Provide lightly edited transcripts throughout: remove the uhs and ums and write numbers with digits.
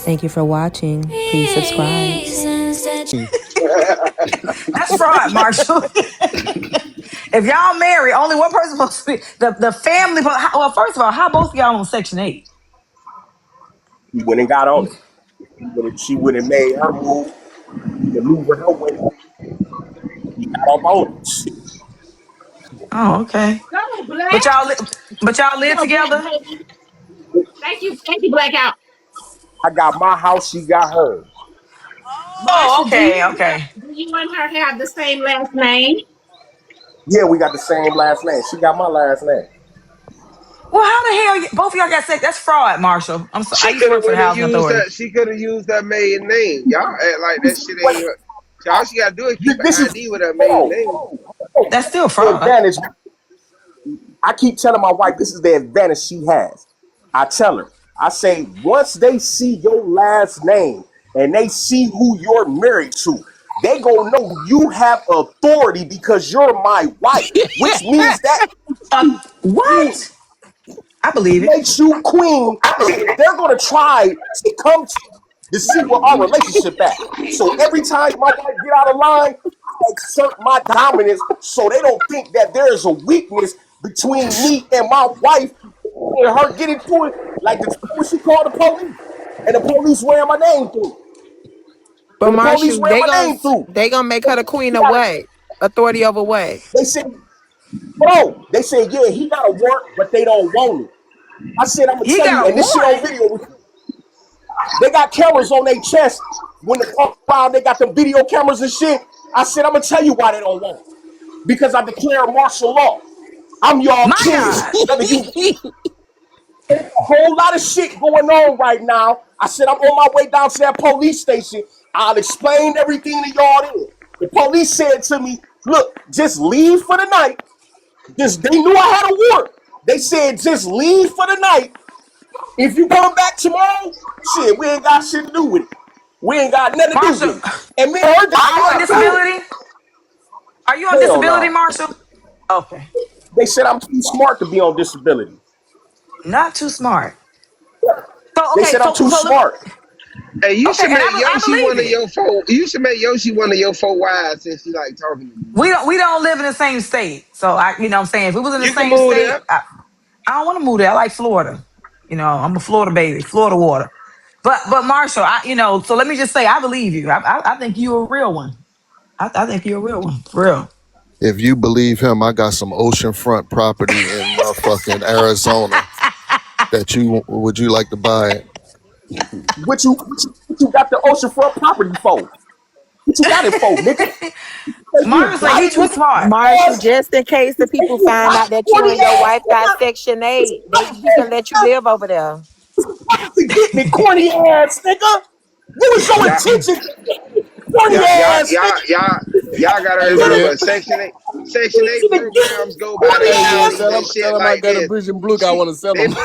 Thank you for watching. Please subscribe. That's fraud, Marshall. If y'all marry, only one person supposed to be the family. Well, first of all, how both of y'all on Section 8? He went and got on it. She would have made her move, maneuver her way. He got up on it. Oh, okay. Go But black. y'all live Go black, together? baby. Thank you, Blackout. I got my house, she got hers. Oh, Marsha, okay, okay. do you and her have the same last name? Yeah, we got the same last name. She got my last name. Well, how the hell both of y'all got sex? That's fraud, Marshall. I'm so. I She used to could have work for the went and housing used authority. that. She could have used that maiden name. Y'all act like that shit ain't. All she gotta do is keep an This is ID with her maiden name. That's still the fraud. advantage. I keep telling my wife this is the advantage she has. I tell her, I say, once they see your last name and they see who you're married to, they gonna know you have authority because you're my wife, which means that queen, What? I believe it. makes you queen. So they're gonna try to come to see where our relationship at. So every time my wife get out of line, I exert my dominance so they don't think that there is a weakness between me and my wife and her getting to it. Like the when she called the police, and the police ran my name through. But And the police Marsha, ran my name through. they gonna make her the queen She of got it. what? Authority over what? They said, bro, they said, yeah, he got to work, but they don't want it. I said, I'm gonna He tell you, got a and this shit on warrant. video. They got cameras on their chest. When the fuck around, they got them video cameras and shit. I said, I'm gonna tell you why they don't want it. Because I declare martial law. I'm y'all My king. God. Whether you a whole lot of shit going on right now. I said I'm on my way down to that police station. I'll explain everything to y'all then. The police said to me, look, just leave for the night. Just they knew I had a warrant. They said just leave for the night. If you come back tomorrow, shit, we ain't got shit to do with it. We ain't got nothing to do Marshall, with it. And me and her are just you on got to it. disability? Are you on Hell disability, no. Marshall? Okay. They said I'm too smart to be on disability. Not too smart. So They okay, said I'm too so let me. smart. Hey, you Okay, should and make I Yoshi believe one of it. your four. You should make Yoshi one of your four wives since she like talking to you. We don't live in the same state. So you know what I'm saying? If we was in the You can same move there. state, I don't want to move there. I like Florida. I'm a Florida baby, Florida water. But Marshall, so let me just say, I believe you. I think you're a real one. I think you're a real one, for real. If you believe him, I got some oceanfront property in motherfucking Arizona that you would you like to buy it? What you got the oceanfront property for? What you got it for, nigga? You Marshall say got he it, too nigga? smart. Marshall, Ass, just in case the people you find got out that you 40 and your ass, wife got nigga. Section 8, he can let you live over there. To get me, corny ass, nigga. What was your Y'all, intention? Corny y'all, y'all, ass, y'all, nigga. y'all, y'all gotta Hey remember man, Section 8 To get me, programs go by the corny hey man, ass, counties tell and him shit tell him I like got a this. bridge and blue. I want to sell him.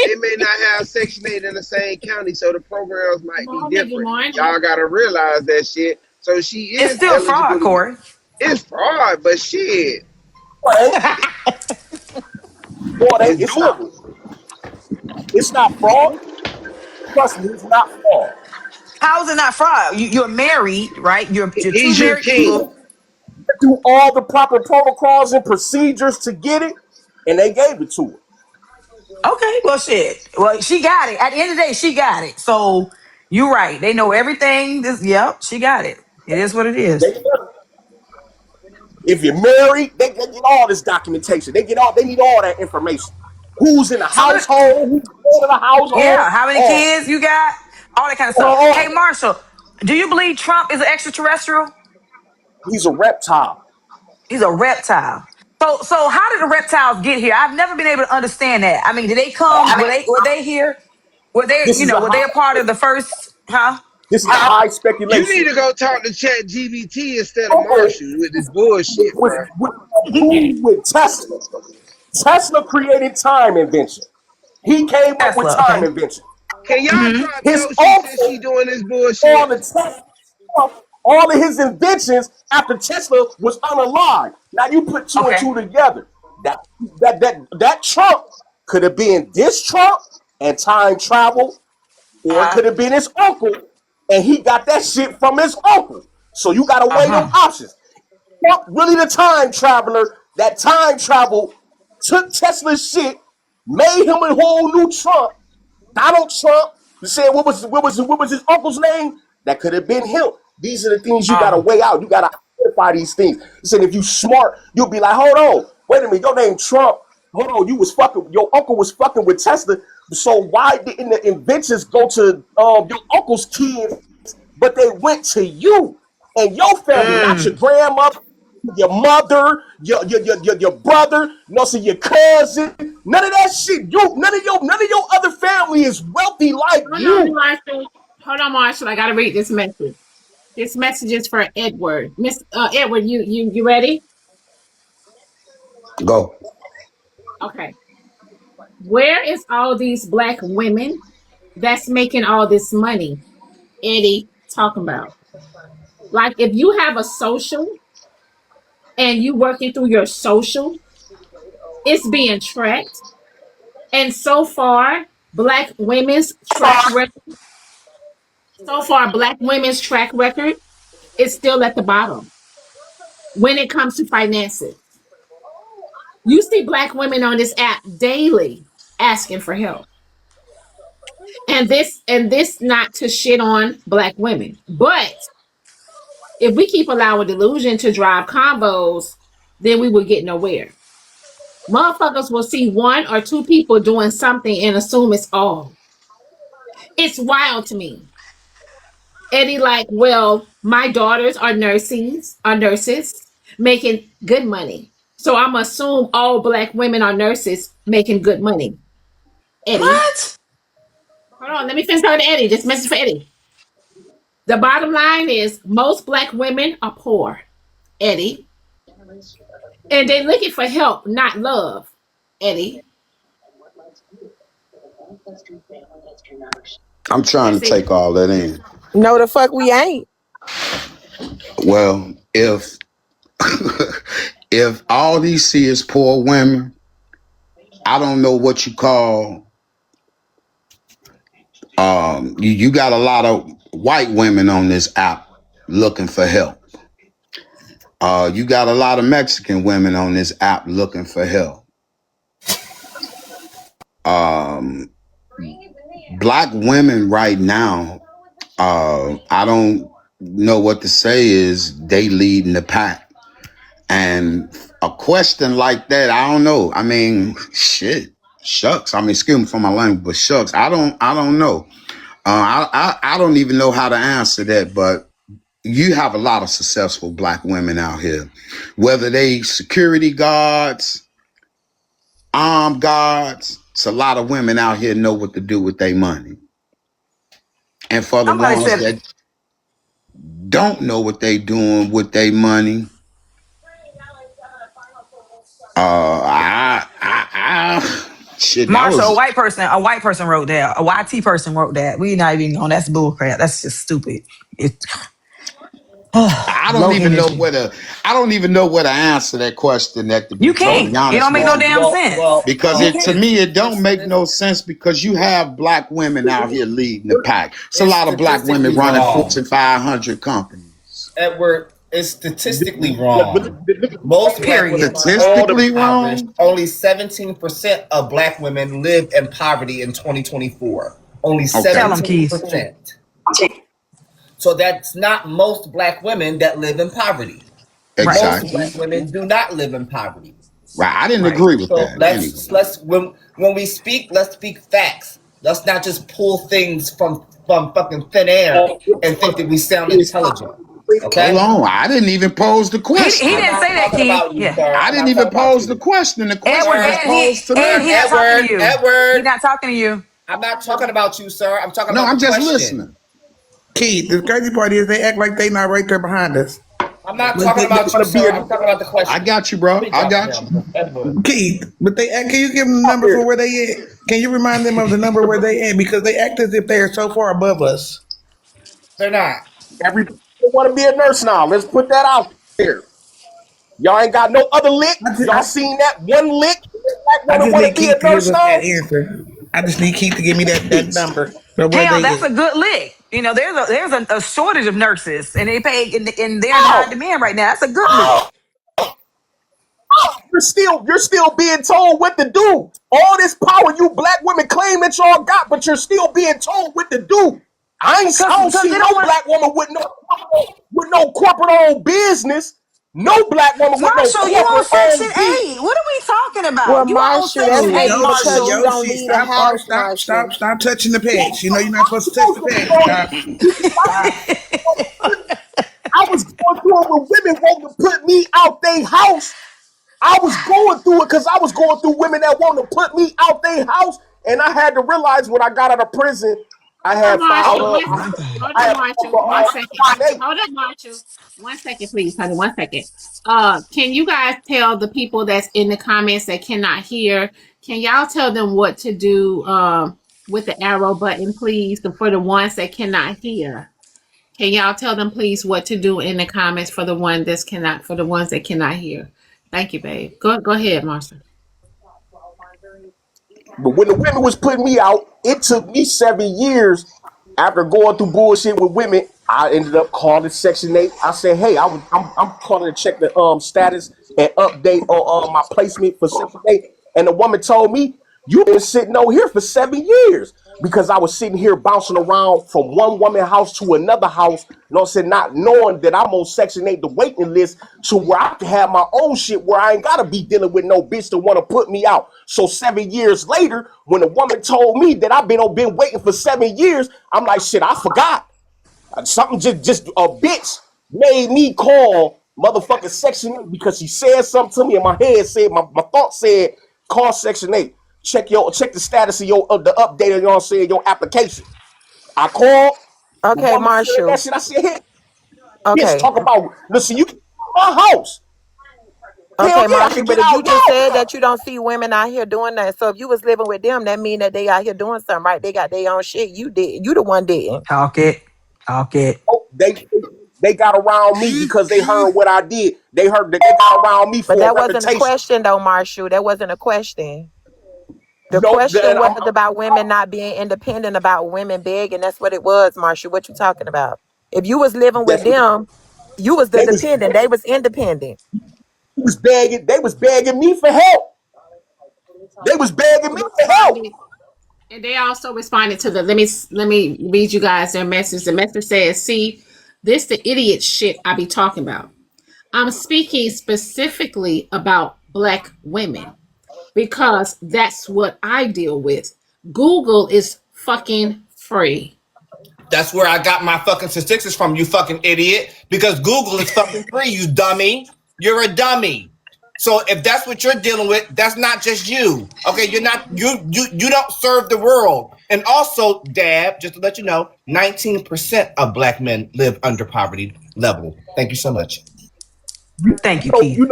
They may not have Section 8 in the same county, so the programs Good might be morning. Good different. morning. Y'all gotta realize that shit. So she It's is still eligible fraud, to get. Corey. It's fraud, but shit, boy. Boy, it's it's not. doable. It's not fraud. Trust me, it's not fraud. How is it not fraud? You're married, right? You're two He's your married king. people. Do all the proper protocols and procedures to get it, and they gave it to her. Okay, well, shit. Well, she got it. At the end of the day, she got it. So you're right. They know everything. Yep, she got it. It is what it is. They, if you're married, they get all this documentation. They need all that information. Who's in the So let household? Who's out of the household? yeah, how many All. kids you got? All that kind of stuff. All. Hey, Marshall, do you believe Trump is an extraterrestrial? He's a reptile. He's a reptile. So how did the reptiles get here? I've never been able to understand that. I mean, did they come? Were they here? Were they This is a were they a high. part of the first? Huh? This is a high You need speculation. to go talk to Chat GBT instead of Okay, Marshall with this bullshit, with, bro. with, with Tesla. Tesla created time invention. He came up with Tesla. time Okay. invention. Can y'all drop His Yoshi since she uncle, doing this bullshit? all the Tesla, all of his inventions after Tesla was unalive. Now you put two and Okay. two together. That Trump could have been this Trump and time travel. or it could have been his uncle, and he got that shit from his uncle. So you gotta weigh them Uh-huh. options. Trump really the time traveler. That time travel took Tesla's shit, made him a whole new Trump. Donald Trump. You said what was his uncle's name? That could have been him. These are the things you gotta Oh. weigh out. You gotta identify these things. He said if you smart, you'll be like, hold on, wait a minute, your name Trump. Hold on, your uncle was fucking with Tesla. So why didn't the inventions go to your uncle's kids, but they went to you and your family, not your Mm. grandmother, your mother, your brother, no, so your cousin, none of that shit. None of your other family is wealthy like Hold on, you. Marshall. Hold on, Marshall. I gotta read this message. This message is for Edward. Miss Edward, you ready? Go. Okay. Where is all these black women that's making all this money? Eddie talking about. Like if you have a social and you working through your social, it's being tracked. And so far, black women's track record, so far, black women's track record is still at the bottom when it comes to finances. You see black women on this app daily asking for help. And this not to shit on black women. But if we keep allowing delusion to drive combos, then we will get nowhere. Motherfuckers will see one or two people doing something and assume it's all. It's wild to me. Eddie, like, well, my daughters are nurses making good money. So I'm assume all black women are nurses making good money. Eddie, What? hold on, let me finish talking to Eddie. This message for Eddie. The bottom line is most black women are poor, Eddie, and they looking for help, not love, Eddie. I'm trying to That's it. take all that in. No, the fuck we ain't. Well, if if all these see is poor women, I don't know what you call. You got a lot of white women on this app looking for help. You got a lot of Mexican women on this app looking for help. Black women right now, I don't know what to say, is they leading the pack. And a question like that, I don't know. I mean, shit, shucks. I mean, excuse me for my language, but shucks. I don't know. I don't even know how to answer that. But you have a lot of successful black women out here, whether they security guards, armed guards. It's a lot of women out here know what to do with their money. And for the Somebody ones said, that don't know what they doing with their money, shit, that Marshall, was. a white person wrote that. A YT person wrote that. We not even on. That's bullcrap. That's just stupid. It's I don't low even know energy. where to. I don't even know where to answer that question. To You be can't. totally It honest don't make with no you, damn sense. because You to can't. me it don't make no sense, because you have black women out here leading the pack. It's a It's lot of black women statistically running wrong. Fortune 500 companies. Edward, it's statistically Look wrong. at Most black Period. women are all Statistically impoverished. wrong. Only 17% of black women live in poverty in 2024. Only Okay. Tell them, Keith. 17%. So that's not most black women that live in poverty. Right. Most Exactly. black women do not live in poverty. Right. I didn't Right. agree with So that anyway. let's when we speak, let's speak facts. Let's not just pull things from fucking thin air and think that we sound intelligent. Hold Okay? on. I didn't even pose the He question. I'm didn't not say that, talking Keith. about you, Yeah. sir. I I'm didn't not even talking about pose the you. question. The question Edward, was Sir, posed to He me. not talking to you. He Edward. not talking to you. I'm not talking about you, sir. I'm talking No, about I'm the just question. listening. Keith, the crazy part is they act like they not right there behind us. I'm not But talking they about you, want to be sir. a I'm talking about the I question. got you, Let bro. me I drop got down you. because Edward. Keith, but they act, can you give them the number for where they at? Can you remind them of the number where they at? Because they act as if they are so far above us. They're not. everybody want to be a nurse now. Let's put that out there. Y'all ain't got no other lick. I just, Y'all seen that one lick? Black I woman just want to need be a Keith to give nurse us that now? answer. I just need Keith to give me that number. But where Hell, they that's at? a good lick. You know, there's a shortage of nurses, and they pay, and they're in high How? demand right now. That's a good lick. How? You're still being told what to do. All this power you black women claim that y'all got, but you're still being told what to do. I don't Cause see they no don't want black woman with no corporate owned business. No black woman with no Marshall. You on corporate Section owned business. 8? What are we talking Well, about? You are on Marshall, that's Section Oh, 8, maybe Yoshi, because Marshall. you don't Yoshi, need a stop, house, stop, Marshall. stop touching the pets. You know you're not supposed to touch the pets. Stop. I was going through it with women wanting to put me out their house. I was going through it because I was going through women that wanted to put me out their house, and I had to realize when I got out of prison, I Hold on, had filed Marshall. a, My God. Hold I on, had Marshall. filed One a second. state. Hold on, Marshall. 1 second, please, honey. 1 second. Can you guys tell the people that's in the comments that cannot hear? Can y'all tell them what to do with the arrow button, please? For the ones that cannot hear, can y'all tell them please what to do in the comments for the ones that cannot hear? Thank you, babe. Go ahead, Marshall. But when the women was putting me out, it took me 7 years after going through bullshit with women. I ended up calling Section 8. I said, hey, I'm calling to check the status and update on my placement for Section 8. And the woman told me, you've been sitting over here for 7 years. Because I was sitting here bouncing around from one woman house to another house, you know what I'm saying, not knowing that I'm on Section 8, the waiting list, to where I can have my own shit where I ain't gotta be dealing with no bitch to want to put me out. So 7 years later, when the woman told me that I've been waiting for 7 years, I'm like, shit, I forgot. Something just a bitch made me call motherfucking Section 8 because she said something to me in my head, said my thought said, call Section 8. Check the status of the update, you know what I'm saying, your application. I called, the Okay, woman said that Marshall. shit. I said, hey, bitch, Okay. talk about, listen, you can get out my house. Hell Okay, yeah, I Marshall. can But get if you out just y'all said house. that you don't see women out here doing that, so if you was living with them, that mean that they out here doing something, right? They got their own shit. You did. You the one didn't. Talk it. Talk it. Oh, they got around me because they heard what I did. They heard that they got around me But for a that wasn't a reputation. question, though, Marshall. That wasn't a question. The No, question and was about women not being independent, about women begging. That's what it was, Marshall. What you talking about? If you was living with that's what them, you was the they was dependent. They was independent. begging. They was begging me for help. They was begging me for help. Responded, and they also responded to the. Let me read you guys their message. The message says, "See, this the idiot shit I be talking about. I'm speaking specifically about Black women because that's what I deal with. Google is fucking free." That's where I got my fucking statistics from, you fucking idiot. Because Google is fucking free, you dummy. You're a dummy. So if that's what you're dealing with, that's not just you. Okay, you're not you don't serve the world. And also, Dab, just to let you know, 19% of Black men live under poverty level. Thank you so much. Thank you, Keith.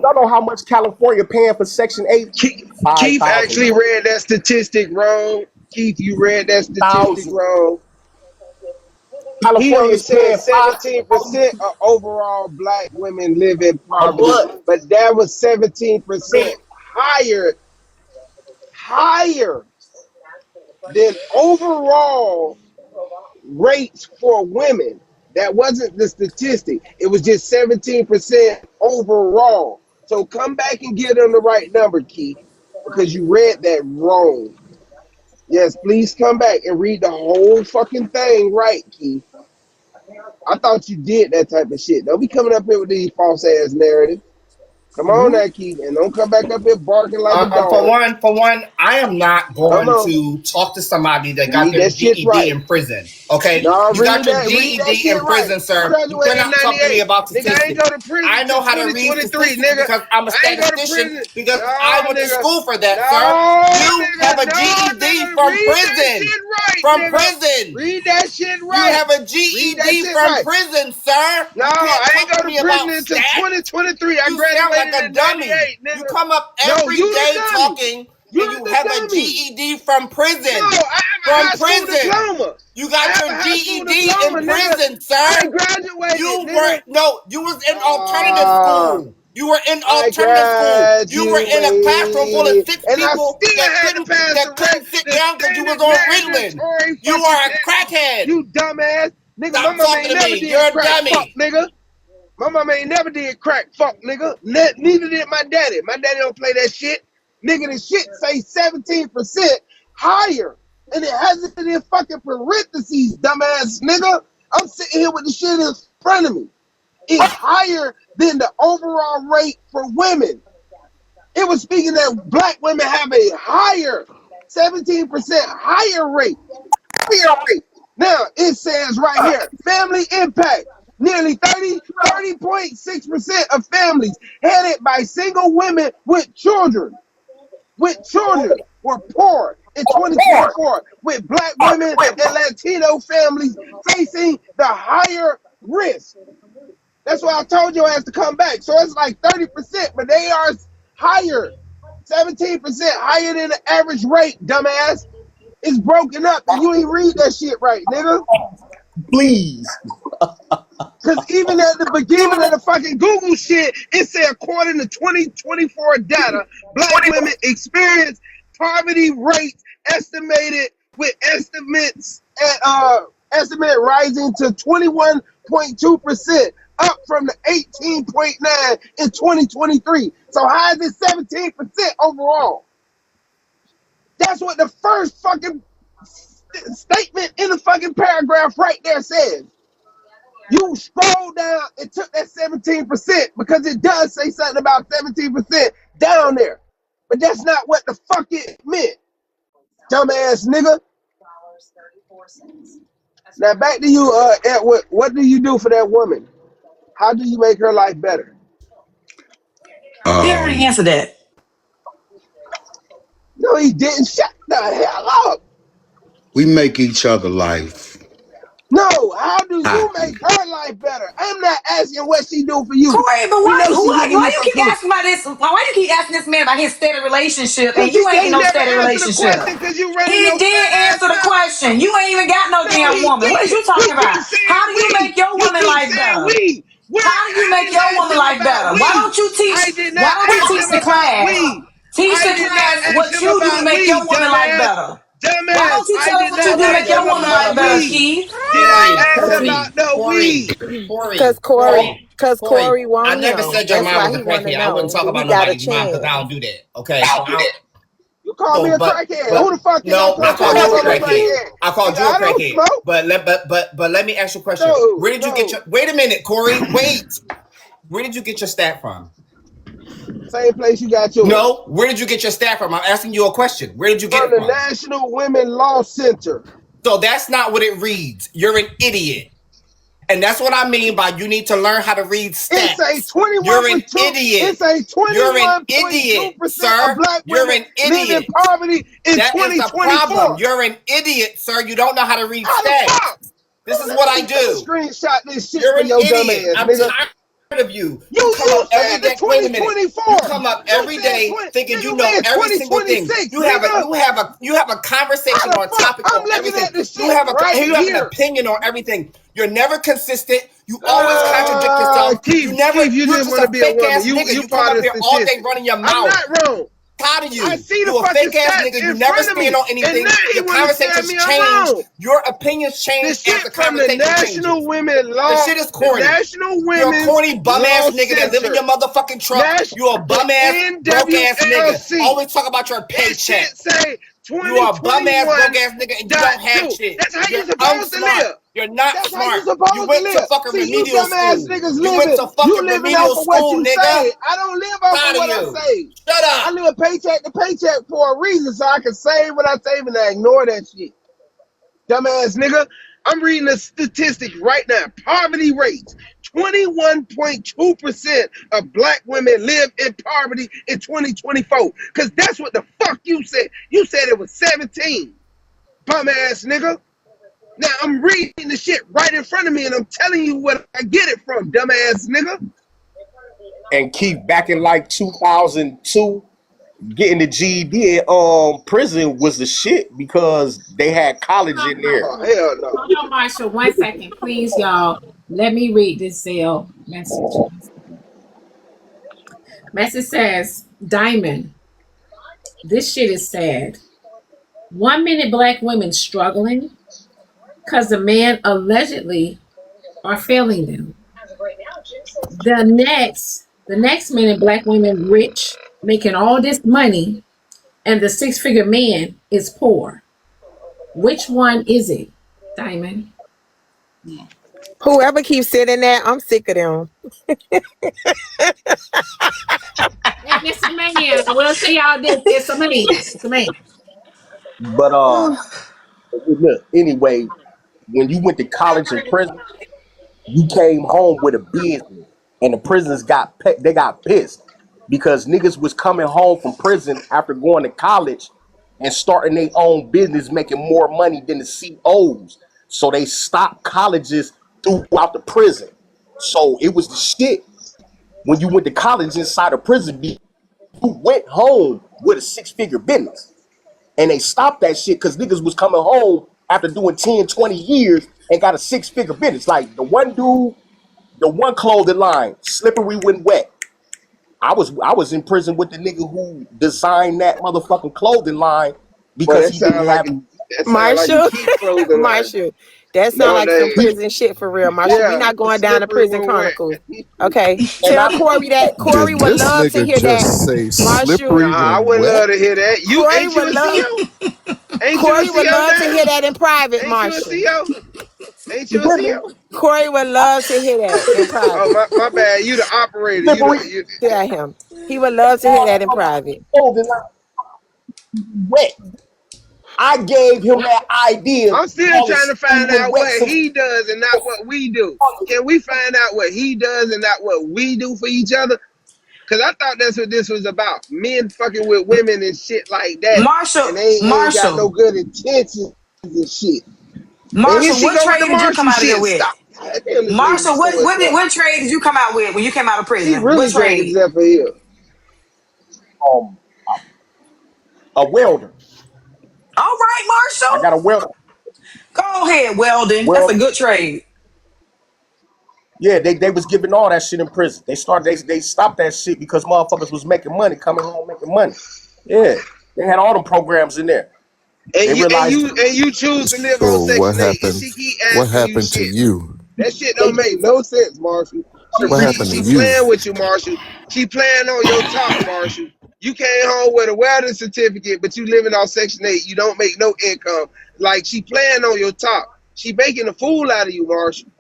Y'all know how much California paying for Section 8? Keith actually $5,000. read that statistic wrong. Keith, you read that statistic 1,000. wrong. He California only is said paying 5,000 17% of overall Black women live in a poverty, month. but that was 17% higher than overall rates for women. That wasn't the statistic. It was just 17% overall. So come back and get on the right number, Keith, because you read that wrong. Yes, please come back and read the whole fucking thing right, Keith. I thought you did that type of shit. Don't be coming up here with these false ass narratives. Come on now, Keith, and don't come back up here barking like a For dog. one, I am not Come going on. to talk to somebody that got Read their that shit GED right. in prison. Okay, No, you got your read that GED shit in right. prison, I sir. You graduated in cannot talk to me 98. about Nigga, I ain't statistics. go to prison I know till how to read 2023, statistics nigga. because I'm a I ain't go to statistician prison. because No, I went to nigga. school for that, sir. No, You nigga. have a No, GED nigga. from Read that prison. shit right, From nigga. prison. Read that shit You right. have a Read that GED shit from right. prison, sir. No, You can't I ain't talk go to to me prison about until stats. 2023. I You sound like graduated a in dummy. 98, You nigga. come up No, every you day the dummy. talking You're and you the have a dummy. GED from prison. No, I have a From high school prison. diploma. You I got have your a high school GED in diploma, nigga. prison, I sir. graduated, You nigga. weren't, no, you was in alternative school. You were in I alternative school. got You were you, in a classroom full of man. 6 And I people still had to pass that couldn't sit the down because you was standard on Ritalin. mandatory You fucking are a test. crackhead. You dumbass. Nigga, Stop my mama talking ain't to never me. did You're a crack, fuck, dummy. nigga. My mama ain't never did crack, fuck, nigga. Neither did my daddy. My daddy don't play that shit. Nigga, the shit say 17% higher. And it has it in fucking parentheses, dumbass nigga. I'm sitting here with the shit in front of me. It's higher than the overall rate for women. It was speaking that black women have a higher, 17% higher rate. Now, it says right here, family impact. Nearly 30.6% of families headed by single women with children were poor in 2024, with black women and Latino families facing the higher risk. That's why I told your ass to come back. So it's like 30%, but they are higher, 17% higher than the average rate, dumbass. It's broken up, and you ain't read that shit right, nigga. Please. Because even at the beginning of the fucking Google shit, it said according to 2024 data, black women experience poverty rates estimated with estimate rising to 21.2%, up from the 18.9 in 2023. So how is it 17% overall? That's what the first fucking statement in the fucking paragraph right there says. You scroll down and took that 17% because it does say something about 17% down there. But that's not what the fuck it meant, dumbass nigga. Now back to you, Edward. What do you do for that woman? How do you make her life better? He already answered that. No, he didn't. Shut the hell up. We make each other life No, how do you happy. make her life better? I'm not asking what she do for you. Corey, but We know she giving why you you some keep pussy. asking about this? Why you keep asking this man about his steady relationship and Because you ain't he in no never steady answered the relationship? question because you running He your did fat ass answer the mouth. question. You ain't even got no No, damn he woman. What is didn't. you talking You keep about? saying How do you we. make your You woman keep life saying better? we. Where How do you I make didn't your ask woman him life about better? Why we. don't you teach? I did Why not don't you ask teach him the about class? we. Teach I the did not class ask what him you do to about make we, your woman life dumbass. better. Why Dumbass, don't you I tell us did what you not do to ask make your him woman life about better, we. Keith? Did I ask him Corey, about no we? Cause Corey I want never him. said your That's mom why was a he want to crackhead. I wouldn't know. talk Do about he got a nobody's mom because chance? I don't do that. Okay, so I don't. You call me So, a crackhead. Who the but fuck think I'm no, I supposed to called know you a I'm a crackhead. crackhead? I called Nigga, you a I don't crackhead. smoke. But let me ask you a question. No, Where did you get no. your? Wait a minute, Corey. Wait. Where did you get your stat from? Same place you got yours. No. Where did you get your stat from? I'm asking you a question. Where did you get From it the from? National Women Law Center. So that's not what it reads. You're an idiot. And that's what I mean by you need to learn how to read It's a stats. 21 You're an for idiot. It's a You're an idiot, 21.2% of sir. black You're women an live in idiot. poverty in That is the problem. 2024. You're an idiot, sir. You don't know how to read How the stats. fuck? This is what I Let me do. screenshot this shit You're for an your dumb idiot. ass, I'm nigga. tired of you. You Come up every said the day. Wait a minute. 2024. You come up You every said day 20. thinking Nigga, you we know in every single thing. 2026, You have nigga. a conversation How the on fuck? topic I'm on looking everything. at the You shit have right an here. opinion on everything. You're never consistent. You always contradict yourself. Keith, you You're just just want to a be a fake woman. ass nigga. You You come part up of here the all day statistic. running your I'm mouth. not wrong. Tired of I you. see the You a fucking fake ass stats nigga. You in never front of me. stand on And anything. now he Your want to tell conversations me I'm change. wrong. Your opinions The change as shit the from the conversation National changes. Women The Law, shit is the corny. National You're a Women's corny bum Law ass nigga that live in Center. your motherfucking truck. You a The bum ass, broke ass nigga. NWLC. Always talk about your That paycheck. shit say You are a bum ass, broke 2021.2. ass nigga, and you don't have shit. That's how You're you supposed to unsmart. live. You're not That's how you smart. supposed You to went to live. fucking See, you remedial dumbass school. niggas You went living. to You fucking living remedial off of what school, you nigga. say. I don't live off of Tired of what I you. say. Shut I up. live paycheck to paycheck for a reason, so I can save what I save and I ignore that shit. Dumbass nigga. I'm reading the statistics right now. Poverty rates. 21.2% of black women live in poverty in 2024. Because that's what the fuck you said. You said it was 17. Bum ass nigga. Now I'm reading the shit right in front of me and I'm telling you where I get it from, dumbass nigga. And Keith, back in like 2002, getting the GED in prison was the shit because they had college in there. Oh, hell no. Hold on, Marshall. 1 second, please, y'all. Let me read this Zelle message. Message says, Diamond, this shit is sad. 1 minute black women struggling because the man allegedly are failing them. The next minute black women rich, making all this money, and the 6-figure man is poor. Which one is it, Diamond? Whoever keeps sitting there, I'm sick of them. It's a man. We'll see y'all this. It's a man. It's a man. But look, anyway, when you went to college and prison, you came home with a business, and the prisons got pissed because niggas was coming home from prison after going to college and starting their own business, making more money than the COs. So they stopped colleges throughout the prison. So it was the shit. When you went to college inside of prison, you went home with a 6-figure business. And they stopped that shit because niggas was coming home after doing 10, 20 years and got a 6-figure business. Like the one dude, the one clothing line, Slippery When Wet. I was in prison with the nigga who designed that motherfucking clothing line because he didn't have Marshall, Marshall, that sound like some prison shit for real, Marshall. We're not going down to Prison Chronicles. Okay, tell Corey that. Corey would love to hear that. Marshall, I would love to hear that. You Corey ain't you would a love. CO? Corey would love to hear that in private, Ain't Marshall. you a CO? Ain't you a CO? Corey would love to hear that in private. Oh, my bad. You the operator. You Tell him. He would love to hear that in private. clothing line wet. I gave him that idea. I'm still trying to find out what he does and not what we do. Can we find out what he does and not what we do for each other? Because I thought that's what this was about. Men fucking with women and shit like that. Marshall, and they ain't got no good intentions and shit. Marshall, what trade did you come out of here with? Marshall, what trade did you come out with when you came out of prison? He really what trade? For here. A welder. All right, Marshall. I got a welder. Go ahead, Weldon. That's a good trade. Yeah, they was giving all that shit in prison. They stopped that shit because motherfuckers was making money, coming home making money. Yeah, they had all them programs in there. And you choose to live So on Section what 8. happened? What happened to you? That shit don't make no sense, Marshall. What happened to She you? playing with you, Marshall. She playing on your top, Marshall. You came home with a welding certificate, but you living on Section 8. You don't make no income. Like, she playing on your top. She making a fool out of you, Marshall.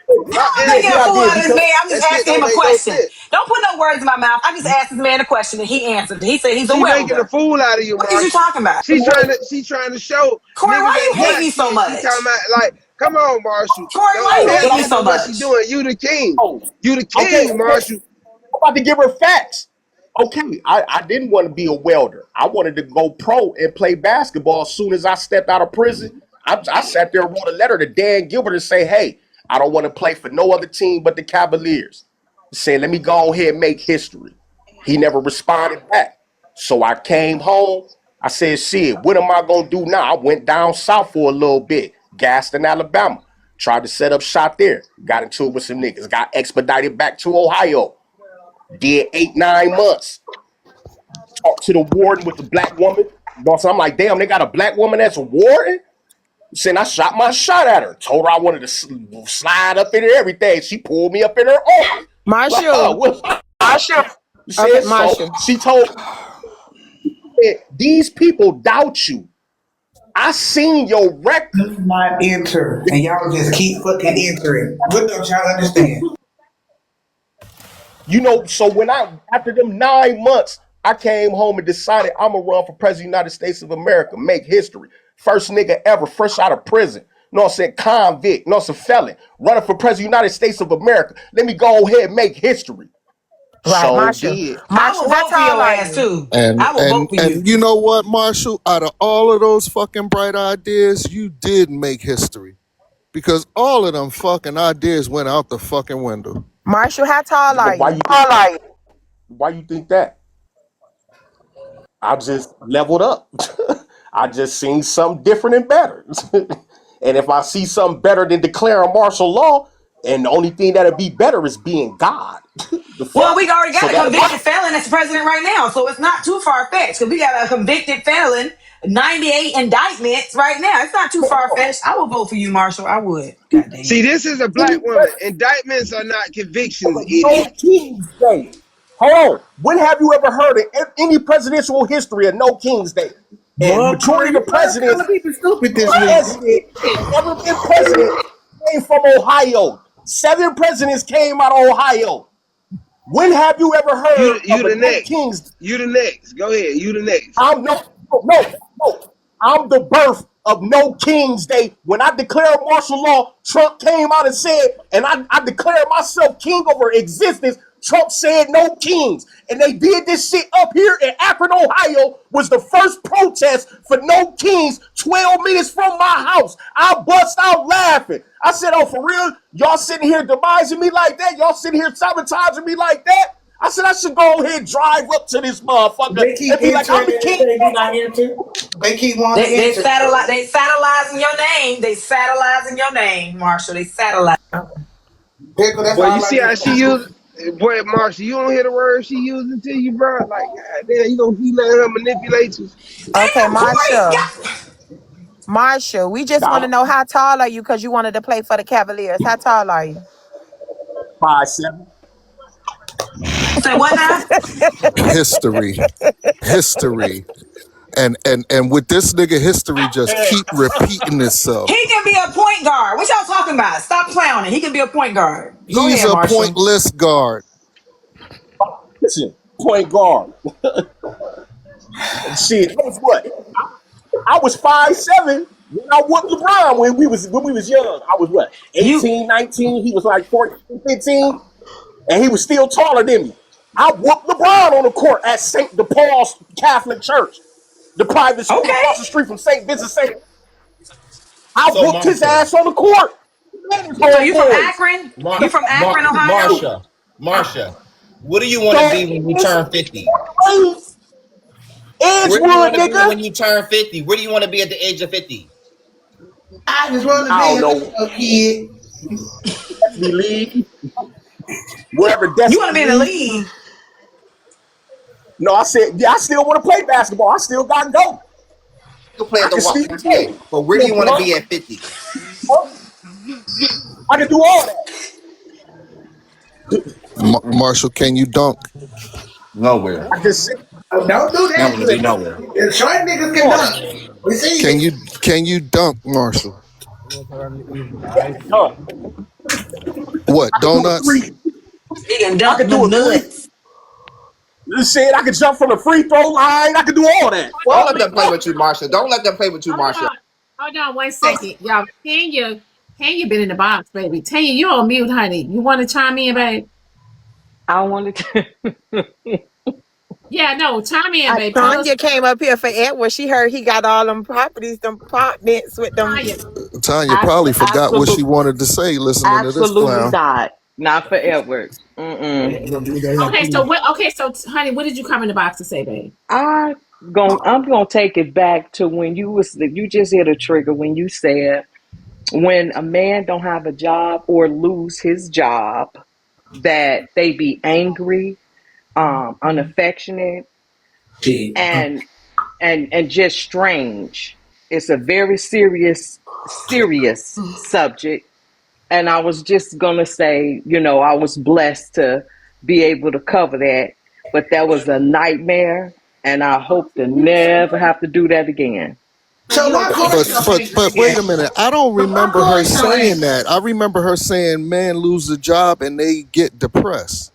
I'm making a fool out of this man. I'm just asking him a question. Don't put no words in my mouth. I just asked this man a question and he answered. He said he's a welder. She's making a fool out of you, Marshall. What are you talking about? She's trying to show. Corey, why you hate me so much? She talking about, like, come on, Marshall. Corey, why you hate me so much? What she doing? You the king. You the king, Okay, Marshall. I'm about to give her facts. Okay, I didn't want to be a welder. I wanted to go pro and play basketball as soon as I stepped out of prison. I sat there and wrote a letter to Dan Gilbert and say, hey, I don't want to play for no other team but the Cavaliers. Saying, let me go ahead and make history. He never responded back. So I came home. I said, shit, what am I going to do now? I went down south for a little bit. Gaston, Alabama. Tried to set up shop there. Got into it with some niggas. Got expedited back to Ohio. Did 8-9 months. Talked to the warden with the black woman. So I'm like, damn, they got a black woman that's a warden? Saying I shot my shot at her. Told her I wanted to slide up in her everything. She pulled me up in her office. Marshall. Marshall. She told me, these people doubt you. I seen your record. Not enter. And y'all just keep fucking entering. What don't y'all understand? You know, so when after them 9 months, I came home and decided I'm gonna run for president of the United States of America, make history. First nigga ever, fresh out of prison. You know what I'm saying? Convict, you know, some felon, running for president of the United States of America. Let me go ahead and make history. Right, so Marshall. Marshall, vote for your ass too. I will vote for you. And you know what, Marshall? Out of all of those fucking bright ideas, you did make history. Because all of them fucking ideas went out the fucking window. Marshall, how tall are you? Why you think that? I just leveled up. I just seen something different and better. And if I see something better than declaring martial law, and the only thing that'll be better is being God. The Well, fuck? we already So got a that convicted felon that's the president right now, so it's not too far fetched. Because we got a convicted felon, 98 indictments right now. It's not too far fetched. I would vote for you, Marshall. I would. God See, damn. this is a black woman. Indictments are not convictions, No idiot. King's Day. Hold on. When have you ever heard of any presidential history of no King's Day? And Boy, Corey, majority you of the love calling presidents people stupid this week. president ever been president came from Ohio. 7 presidents came out of Ohio. When have you ever heard You of a the no next. King's Day? You the next. Go ahead. You the next. No. I'm the birth of no King's Day. When I declared martial law, Trump came out and said, and I declared myself king over existence. Trump said no kings. And they did this shit up here in Akron, Ohio, was the first protest for no kings 12 minutes from my house. I bust out laughing. I said, oh, for real? Y'all sitting here demising me like that? Y'all sitting here sabotaging me like that? I said I should go ahead and drive up to this motherfucker They keep and be like, I'm entering the and king. they do not enter. They keep wanting to They enter. satellite. They satelliting your name. They satelliting your name, Marshall. They satellite. Pickle, that's Boy, you all I see how she do. use. Boy, Marsha, you don't hear the words she using to you, bro. Like, God damn, you gonna keep letting her manipulate you? Okay, Damn, Corey. Marsha. Yeah. Marsha, we just want to Now, know how tall are you because you wanted to play for the Cavaliers. How tall are you? 5'7". Say what now? History. History. And with this nigga history just keep repeating itself. He can be a point guard. What y'all talking about? Stop clowning. He can be a point guard. Go He's ahead, a Marshall. pointless guard. Listen, point guard. Shit, that was what? I was 5'7" when I whooped LeBron when we was young. I was what? You 18, 19. He was like 14, 15, and he was still taller than me. I whooped LeBron on the court at St. DePaul's Catholic Church, the private school okay? across the street from St. Vincent St. I So whooped his Marsha, ass on the court. His So you from homeboys. Akron? You from Akron, Ohio? Marsha, what do you want to So be when you turn 50? Where do you Edgewood, want to be nigga. when you turn 50? Where do you want to be at the age of 50? I just want to I be don't a know. little kid. Destiny League. Wherever You want to Destiny be in the League. league? No, I said, yeah, I still want to play basketball. I still got dope. You play I at the can still Washington State, but where do you want to be at 50? I can do all that. Marshall, can you dunk? Nowhere. I can sit. Oh, don't do Not that. want to be nowhere. The short niggas can dunk. We see Can you dunk, Marshall? Dunk. What, I can do a donuts? three. He can I dunk can do them a three. nuts. You said I can jump from the free throw line. I can do all that. Don't let them play with you, Marsha. Don't let them play with you, Hold Marsha. on. Hold on 1 second. Y'all, Tanya been in the box, baby. Tanya, you on mute, honey. You want to chime in, babe? I wanted to. Yeah, no, chime in, babe. Tell us, Tanya came up here for Edward. She heard he got all them properties, them apartments with them. Tanya. Tanya probably forgot what she wanted to say listening to this Absolutely clown. not for Edward. Mm-mm. Okay, so honey, what did you come in the box to say, babe? I'm gonna take it back to when you just hit a trigger when you said when a man don't have a job or lose his job that they be angry, unaffectionate, and just strange. It's a very serious subject. And I was just going to say, I was blessed to be able to cover that, but that was a nightmare, and I hope to never have to do that again. So But wait a minute. I don't remember her saying that. I remember her saying men lose a job and they get depressed.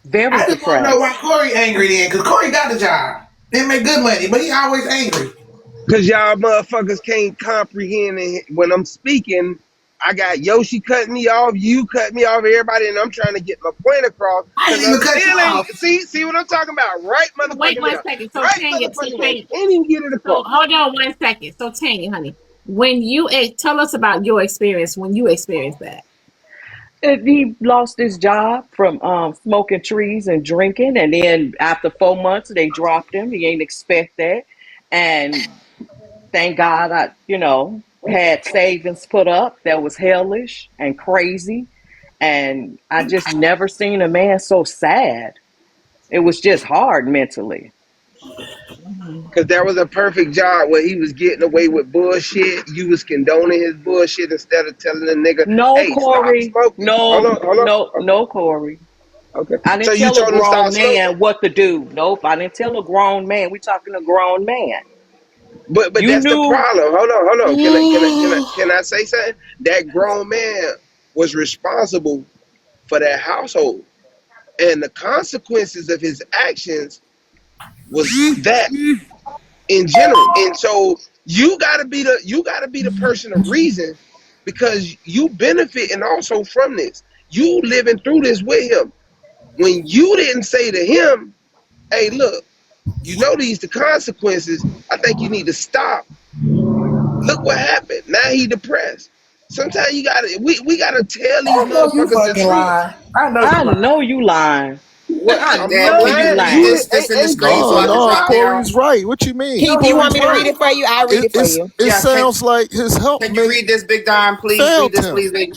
Very I just want to know why depressed. Corey angry then, because Corey got the job. They make good money, but he always angry. Because y'all motherfuckers can't comprehend it. When I'm speaking, I got Yoshi cutting me off, you cut me off, everybody, and I'm trying to get my point across. I didn't even cut you off. See what I'm talking about? Right, motherfucker. Wait 1 second. So Right, Tanya, motherfucker. Can't even get it so across. hold on 1 second. So Tanya, honey, when you tell us about your experience when you experienced that. He lost his job from smoking trees and drinking, and then after 4 months, they dropped him. He ain't expect that, and thank God I, had savings put up that was hellish and crazy. And I just never seen a man so sad. It was just hard mentally. Because there was a perfect job where he was getting away with bullshit. You was condoning his bullshit instead of telling the nigga, No, hey, stop Corey. smoking. No, Hold on. no, Corey. Okay. I So didn't you tell a told him to stop grown smoking? man what to do. Nope, I didn't tell a grown man. We talking a grown man. But You that's the knew. problem. Hold on. Can I say something? That grown man was responsible for that household. And the consequences of his actions was that in general. And so you gotta be the person of reason, because you benefiting also from this. You living through this with him. When you didn't say to him, hey, look, you know these the consequences. I think you need to stop. Look what happened. Now he depressed. Sometimes we gotta tell these I know you motherfuckers the fucking truth. lying. I know you I lying. know you lying. What? God I'm damn, not can you lying. read lying. this in the Ain't screen so Corey I can No, drop down? Corey's right. What you mean? Keith, you want me to read it for you? I'll read it for you. It Yeah, sounds like his can you helpmate read this, Big Dime? Please read failed this, him. please, baby.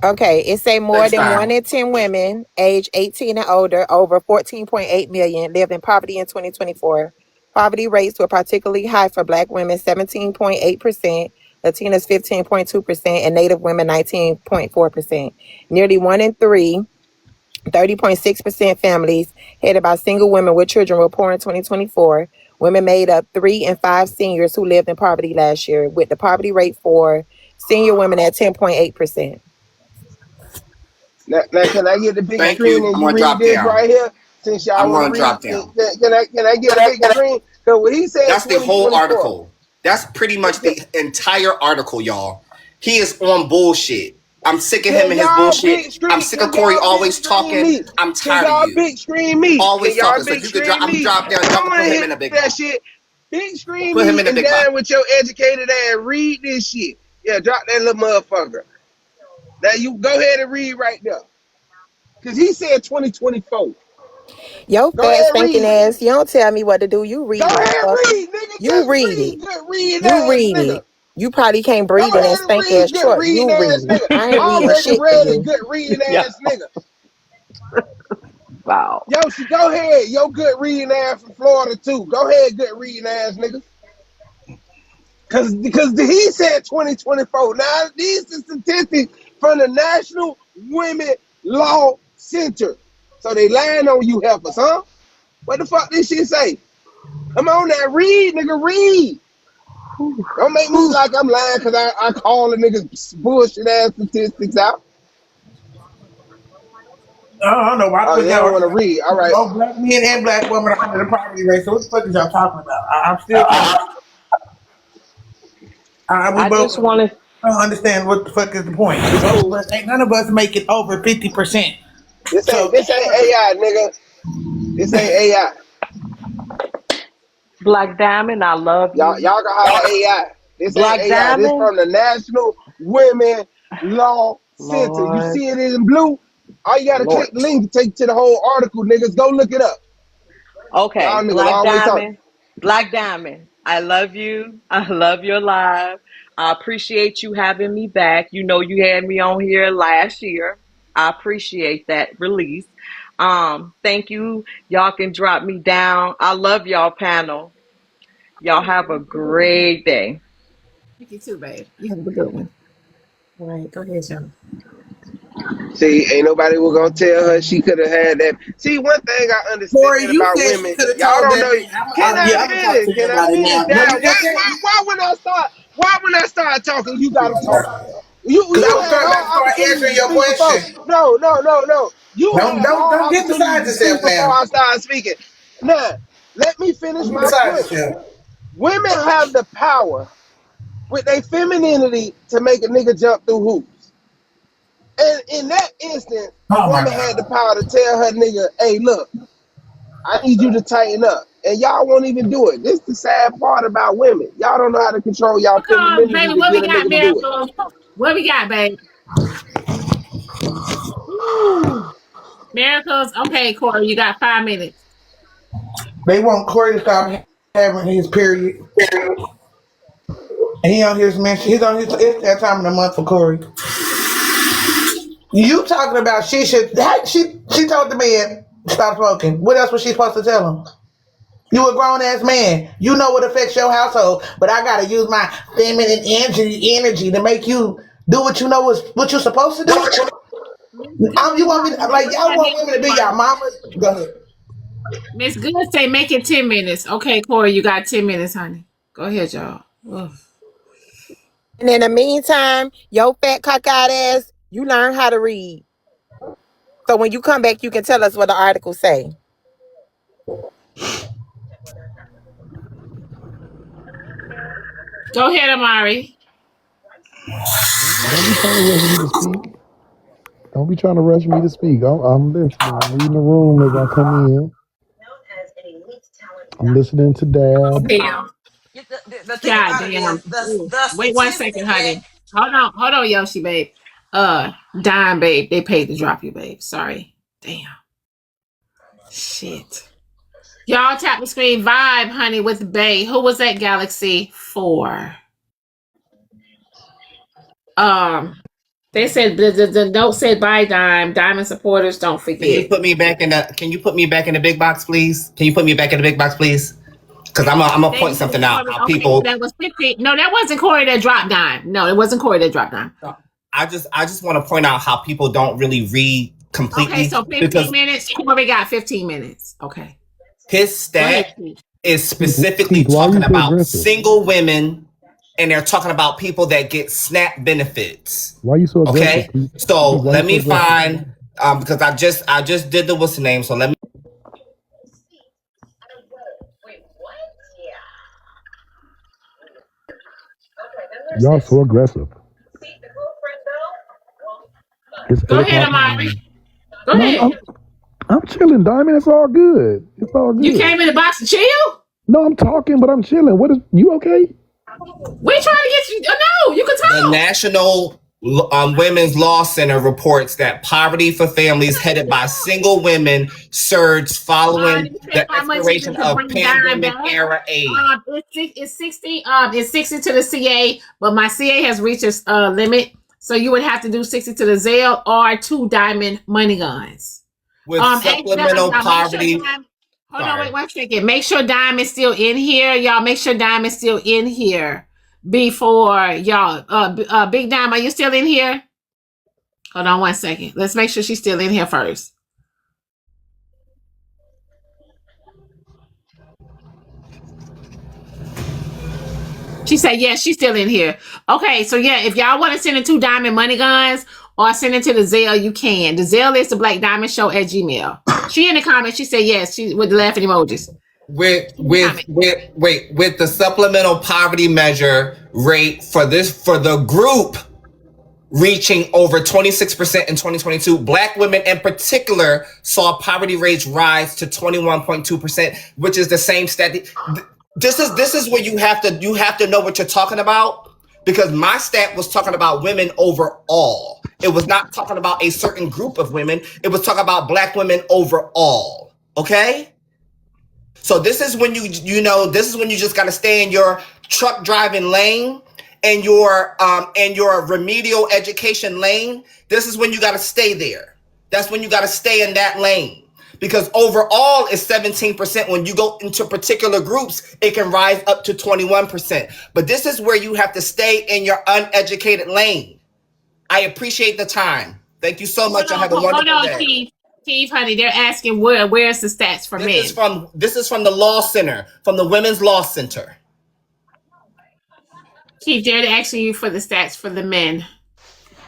Okay, it say more Thanks, than 1 Dime. in 10 women age 18 and older, over 14.8 million, live in poverty in 2024. Poverty rates were particularly high for Black women, 17.8%, Latinas 15.2%, and Native women 19.4%. Nearly 1 in 3, 30.6% families headed by single women with children were poor in 2024. Women made up 3 in 5 seniors who lived in poverty last year, with the poverty rate for senior women at 10.8%. now can I get the big Thank screen you. and I'm you gonna read drop this down. right here? Since y'all I'm want to gonna read, drop down. can I get a big screen? Because when he said That's the whole 2024, article. That's pretty much the entire article, y'all. He is on bullshit. I'm sick of him can and his y'all bullshit. big I'm screen? sick of Can Corey y'all big always screen talking. me? I'm Can tired of y'all you. big screen me? Can Always y'all talking. So big you could drop. screen I'm me? drop down. I Y'all don't can want put to him hear in a big that box. shit. Big screen Put him me in a and big box. Dan with your educated ass read this shit. Yeah, drop that little motherfucker. Now you go ahead and read right there. Because he said 2024. Your Go fat ahead and stinking read. ass, you don't tell me what to do. You Go read it, ahead and fucker. read, nigga. You Just read read. it. Good reading You ass read nigga. it. You probably can't Go breathe in that ahead and stank read. ass Good truck. reading You ass read it. nigga. I ain't reading Already shit for read it. you. Good reading Yeah. ass nigga. Wow. Yoshi, go ahead. Yo, good reading ass from Florida too. Go ahead, good reading ass nigga. Because he said 2024. Now these are statistics from the National Women Law Center. So they lying on you helpers, huh? What the fuck this shit say? Come on now, read, nigga, read. Don't make me like I'm lying because I call the niggas bullshit ass statistics out. I don't know why the Oh, fuck they don't want to y'all. read. All right. Both black men and black women are under the poverty rate. So what the fuck is y'all talking about? I'm still trying. We I both just wanted. don't understand what the fuck is the point. Both of So us ain't none of us make it over 50%. this So ain't AI, nigga. This ain't AI. Black Diamond, I love Y'all you. can holler AI. This ain't Black AI. This Diamond, from the National Women Law Center. You Lord, see it in blue? All you gotta Lord. click the link to take to the whole article, niggas. Go look it up. Y'all Okay, niggas Black always talk. Diamond, Black Diamond. I love you. I love your live. I appreciate you having me back. You know you had me on here last year. I appreciate that release. Thank you. Y'all can drop me down. I love y'all panel. Y'all have a great day. Thank you too, babe. You have a good one. All right, go ahead, John. See, ain't nobody was gonna tell her she could have had that. See, one thing I understand Corey, you about said she women, could have y'all told don't that know. man. Can I I'm gonna talk finish? to you Can I about it finish? now. What Now, you just said? why when I start talking, you gotta talk? Because I You was had about to all start opportunities answering to your speak before. question. No. You had all Don't get opportunities beside to yourself speak before now. I started speaking. Now, let me finish Don't get my beside point. yourself. Women have the power with their femininity to make a nigga jump through hoops. And in that instance, a Oh my woman had the God. power to tell her nigga, hey, look, I need you to tighten up. And y'all won't even do it. This is the sad part about women. Y'all don't know how to control y'all Because, femininity baby, to what we get a got, nigga to do it. Miracle? What we got, babe? Ooh. Miracles. Okay, Corey, you got 5 minutes. They want Corey to stop having his period. And he on his mention. He's on his. It's that time of the month for Corey. You talking about she should? She told the man stop smoking. What else was she supposed to tell him? You a grown ass man. You know what affects your household, but I gotta use my feminine energy to make you do what you know is what you're supposed to do. You want me to, like y'all want women to be y'all mamas? Go ahead. Miss Good say make it 10 minutes. Okay, Corey, you got 10 minutes, honey. Go ahead, y'all. Ugh. And in the meantime, your fat cockeyed ass, you learn how to read. So when you come back, you can tell us what the articles say. Go ahead, Amari. Don't be trying to rush me to speak. Don't be trying to rush me to speak. I'm listening. I'm reading the room as I come in. I'm listening to Dad. Damn. The thing God about it damn. is the Wait 1 statistic second, that honey. Hold on, Yoshi, babe. Dime, babe. They paid to drop you, babe. Sorry. Damn. Shit. Y'all tap the screen vibe, honey, with Bay. Who was that Galaxy 4? They said the note said bye, Dime. Diamond supporters, don't Can you forget. put me back in the big box, please? Can you put me back in the big box, please? Because I'm gonna point something out. How Okay, people. that was 50. No, that wasn't Corey that dropped Dime. No, it wasn't Corey that dropped Dime. I just want to point out how people don't really read completely. Okay, so 15 minutes. Corey got 15 minutes. Okay. His stat is specifically talking about single women, and they're talking about people that get SNAP benefits. Why are you so aggressive? Okay, so let me find because I just did the what's the name. So let me. Y'all so aggressive. Go ahead, Amari. Go ahead. I'm chilling, Diamond. It's all good. It's all good. You came in the box to chill? No, I'm talking, but I'm chilling. What is you okay? We trying to get you. No, you can talk. The National Women's Law Center reports that poverty for families headed by single women surged following the expiration of pandemic era aid. It's 60. It's 60 to the CA, but my CA has reached its limit, so you would have to do 60 to the Zelle or 2 Diamond money guns. With supplemental poverty. Hold on, wait 1 second. Make sure Dime is still in here, y'all. Make sure Dime is still in here before y'all. Big Dime, are you still in here? Hold on 1 second. Let's make sure she's still in here first. She said, yes, she's still in here. Okay, so yeah, if y'all want to send in 2 Diamond money guns or send it to the Zelle, you can. The Zelle is the Black Diamond Show at Gmail. She in the comments, she said yes, she with the laughing emojis. With the supplemental poverty measure rate for the group reaching over 26% in 2022, Black women in particular saw poverty rates rise to 21.2%, which is the same stat. This is where you have to know what you're talking about, because my stat was talking about women overall. It was not talking about a certain group of women. It was talking about Black women overall. Okay? So this is when this is when you just got to stay in your truck driving lane and your remedial education lane. This is when you got to stay there. That's when you got to stay in that lane. Because overall is 17%. When you go into particular groups, it can rise up to 21%. But this is where you have to stay in your uneducated lane. I appreciate the time. Thank you so much. I have a wonderful day. Keith, honey, they're asking where's the stats for men? This is from the Law Center, from the Women's Law Center. Keith, they're asking you for the stats for the men.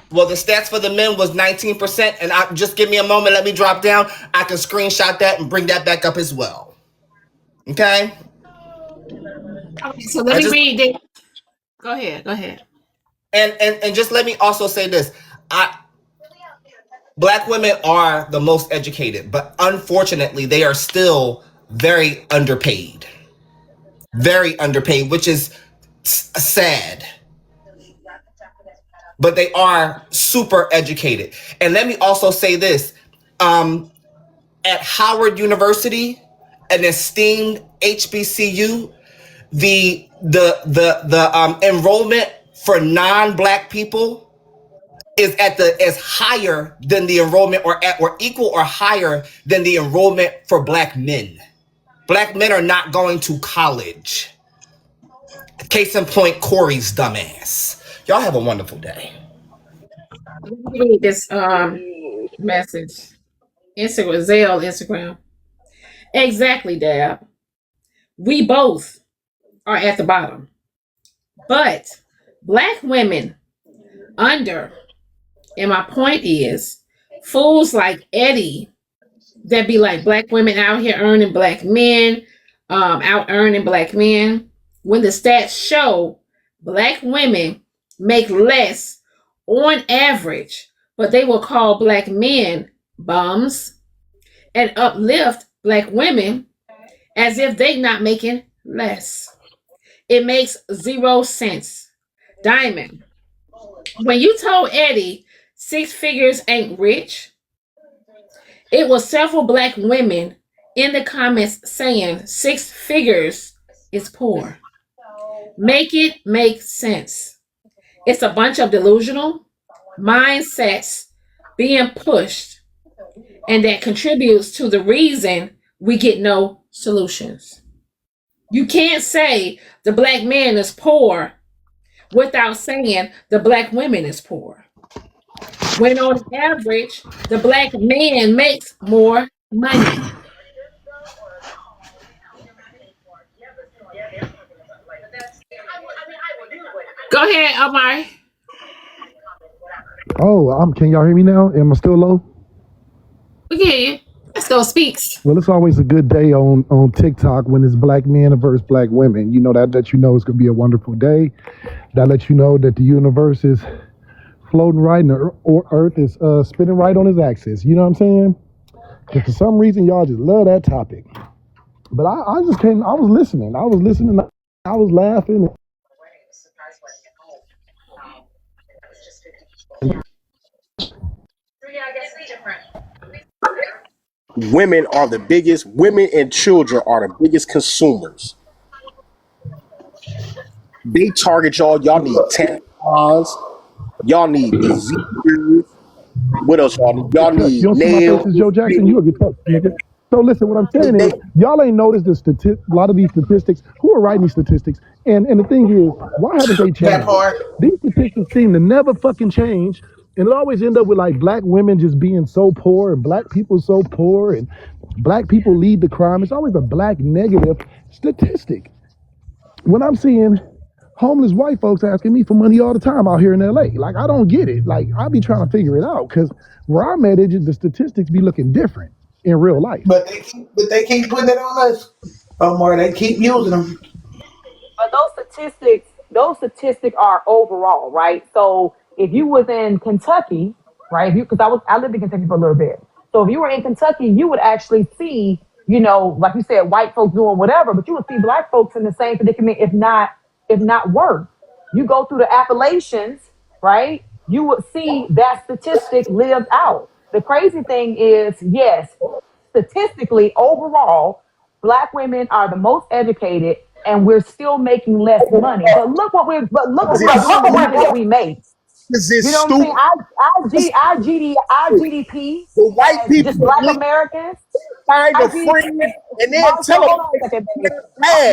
Well, the stats for the men was 19%, and just give me a moment. Let me drop down. I can screenshot that and bring that back up as well. Okay. So let me read it. Go ahead. And just let me also say this. Black women are the most educated, but unfortunately, they are still very underpaid. Very underpaid, which is sad. But they are super educated. And let me also say this. At Howard University, an esteemed HBCU, the enrollment for non-Black people is higher than the enrollment or equal or higher than the enrollment for black men. Black men are not going to college. Case in point, Corey's dumbass. Y'all have a wonderful day. Let me read this message. Instagram. Exactly, Dab. We both are at the bottom. But black women under, and my point is, fools like Eddie that be like black women out here earning black men, out earning black men. When the stats show black women make less on average, but they will call black men bums and uplift black women as if they not making less. It makes 0 sense. Diamond, when you told Eddie 6 figures ain't rich, it was several black women in the comments saying 6 figures is poor. Make it make sense. It's a bunch of delusional mindsets being pushed, and that contributes to the reason we get no solutions. You can't say the black man is poor without saying the black women is poor. When on average, the black man makes more money. Go ahead, Omar. Oh, can y'all hear me now? Am I still low? We can hear you. Let's go speaks. Well, it's always a good day on TikTok when it's black men versus black women. You know, that lets you know it's going to be a wonderful day. That lets you know that the universe is floating right and the earth is spinning right on its axis. You know what I'm saying? Because for some reason, y'all just love that topic. But I was listening. I was laughing. Women and children are the biggest consumers. They target y'all. Y'all need tampons. Y'all need diseases. What else y'all need? Y'all need you don't see my nails. face is Joe Jackson. You a get tough, nigga. So listen, what I'm saying is, y'all ain't noticed a lot of these statistics. Who are writing these statistics? And the thing is, why haven't they changed? That part. These statistics seem to never fucking change. And it always end up with like black women just being so poor and black people so poor and black people lead the crime. It's always a black negative statistic. When I'm seeing homeless white folks asking me for money all the time out here in LA, like I don't get it. Like I be trying to figure it out because where I'm at, the statistics be looking different in real life. But they keep putting it on us. Omar, they keep using them. But those statistics are overall, right? So if you was in Kentucky, right? Because I lived in Kentucky for a little bit. So if you were in Kentucky, you would actually see, you know, like you said, white folks doing whatever, but you would see black folks in the same predicament, if not worse. You go through the Appalachians, right? You would see that statistic lived out. The crazy thing is, yes, statistically, overall, black women are the most educated, and we're still making less money. But look what we're doing with the money that we make. You know what I'm saying? Our GDP, the white people, just black Americans, find a friend and then Marsha, tell them. hold on a second, baby.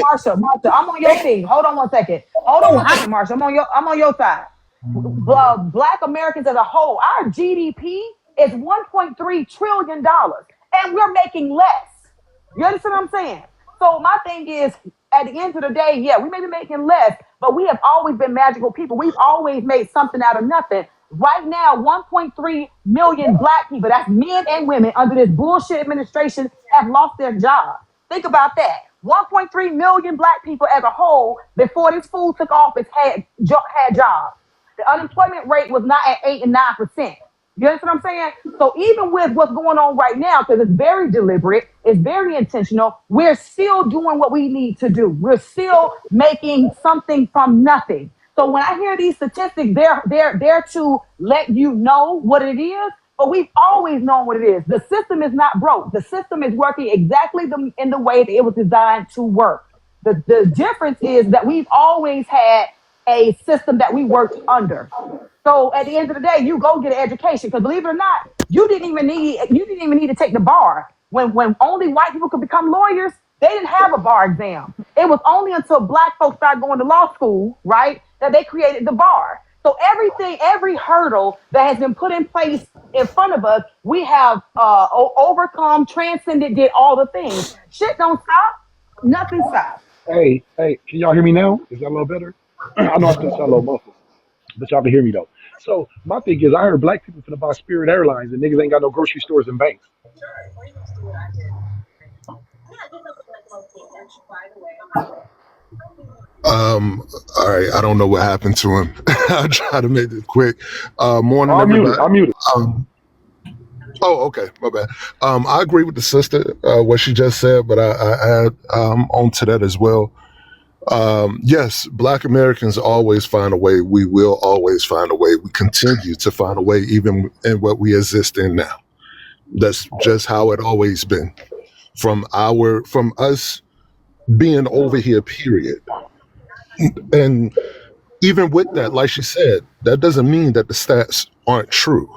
Marsha, I'm on your team. Hold on one second, Marsha. I'm on your side. Black Americans as a whole, our GDP is $1.3 trillion, and we're making less. You understand what I'm saying? So my thing is, at the end of the day, yeah, we may be making less, but we have always been magical people. We've always made something out of nothing. Right now, 1.3 million black people, that's men and women, under this bullshit administration have lost their jobs. Think about that. 1.3 million black people as a whole, before this fool took office, had jobs. The unemployment rate was not at 8 and 9%. You understand what I'm saying? So even with what's going on right now, because it's very deliberate, it's very intentional, we're still doing what we need to do. We're still making something from nothing. So when I hear these statistics, they're to let you know what it is, but we've always known what it is. The system is not broke. The system is working exactly in the way that it was designed to work. The difference is that we've always had a system that we worked under. So at the end of the day, you go get an education. Because believe it or not, you didn't even need to take the bar. When only white people could become lawyers, they didn't have a bar exam. It was only until black folks started going to law school, right, that they created the bar. So every hurdle that has been put in place in front of us, we have overcome, transcended, did all the things. Shit don't stop. Nothing stops. Hey, can y'all hear me now? Is that a little better? I know I still sound a little muffled, but y'all can hear me though. So my thing is, I heard black people finna buy Spirit Airlines and niggas ain't got no grocery stores and banks. All right, I don't know what happened to him. I'll try to make it quick. Morning, I'm muted. everybody. I'm muted. Oh, okay, my bad. I agree with the sister, what she just said, but I add on to that as well. Yes, Black Americans always find a way. We will always find a way. We continue to find a way, even in what we exist in now. That's just how it always been. From us being over here, period. And even with that, like she said, that doesn't mean that the stats aren't true.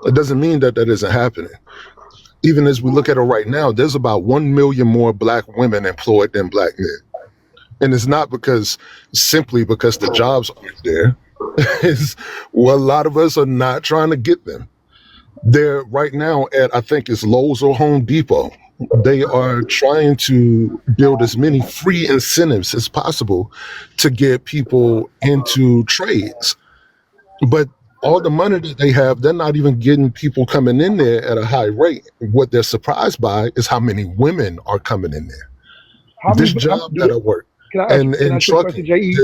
It doesn't mean that that isn't happening. Even as we look at it right now, there's about 1 million more black women employed than black men. And it's not simply because the jobs aren't there. It's, well, a lot of us are not trying to get them. They're right now at, I think it's Lowe's or Home Depot. They are trying to build as many free incentives as possible to get people into trades. But all the money that they have, they're not even getting people coming in there at a high rate. What they're surprised by is how many women are coming in there. This job that I work. Can I ask you a question, J.E.?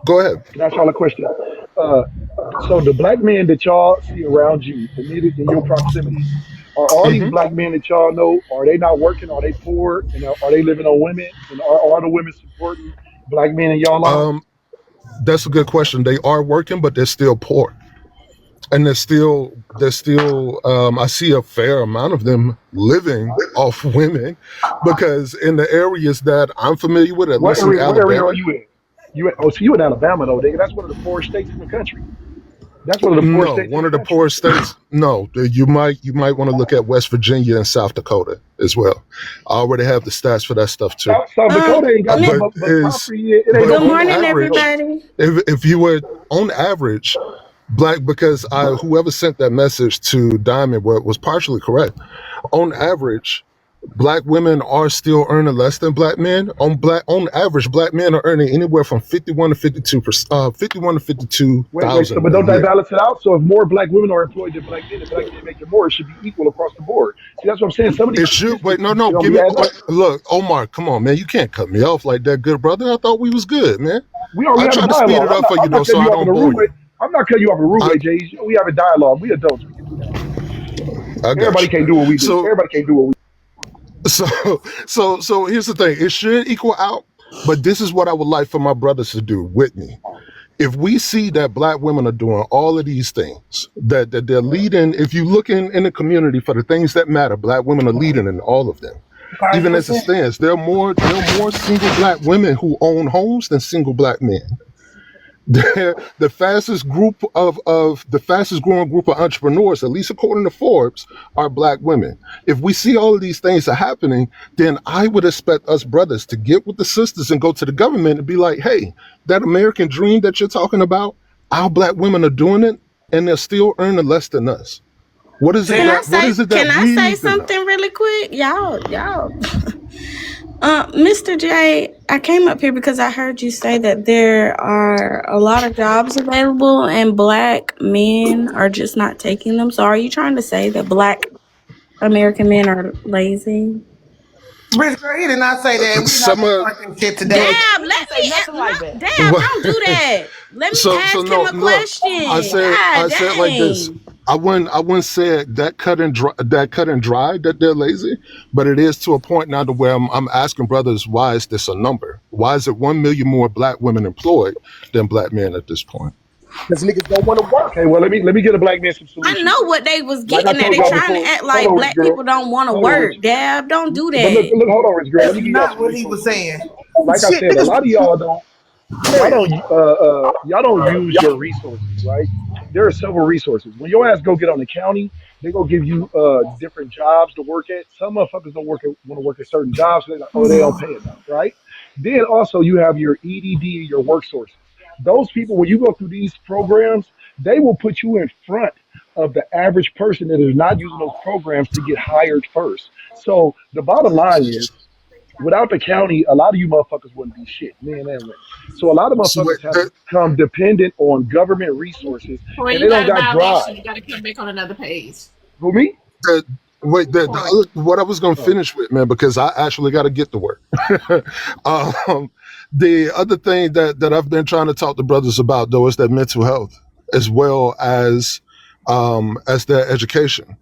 Go ahead. Can I ask y'all a question? So the black men that y'all see around you, immediately in your proximity, are all these black men that y'all know, are they not working? Are they poor? And are they living on women? And are the women supporting black men in y'all lives? That's a good question. They are working, but they're still poor. And they're still I see a fair amount of them living off women, because in the areas that I'm familiar with, at least in Alabama. What area are you in? So you in Alabama though, nigga. That's one of the poorest states in the country. That's one of the poorest states. One of the poorest states. No, you might want to look at West Virginia and South Dakota as well. I already have the stats for that stuff too. South Dakota ain't got no property. Good morning, everybody. If you were on average, black, because whoever sent that message to Diamond was partially correct. On average, black women are still earning less than black men. On average, black men are earning anywhere from 51 to 52,000. But don't that balance it out? So if more black women are employed than black men, and black men making more, it should be equal across the board. See, that's what I'm saying. Some of these Look, Omar, come on, man. You can't cut me off like that, good brother. I thought we was good, man. I try to speed it up for you, though, so I don't bore you. I'm not cutting you off a rude way, Jay. We have a dialogue. We adults. We can do that. Everybody can't do what we do. Everybody can't do what we do. So here's the thing. It should equal out, but this is what I would like for my brothers to do with me. If we see that black women are doing all of these things, that they're leading, if you look in the community for the things that matter, black women are leading in all of them. Even as it stands, there are more single black women who own homes than single black men. They're the fastest growing group of entrepreneurs, at least according to Forbes, are black women. If we see all of these things are happening, then I would expect us brothers to get with the sisters and go to the government and be like, hey, that American dream that you're talking about, our black women are doing it and they're still earning less than us. What is it? Can I say something really quick? Y'all. Mr. J, I came up here because I heard you say that there are a lot of jobs available and black men are just not taking them. So are you trying to say that black American men are lazy? Rich girl, he did not say that. We're not talking shit today. Damn, don't do that. Let me ask him a question. I said like this. I wouldn't say that cut and dry that they're lazy, but it is to a point now to where I'm asking brothers, why is this a number? Why is it 1 million more black women employed than black men at this point? Because niggas don't want to work. Okay, well let me get a black man some solutions. I know what they was getting at. They trying to act like black people don't want to work. Dab, don't do that. Look, hold on, Rich girl. That's not what he was saying. Like I said, a lot of y'all don't. y'all don't use your resources, right? There are several resources. When your ass go get on the county, they go give you different jobs to work at. Some motherfuckers don't want to work at certain jobs, so they don't pay enough, right? Then also you have your EDD and your work sources. Those people, when you go through these programs, they will put you in front of the average person that is not using those programs to get hired first. So the bottom line is, without the county, a lot of you motherfuckers wouldn't be shit, men and women. So a lot of So motherfuckers have become dependent on government resources, Corey, and you they don't got a got violation. drive. You got to come back on another page. Who me? that, wait, Corey. what I was going to Oh, finish with, man, because I actually got to get to work. um, the other thing that I've been trying to talk to brothers about, though, is that mental health as well as their education.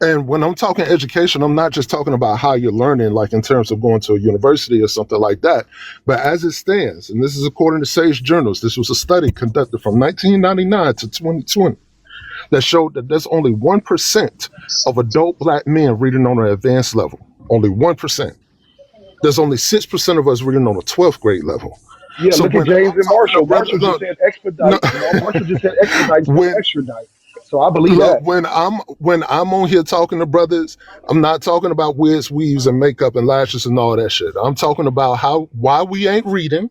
And when I'm talking education, I'm not just talking about how you're learning, like in terms of going to a university or something like that, but as it stands, and this is according to Sage Journals, this was a study conducted from 1999 to 2020 that showed that there's only 1% of adult black men reading on an advanced level. Only 1%. There's only 6% of us reading on a 12th grade level. yeah. So Look at when James I'm and talking Marshall. about Marshall just said no, expedite. Marshall just said expedite instead of when extradite. So I believe look, that. when I'm on here talking to brothers, I'm not talking about wigs, weaves, and makeup and lashes and all that shit. I'm talking about why we ain't reading,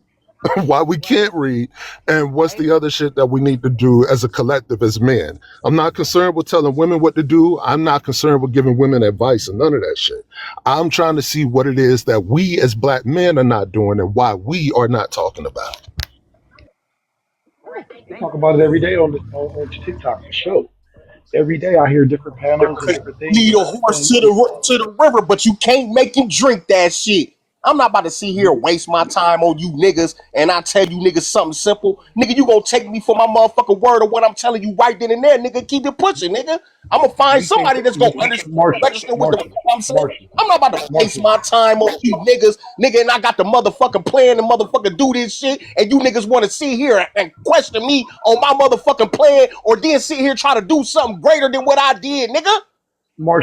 why we can't read, and what's the other shit that we need to do as a collective as men. I'm not concerned with telling women what to do. I'm not concerned with giving women advice and none of that shit. I'm trying to see what it is that we as black men are not doing and why we are not talking about it. They talk about it every day on TikTok for sure. Every day I hear different panels and Cause different you things lead a and different horse things. to the river, but you can't make him drink that shit. I'm not about to sit here and waste my time on you niggas, and I tell you niggas something simple. Nigga, you gonna take me for my motherfucking word of what I'm telling you right then and there, nigga. Keep it pushing, nigga. I'm gonna find We can't, somebody that's gonna understand and Marshall, register with the fuck Marshall, I'm saying. Marshall, I'm not about to waste Marshall. my time on you niggas, nigga, and I got the motherfucking plan to motherfucking do this shit, and you niggas wanna sit here and question me on my motherfucking plan, or then sit here try to do something greater than what I did, nigga.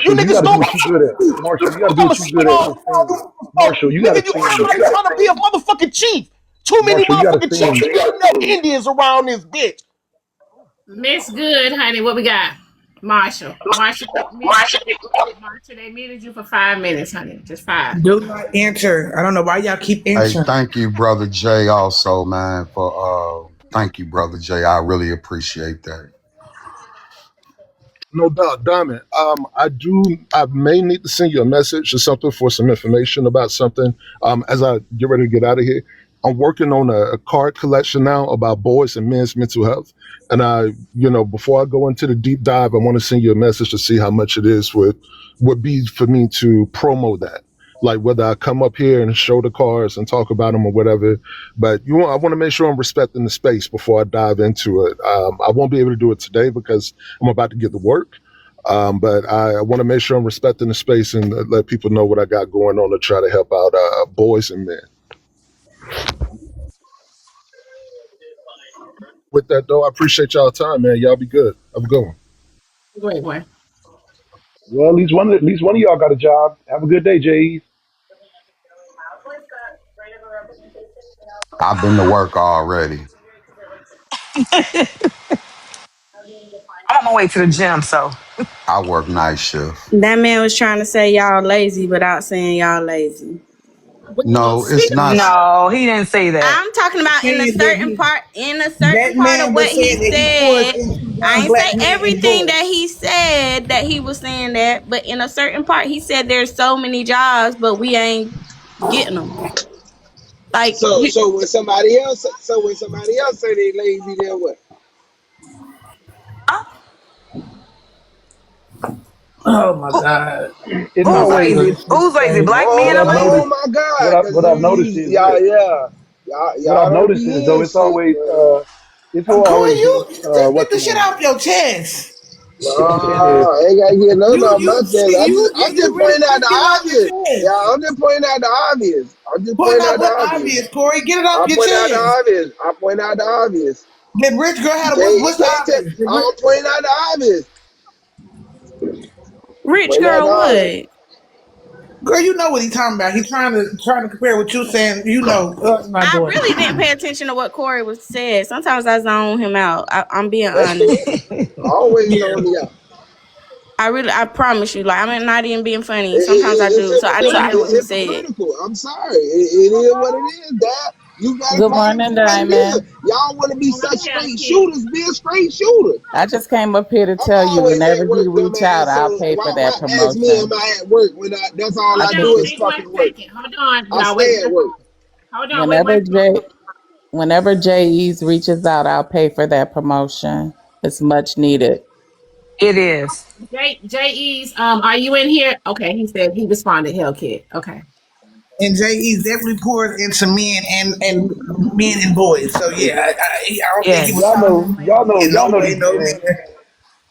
You Marshall, you got niggas to do know what you good at. Marshall, you got to fuck do I'ma what you sit good at. on. So sing. Marshall, you got to Nigga, you sing. everybody trying to be a motherfucking chief. Too many Marshall, you got to motherfucking chiefs. sing. Too many Indians around this bitch. Miss Good, honey. What we got? Marshall. Marshall, they muted you for 5 minutes, honey. Just 5. Do not enter. I don't know why y'all keep Hey, entering. thank you, brother Jay, also, man, for thank you, brother Jay. I really appreciate that. No doubt, Diamond. I may need to send you a message or something for some information about something. As I get ready to get out of here, I'm working on a card collection now about boys and men's mental health. And before I go into the deep dive, I want to send you a message to see how much it is would be for me to promo that. Like whether I come up here and show the cards and talk about them or whatever. But I want to make sure I'm respecting the space before I dive into it. I won't be able to do it today because I'm about to get to work. But I want to make sure I'm respecting the space and let people know what I got going on to try to help out boys and men. With that, though, I appreciate y'all time, man. Y'all be good. Have a good one. Great boy. Well, at least one of y'all got a job. Have a good day, Jay. I've been to work already. I'm on my way to the gym, so I work night shift. That man was trying to say y'all lazy without saying y'all lazy. We don't No, see it's them. not. no, he didn't say that. I'm talking about in a Saying that certain part, that of man what was he saying that he pours said. into I young ain't black say men and everything that boys. he said that he was saying that, but in a certain part, he said there's so many jobs, but we ain't getting them. Like So you, so when somebody else say they lazy, then what? Huh? Oh my Who, God. It's who's always lazy? Who's lazy? Black men what are I've Oh lazy? noticed. my God, because What I've noticed is y'all, this. yeah, What I've y'all don't noticed is be though in it's shit, always man. Corey, always you just get what's the the shit name? off your chest. What I'm saying is No, ain't gotta get nothing You off my you chest. I'm you just really pointing out just the get it off your obvious. Yeah, chest. I'm just pointing out the obvious. I'm just Point pointing out out the what's obvious. obvious, Corey. Get it off I your point out the chest. obvious. I point out the obvious. That rich girl had a You what's can't tell. obvious? I'm pointing out the obvious. rich Pointing out girl, the obvious. what? Girl, you know what he's talking about. He's trying to compare what you saying. You know, not I doing really didn't it. pay attention to what Corey was said. Sometimes I zone him out. I'm being honest. Always on the out. I promise you, like I'm not even being funny. Sometimes I It's do. So I didn't hear what he said. hypocritical. I'm sorry. It is what it is, Dad. You got a Good problem morning, with white men. Diamond. Y'all want to be such Morning, Hell straight Kitty. shooters. Be a straight shooter. I just came up here to I'm tell you always whenever at he work, reach out, dumbass. I'll So pay for why that ask me am promotion. I at work when that's all I I Hold just do on. is Wait 1 fucking work. second. Hold on, I y'all. stay at work. Hold on. Wait 1 whenever second. whenever Ease reaches out, I'll pay for that promotion. It's much needed. It is. J.E.'s, are you in here? Okay, he said he responded, Hell Kid. Okay. And J.E. definitely pours into men and men and boys. So yeah, I don't think he was Yes. talking in Y'all no know way, these no men. manner.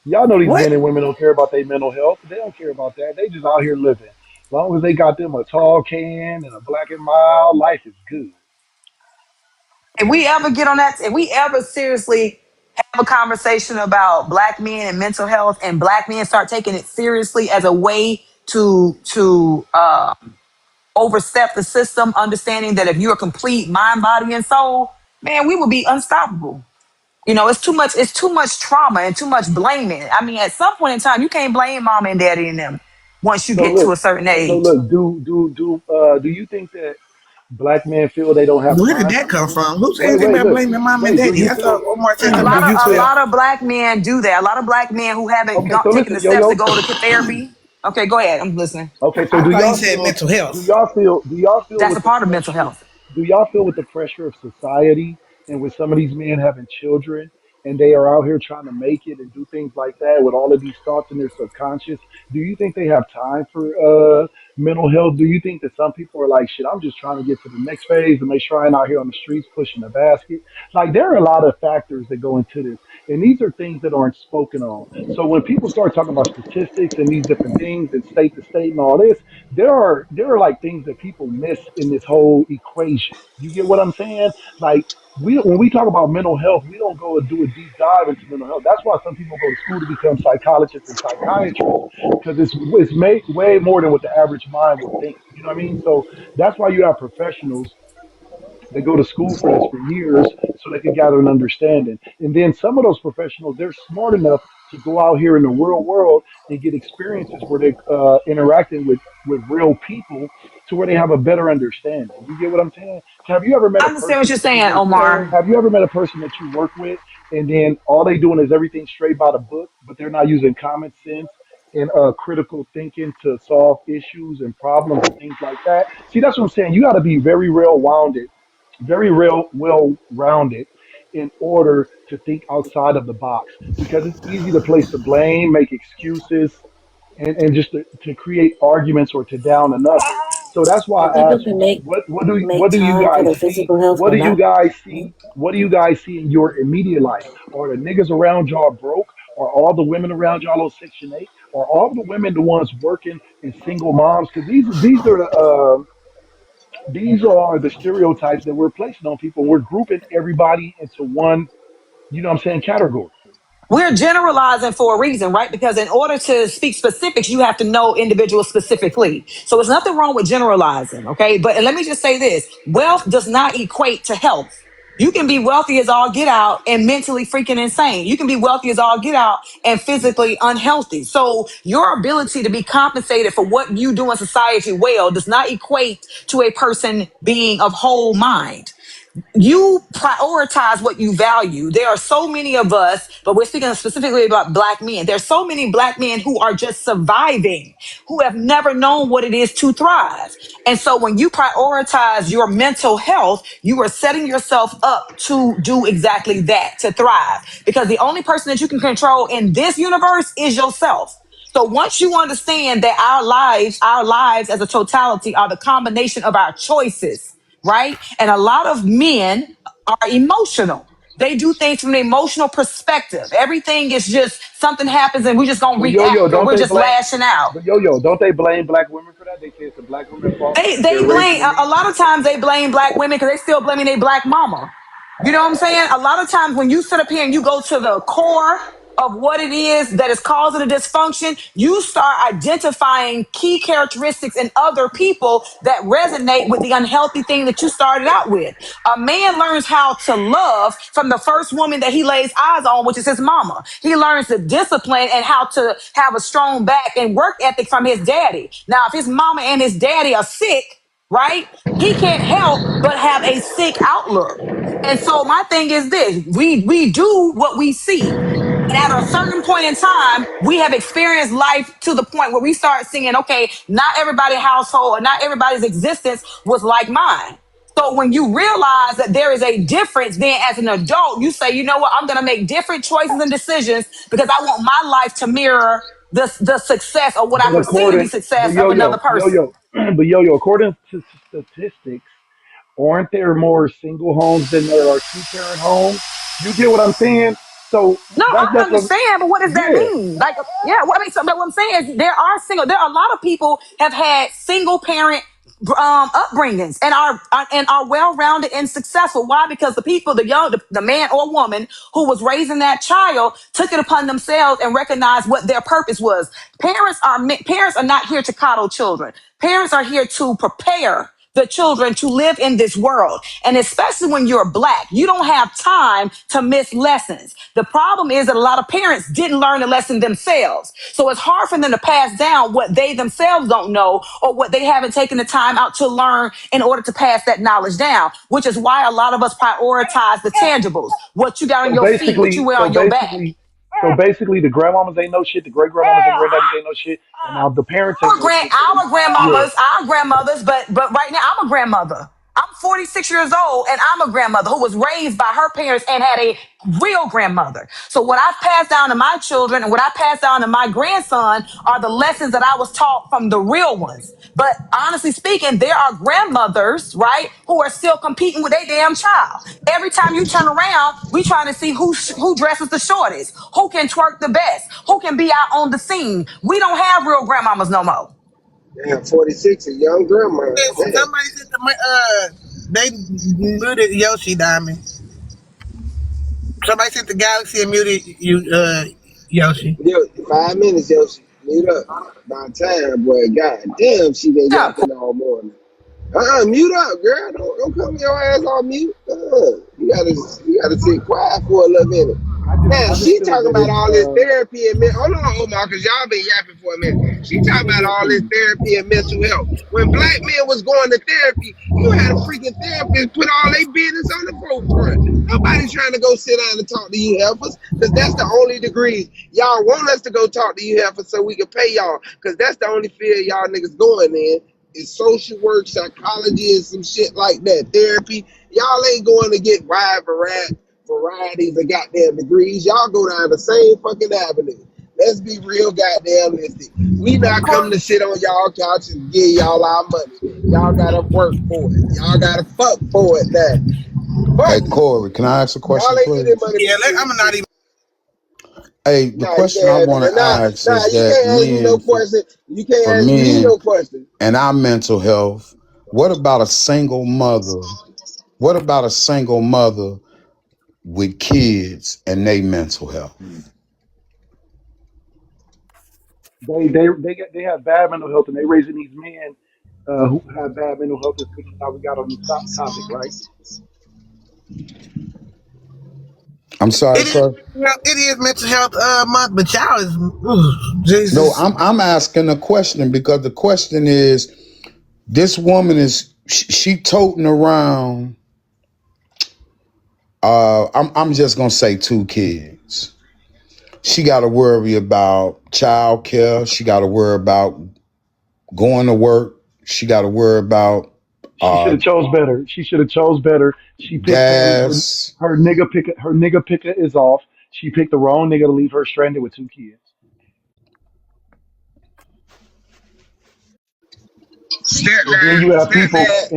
Y'all know these What? men and women don't care about their mental health. They don't care about that. They just out here living. As long as they got them a tall can and a Black and Mild, life is good. If we ever get on that, if we ever seriously have a conversation about black men and mental health, and black men start taking it seriously as a way to overstep the system, understanding that if you're a complete mind, body, and soul, man, we will be unstoppable. You know, it's too much trauma and too much blaming. I mean, at some point in time, you can't blame mom and daddy and them once you So get to look, a certain so age. look, do you think that black men feel they don't have Where did time that for come women? from? Who said Wait, anything wait, about look, blaming mom and wait. Do daddy? you I thought feel? Omar said A something lot about of you a twelve. lot of black men do that. A lot of black men who haven't Okay, so taken the listen, yo, steps to yo. go to therapy. Okay, go ahead. I'm listening. Okay, so I thought he said mental health. do y'all feel That's a with the part of mental pressure health. do y'all feel with the pressure of society and with some of these men having children and they are out here trying to make it and do things like that with all of these thoughts in their subconscious? Do you think they have time for mental health? Do you think that some people are like, shit, I'm just trying to get to the next phase and make sure I'm out here on the streets pushing the basket? Like there are a lot of factors that go into this. And these are things that aren't spoken on. So when people start talking about statistics and these different things and state to state and all this, there are like things that people miss in this whole equation. You get what I'm saying? Like we when we talk about mental health, we don't go and do a deep dive into mental health. That's why some people go to school to become psychologists and psychiatrists because it's made way more than what the average mind would think. You know what I mean? So that's why you have professionals they go to school for this for years so they can gather an understanding. And then some of those professionals, they're smart enough to go out here in the real world and get experiences where they're interacting with real people to where they have a better understanding. You get what I'm saying? Have you ever met I a understand what person you're that you saying, work with? Omar. Have you ever met a person that you work with and then all they doing is everything straight by the book, but they're not using common sense and critical thinking to solve issues and problems and things like that? See, that's what I'm saying. You got to be very well rounded in order to think outside of the box because it's easy to place the blame, make excuses, and just to create arguments or to down another. So that's why And I people asked can you, make what do you time for guys their see? physical health, What but do you not. guys see? What do you guys see in your immediate life? Are the niggas around y'all broke? Are all the women around y'all on Section 8? Are all the women the ones working and single moms? Because these are the stereotypes that we're placing on people. We're grouping everybody into one, you know what I'm saying, category. We're generalizing for a reason, right? Because in order to speak specifics, you have to know individuals specifically. So there's nothing wrong with generalizing, okay? But and let me just say this: wealth does not equate to health. You can be wealthy as all get out and mentally freaking insane. You can be wealthy as all get out and physically unhealthy. So your ability to be compensated for what you do in society well does not equate to a person being of whole mind. You prioritize what you value. There are so many of us, but we're speaking specifically about black men. There's so many black men who are just surviving, who have never known what it is to thrive. And so when you prioritize your mental health, you are setting yourself up to do exactly that, to thrive. Because the only person that you can control in this universe is yourself. So once you understand that our lives as a totality are the combination of our choices, right? And a lot of men are emotional. They do things from an emotional perspective. Everything is just something happens and we're just gonna But yo yo, react or don't we're they just blame? lashing out. But yo yo, don't they blame black women for that? They say it's the black women's fault They because they're they blame raising the a niggas. lot of times they blame black women because they still blaming their black mama. You know what I'm saying? A lot of times when you sit up here and you go to the core of what it is that is causing the dysfunction, you start identifying key characteristics in other people that resonate with the unhealthy thing that you started out with. A man learns how to love from the first woman that he lays eyes on, which is his mama. He learns the discipline and how to have a strong back and work ethic from his daddy. Now, if his mama and his daddy are sick, right, he can't help but have a sick outlook. And so my thing is this: we do what we see. And at a certain point in time, we have experienced life to the point where we start seeing, okay, not everybody's household or not everybody's existence was like mine. So when you realize that there is a difference, then as an adult, you say, you know what, I'm going to make different choices and decisions because I want my life to mirror the success or what I But perceive to be but success of another person. but according to statistics, aren't there more single homes than there are two-parent homes? You get what I'm saying? So No, I that's what, understand, but what does that yeah. mean? Like, yeah, what I mean, so, but what I'm saying is there are a lot of people have had single parent upbringings and are well rounded and successful. Why? Because the people, the man or woman who was raising that child took it upon themselves and recognized what their purpose was. Parents are not here to coddle children. Parents are here to prepare the children to live in this world. And especially when you're black, you don't have time to miss lessons. The problem is that a lot of parents didn't learn the lesson themselves. So it's hard for them to pass down what they themselves don't know or what they haven't taken the time out to learn in order to pass that knowledge down, which is why a lot of us prioritize the tangibles, what you got on So your feet, what you basically, wear so on your back. basically, so basically, the grandmamas ain't no shit, the great grandmamas and granddaddies ain't no shit, and now the parents ain't no shit. So yeah, Our grandmothers, but right now I'm a grandmother. I'm 46 years old and I'm a grandmother who was raised by her parents and had a real grandmother. So what I've passed down to my children and what I passed down to my grandson are the lessons that I was taught from the real ones. But honestly speaking, there are grandmothers, right, who are still competing with their damn child. Every time you turn around, we trying to see who dresses the shortest, who can twerk the best, who can be out on the scene. We don't have real grandmamas no more. Damn, 46, a young grandma. Damn. Somebody said they muted Yoshi Diamond. Somebody sent the Galaxy and muted you, Yoshi. Yo, 5 minutes, yo. Mute up. About time, boy. God damn, she been Yeah, yapping all morning. Mute up, girl. Don't come your ass on mute. You gotta sit quiet for a little minute. Now I just she think talking that about it's all this therapy and hold on, Omar, because y'all been yapping for a minute. She talking about all this therapy and mental health. When black men was going to therapy, you had a freaking therapist put all their business on the forefront. Nobody's trying to go sit down and talk to you heifers, because that's the only degrees. Y'all want us to go talk to you heifers so we can pay y'all, because that's the only field y'all niggas going in. Is social work, psychology, and some shit like that. Therapy. Y'all ain't going to get wide varieties of goddamn degrees. Y'all go down the same fucking avenue. Let's be real goddamn realistic. We not coming to sit on y'all couch and give y'all our money. Y'all gotta work for it. Y'all gotta fuck for it now. Hey, Fuck it. Corey, can I ask a question, Y'all ain't getting please? money Yeah, for free. I'm not even. Hey, the Nah, you question I can't want have to ask is you that can't ask me no question. You can't for ask me men no question. and our mental health, what about a single mother? What about a single mother with kids and their mental health? they have bad mental health, and they raising these men who have bad mental health, which is how we got on this topic, right? I'm sorry, It is. sir. Well, it is mental health month, but y'all is No, Jesus. I'm asking a question because the question is this woman is she toting around I'm just gonna say 2 kids. She gotta worry about child care, she gotta worry about going to work, she gotta worry about She should have chose better. She should have chose better. She picked gas. her nigga picker. Her nigga picker is off. She picked the wrong nigga to leave her stranded with 2 kids. And then you have people, Stepdad.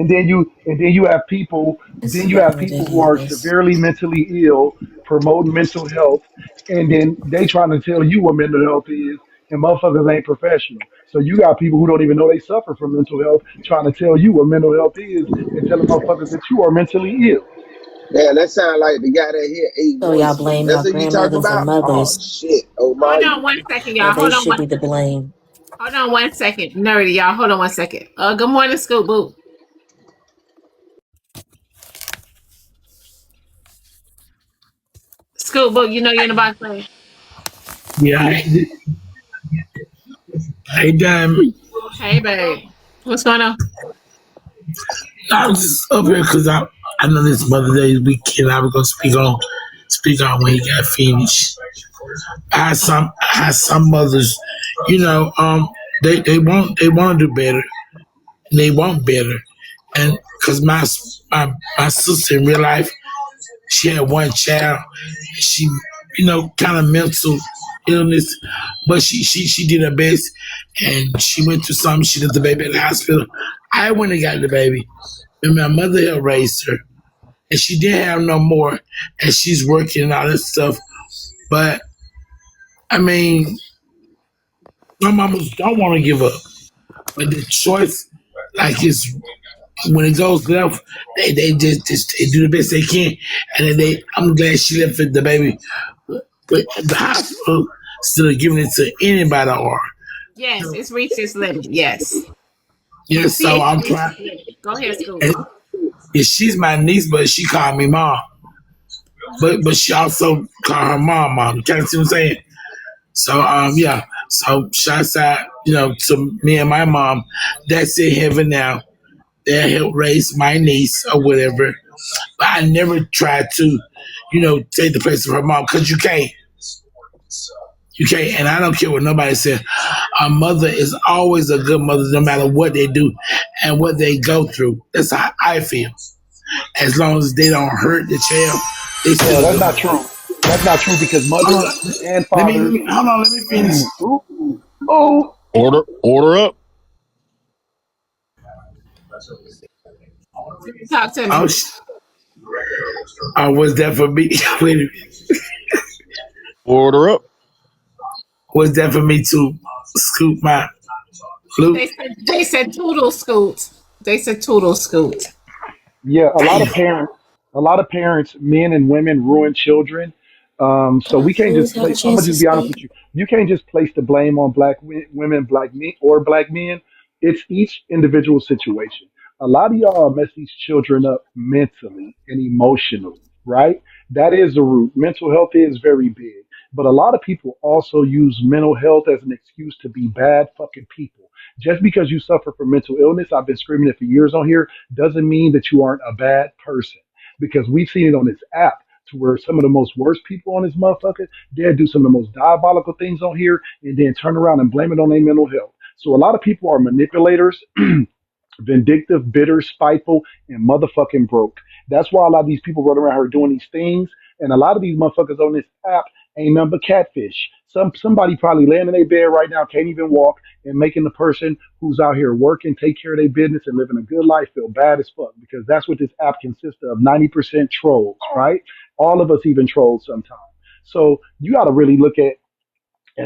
This then is you have people who are ridiculous. severely mentally ill, promoting mental health, and then they trying to tell you what mental health is, and motherfuckers ain't professional. So you got people who don't even know they suffer from mental health, trying to tell you what mental health is, and telling motherfuckers that you are mentally ill. Man, that sound like the guy that hit So y'all 816. blame That's our what you talking grandmothers and about? Oh mothers, shit. Oh my. Hold on 1 second, but y'all. they should be the blame. Hold on 1 second. Nerdy, y'all. Hold on 1 second. Good morning, Scoop Boot. Scoop Boot, you know you're in the box lane. Yeah, hey, Diamond. Hey, babe. What's going on? I was just up here because I know this Mother's Day weekend. I was gonna speak on when he got finished. I had some mothers, you know, they want to do better. And they want better, and because my sister in real life, she had one child. She, you know, kind of mental illness, but she did her best, and she went through something. She got the baby at the hospital. I went and got the baby, and my mother had raised her, and she didn't have no more, and she's working and all this stuff. But I mean, some mamas don't want to give up, but the choice, like, is when it goes left, they just they do the best they can, and then I'm glad she left the baby, but the hospital instead of giving it to anybody or Yes, it's reached its limit. Yes. yes. So I'm trying. Go ahead, Scoop. Yeah, she's my niece, but she called me mom. But she also called her mom. You kind of see what I'm saying? So yeah. So shouts out, you know, to me and my mom. That's in heaven now. They helped raise my niece or whatever. But I never tried to, you know, take the place of her mom because you can't. You can't, and I don't care what nobody says. A mother is always a good mother, no matter what they do and what they go through. That's how I feel. As long as they don't hurt the child, they still. That's not true. That's not true because mothers and fathers. Hold on, let me finish. Oh, order up. Talk to me. Was that for me? Wait a minute. Order up. Was that for me to scoop my flute? They said toodle scoot. They said toodle scoot. yeah, a lot of parents, men and women, ruin children. So we can't just Please have a place. I'm gonna chance to just be honest with speak. you. You can't just place the blame on black women, black men, or black men. It's each individual situation. A lot of y'all mess these children up mentally and emotionally, right? That is the root. Mental health is very big, but a lot of people also use mental health as an excuse to be bad fucking people. Just because you suffer from mental illness, I've been screaming it for years on here, doesn't mean that you aren't a bad person. Because we've seen it on this app to where some of the most worst people on this motherfucker, they'll do some of the most diabolical things on here and then turn around and blame it on their mental health. So a lot of people are manipulators, vindictive, bitter, spiteful, and motherfucking broke. That's why a lot of these people run around here doing these things. And a lot of these motherfuckers on this app ain't nothing but catfish. Somebody probably laying in their bed right now, can't even walk, and making the person who's out here working, take care of their business, and living a good life feel bad as fuck. Because that's what this app consists of: 90% trolls, right? All of us even troll sometimes. So you got to really look at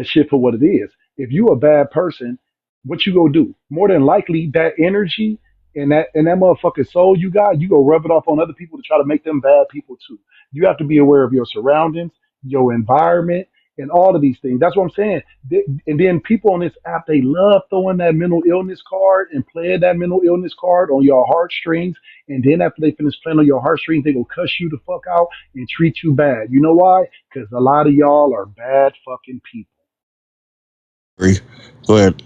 shit for what it is. If you a bad person, what you gonna do? More than likely, that energy and that motherfucking soul you go rub it off on other people to try to make them bad people too. You have to be aware of your surroundings, your environment, and all of these things. That's what I'm saying. And then people on this app, they love throwing that mental illness card and playing that mental illness card on your heartstrings. And then after they finish playing on your heartstrings, they go cuss you the fuck out and treat you bad. You know why? Because a lot of y'all are bad fucking people. Go ahead.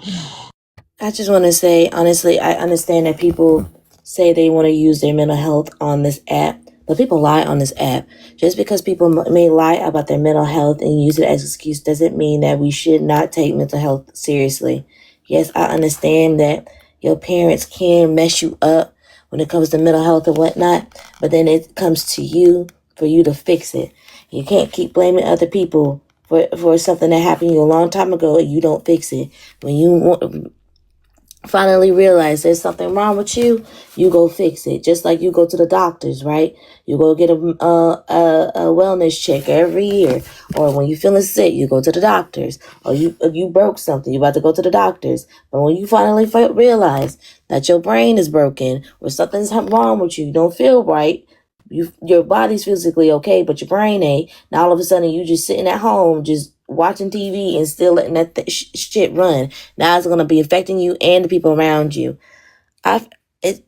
I just want to say, honestly, I understand that people say they want to use their mental health on this app, but people lie on this app. Just because people may lie about their mental health and use it as an excuse doesn't mean that we should not take mental health seriously. Yes, I understand that your parents can mess you up when it comes to mental health and whatnot, but then it comes to you for you to fix it. You can't keep blaming other people for something that happened to you a long time ago and you don't fix it. When you finally realize there's something wrong with you, you go fix it. Just like you go to the doctors, right? You go get a wellness check every year, or when you feeling sick, you go to the doctors. Or you broke something, you about to go to the doctors. But when you finally realize that your brain is broken or something's wrong with you, you don't feel right, your body's physically okay, but your brain ain't. Now all of a sudden you just sitting at home, just watching TV and still letting that shit run. Now it's gonna be affecting you and the people around you. It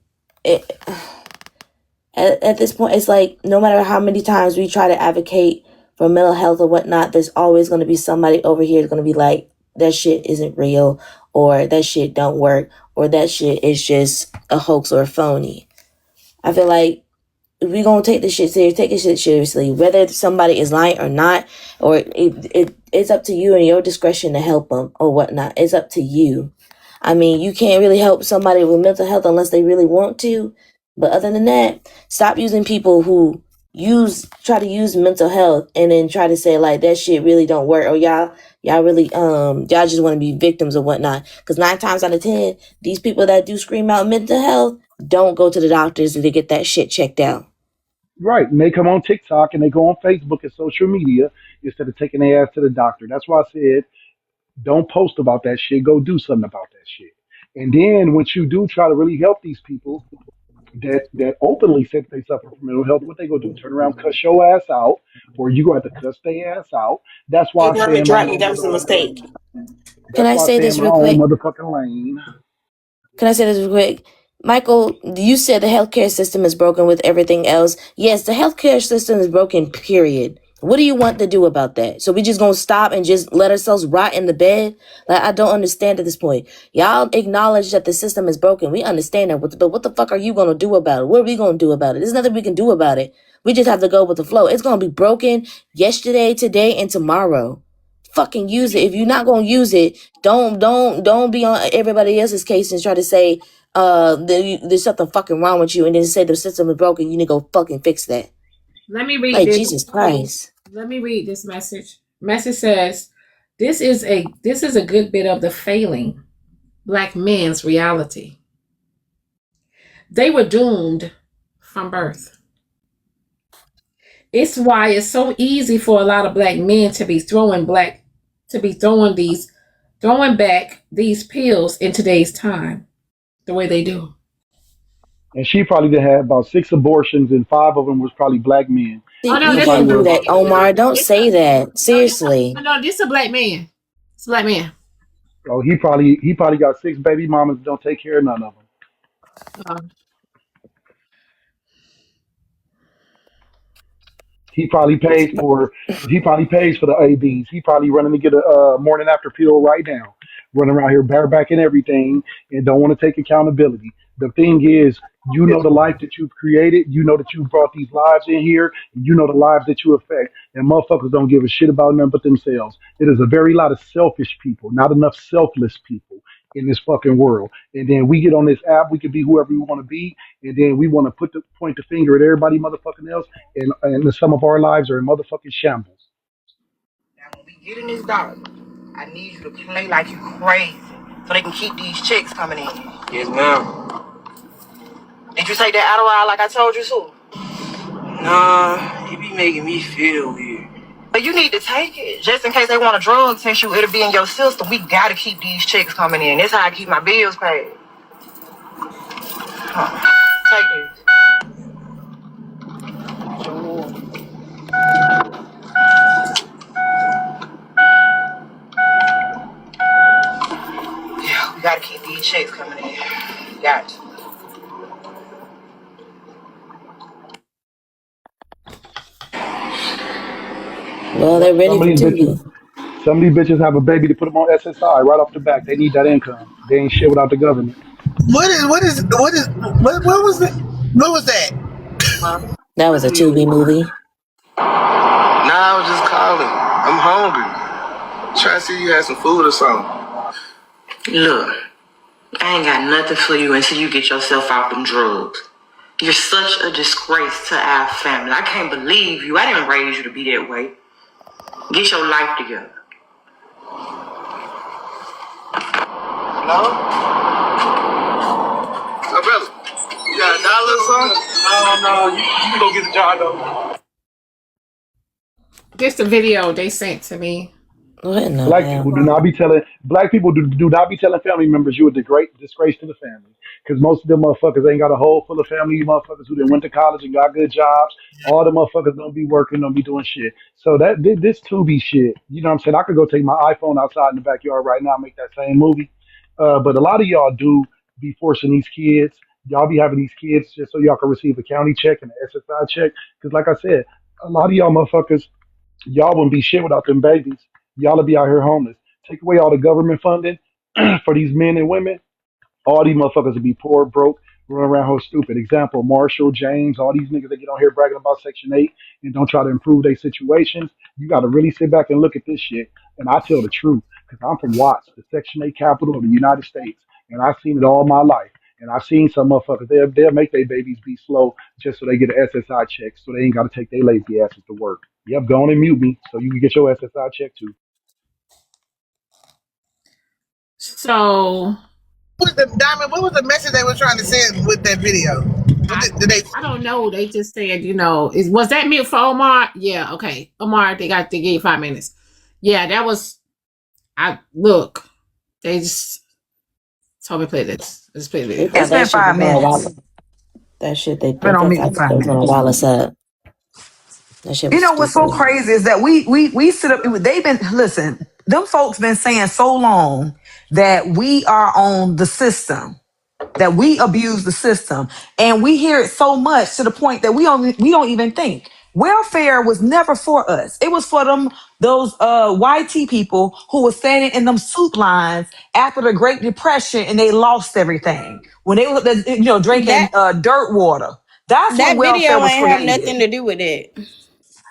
at this point, it's like no matter how many times we try to advocate for mental health or whatnot, there's always going to be somebody over here that's going to be like, that shit isn't real, or that shit don't work, or that shit is just a hoax or a phony. I feel like if we're going to take this shit serious, take this shit seriously, whether somebody is lying or not, or it's up to you and your discretion to help them or whatnot. It's up to you. I mean, you can't really help somebody with mental health unless they really want to. But other than that, stop using people who try to use mental health and then try to say like that shit really don't work, or y'all really y'all just want to be victims or whatnot. Because 9 times out of 10, these people that do scream out mental health don't go to the doctors to get that shit checked out. Right, and they come on TikTok and they go on Facebook and social media instead of taking their ass to the doctor. That's why I said, don't post about that shit. Go do something about that shit. And then once you do try to really help these people that openly say that they suffer from mental health, what they go do? Turn around, cuss your ass out, or you go have to cuss their ass out. That's why I stay in my own motherfucking. Can I say this my real own quick? motherfucking lane. Can I say this real quick? Michael, you said the healthcare system is broken with everything else. Yes, the healthcare system is broken, period. What do you want to do about that? So we just gonna stop and just let ourselves rot in the bed? Like, I don't understand at this point. Y'all acknowledge that the system is broken. We understand that, but what the fuck are you gonna do about it? What are we gonna do about it? There's nothing we can do about it. We just have to go with the flow. It's gonna be broken yesterday, today, and tomorrow. Fucking use it. If you're not gonna use it, don't be on everybody else's case and try to say there's something fucking wrong with you, and then say the system is broken. You need to go fucking fix that. Let me read Like, this. Jesus Christ. Let me read this message. Message says, this is a good bit of the failing Black men's reality. They were doomed from birth. It's why it's so easy for a lot of Black men to be throwing back these pills in today's time, the way they do. And she probably had about 6 abortions, and 5 of them was probably Black men. See, Oh no, you this can't do is that, Omar. Don't say that. Seriously. no, this is a Black man. It's a Black man. Oh, he probably got 6 baby mamas that don't take care of none of them. He probably pays for the ABs. He probably running to get a morning after pill right now, running around here bareback and everything, and don't want to take accountability. The thing is, you know the life that you've created. You know that you brought these lives in here. And you know the lives that you affect. And motherfuckers don't give a shit about nothing but themselves. It is a very lot of selfish people, not enough selfless people in this fucking world. And then we get on this app, we can be whoever we want to be, and then we want to point the finger at everybody motherfucking else, and some of our lives are in motherfucking shambles. Now, when we get in this dollar, I need you to play like you crazy so they can keep these checks coming in. Yes, ma'am. Did you take that Adderall like I told you to? Nah, it be making me feel weird. But you need to take it. Just in case they want a drug test you, it'll be in your system. We gotta keep these checks coming in. That's how I keep my bills paid. Take this. Yeah, we gotta keep these checks coming in. Got to. Well, they're ready for two. Some of these bitches have a baby to put them on SSI right off the back. They need that income. They ain't shit without the government. What was it? What was that? That was a Tubi movie. Nah, I was just calling. I'm hungry. Try to see if you had some food or something. Look, I ain't got nothing for you until you get yourself out them drugs. You're such a disgrace to our family. I can't believe you. I didn't raise you to be that way. Get your life together. No? So, brother, you got $1 or something? No, you can go get the jar, though. Just a video they sent to me. What in the Black people hell? do not be telling family members you a great disgrace to the family. Because most of them motherfuckers ain't got a hole full of family motherfuckers who then went to college and got good jobs. All the motherfuckers don't be working, don't be doing shit. So this Tubi shit, you know what I'm saying? I could go take my iPhone outside in the backyard right now and make that same movie. But a lot of y'all do be forcing these kids. Y'all be having these kids just so y'all can receive a county check and an SSI check. Because like I said, a lot of y'all motherfuckers, y'all wouldn't be shit without them babies. Y'all would be out here homeless. Take away all the government funding for these men and women. All these motherfuckers would be poor, broke, running around here stupid. Example, Marshall, James, all these niggas that get on here bragging about Section 8 and don't try to improve their situations. You got to really sit back and look at this shit. And I tell the truth because I'm from Watts, the Section 8 capital of the United States. And I've seen it all my life. And I've seen some motherfuckers, they'll make their babies be slow just so they get an SSI check so they ain't got to take their lazy asses to work. Yep, go on and mute me so you can get your SSI check too. So What was the Diamond? What was the message they were trying to send with that video? I don't know. They just said, was that mute for Omar? Yeah, okay. Omar, they gave you 5 minutes. Yeah, that was. They just told me to play this. Let's play the They video. thought It's been that shit 5 was gonna minutes. wall that shit. They Been on thought me for that 5 was gonna minutes. wall us up. That shit You was know what's so stupid. crazy is that we sit up. They've been listen. Them folks been saying so long that we are on the system, that we abuse the system, and we hear it so much to the point that we don't even think welfare was never for us. It was for those YT people who were standing in them soup lines after the Great Depression and they lost everything when they were drinking That dirt water. That's when that welfare video was ain't have created. nothing to do with it.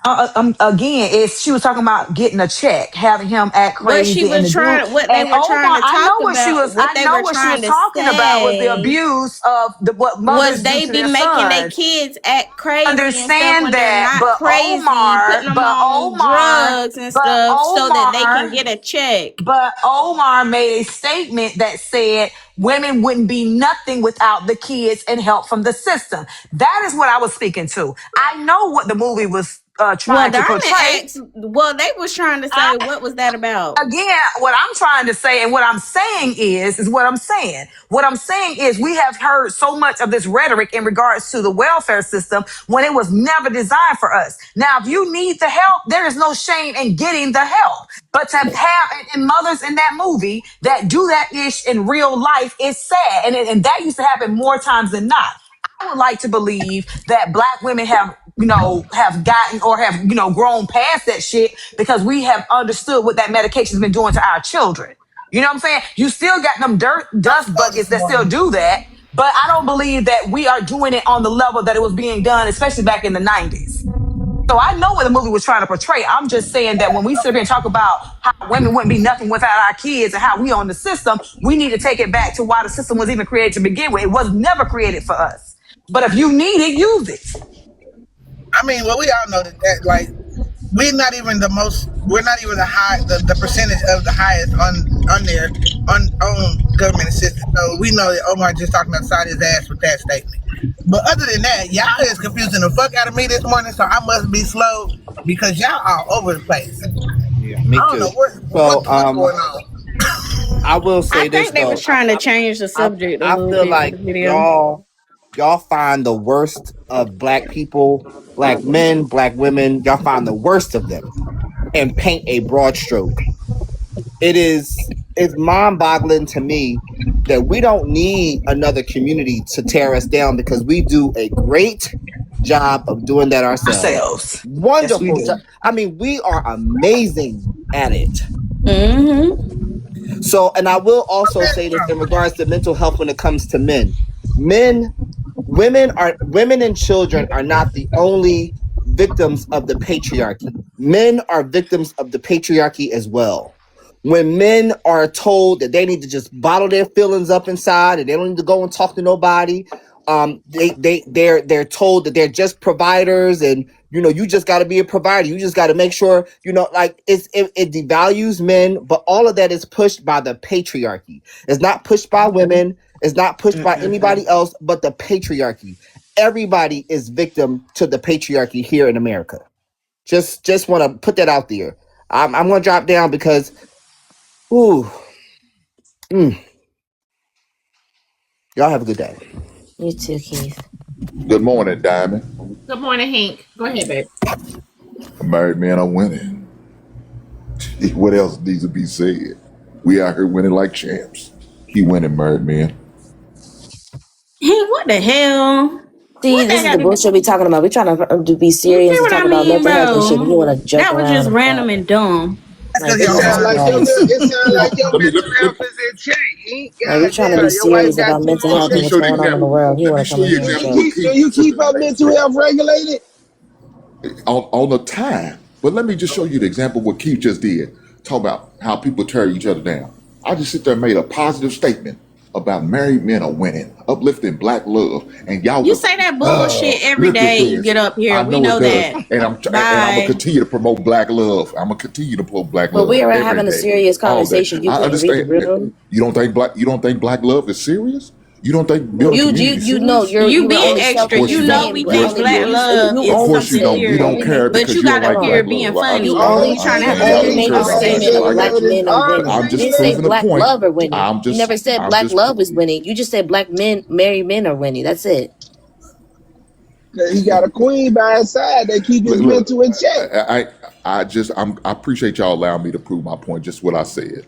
Again, she was talking about getting a check, having him act crazy, and the dude. What they And were trying Omar, to talk about, what I they know were what she trying was to talking about was the say abuse of what was mothers do they to be their making their sons. kids act crazy and stuff Understand when they're that, not crazy, putting them on drugs and stuff so that they can get a check. But Omar made a statement that said women wouldn't be nothing without the kids and help from the system. That is what I was speaking to. I know what the movie was Well, trying to Diamond portray. asked, well, they was trying to say, what was that about? Again, what I'm trying to say and what I'm saying is what I'm saying. What I'm saying is we have heard so much of this rhetoric in regards to the welfare system when it was never designed for us. Now, if you need the help, there is no shame in getting the help. But to have and mothers in that movie that do that ish in real life is sad. And that used to happen more times than not. I would like to believe that black women have gotten or have, grown past that shit because we have understood what that medication's been doing to our children. You know what I'm saying? You still got them dust Oh, buckets this that still morning. do that, but I don't believe that we are doing it on the level that it was being done, especially back in the 90s. So I know what the movie was trying to portray. I'm just saying that when we sit here and talk about how women wouldn't be nothing without our kids and how we own the system, we need to take it back to why the system was even created to begin with. It was never created for us. But if you need it, use it. I mean, well, we all know that like we're not even the most. We're not even the percentage of the highest on there on government assistance. So we know that Omar just talking outside his ass with that statement. But other than that, y'all is confusing the fuck out of me this morning. So I must be slow because y'all all over the place. Yeah, me I don't too. know what's going on. I will I say this think they was though. trying to change the I subject a I little feel bit with like the video. y'all find the worst of black people, black men, black women. Y'all find the worst of them and paint a broad stroke. It's mind-boggling to me that we don't need another community to tear us down because we do a great job of doing that ourselves. Ourselves. Yes, we Wonderful do. job. I mean, we are amazing at it. Mm-hmm. So, and I will also say this in regards to mental health when it comes to men. Women and children are not the only victims of the patriarchy. Men are victims of the patriarchy as well. When men are told that they need to just bottle their feelings up inside and they don't need to go and talk to nobody, they're told that they're just providers and you just got to be a provider. You just got to make sure like it devalues men, but all of that is pushed by the patriarchy. It's not pushed by women. It's not pushed by anybody else but the patriarchy. Everybody is victim to the patriarchy here in America. Just want to put that out there. I'm gonna drop down because, ooh, y'all have a good day. You too, Keith. Good morning, Diamond. Good morning, Hank. Go ahead, babe. Married men are winning. What else needs to be said? We out here winning like champs. Keep winning, married men. Hey, what the hell? See, What this that is got the to do? bullshit we talking about. We trying to be You serious see and what talk I about mean, mental health and shit. You want bro? to joke That was around just and random crap. and dumb. That's Like, because get y'all on It my sound women. like your nerves. it sound like your Let me mental let me let health me, is in check. Ain't Like, we trying to goddamn. be Your wife serious got about too mental much health let me and sex what's show you the going on appeal. in the example. world. He Let want me to come show in you here an and Do example you what joke. keep do Keith you just keep her made. mental health regulated? On the time. But let me just show you the example what Keith just did. Talk about how people tear each other down. I just sit there and made a positive statement about married men are winning, uplifting black love, and y'all You go, say that bullshit oh, every look at day you this. get up here. I We know it know does, that. and I'm gonna Bye. continue to promote black love. I'm gonna continue to promote black But we love are every having a day, serious all day. conversation. You I couldn't read the understand. room. You don't think black love is serious? You don't think building You community is you know serious? you You were being only Of extra. course selfishly You you know don't. saying we think Yes, only you black do. love you Of is only course you something don't. said You you don't only serious. care made But because you you don't got up like here black being love. I funny you understand. and only we I trying to you have understand. a You got only a little serious made the careless with that. statement I conversation. got black you. men are winning. You didn't say Proving a black point. love are winning. I'm You just never said I'm black just love is winning. You just said black men married men are winning. That's it. He got a queen by his side that keep his look. mental in check. I appreciate y'all allowing me to prove my point. Just what I said.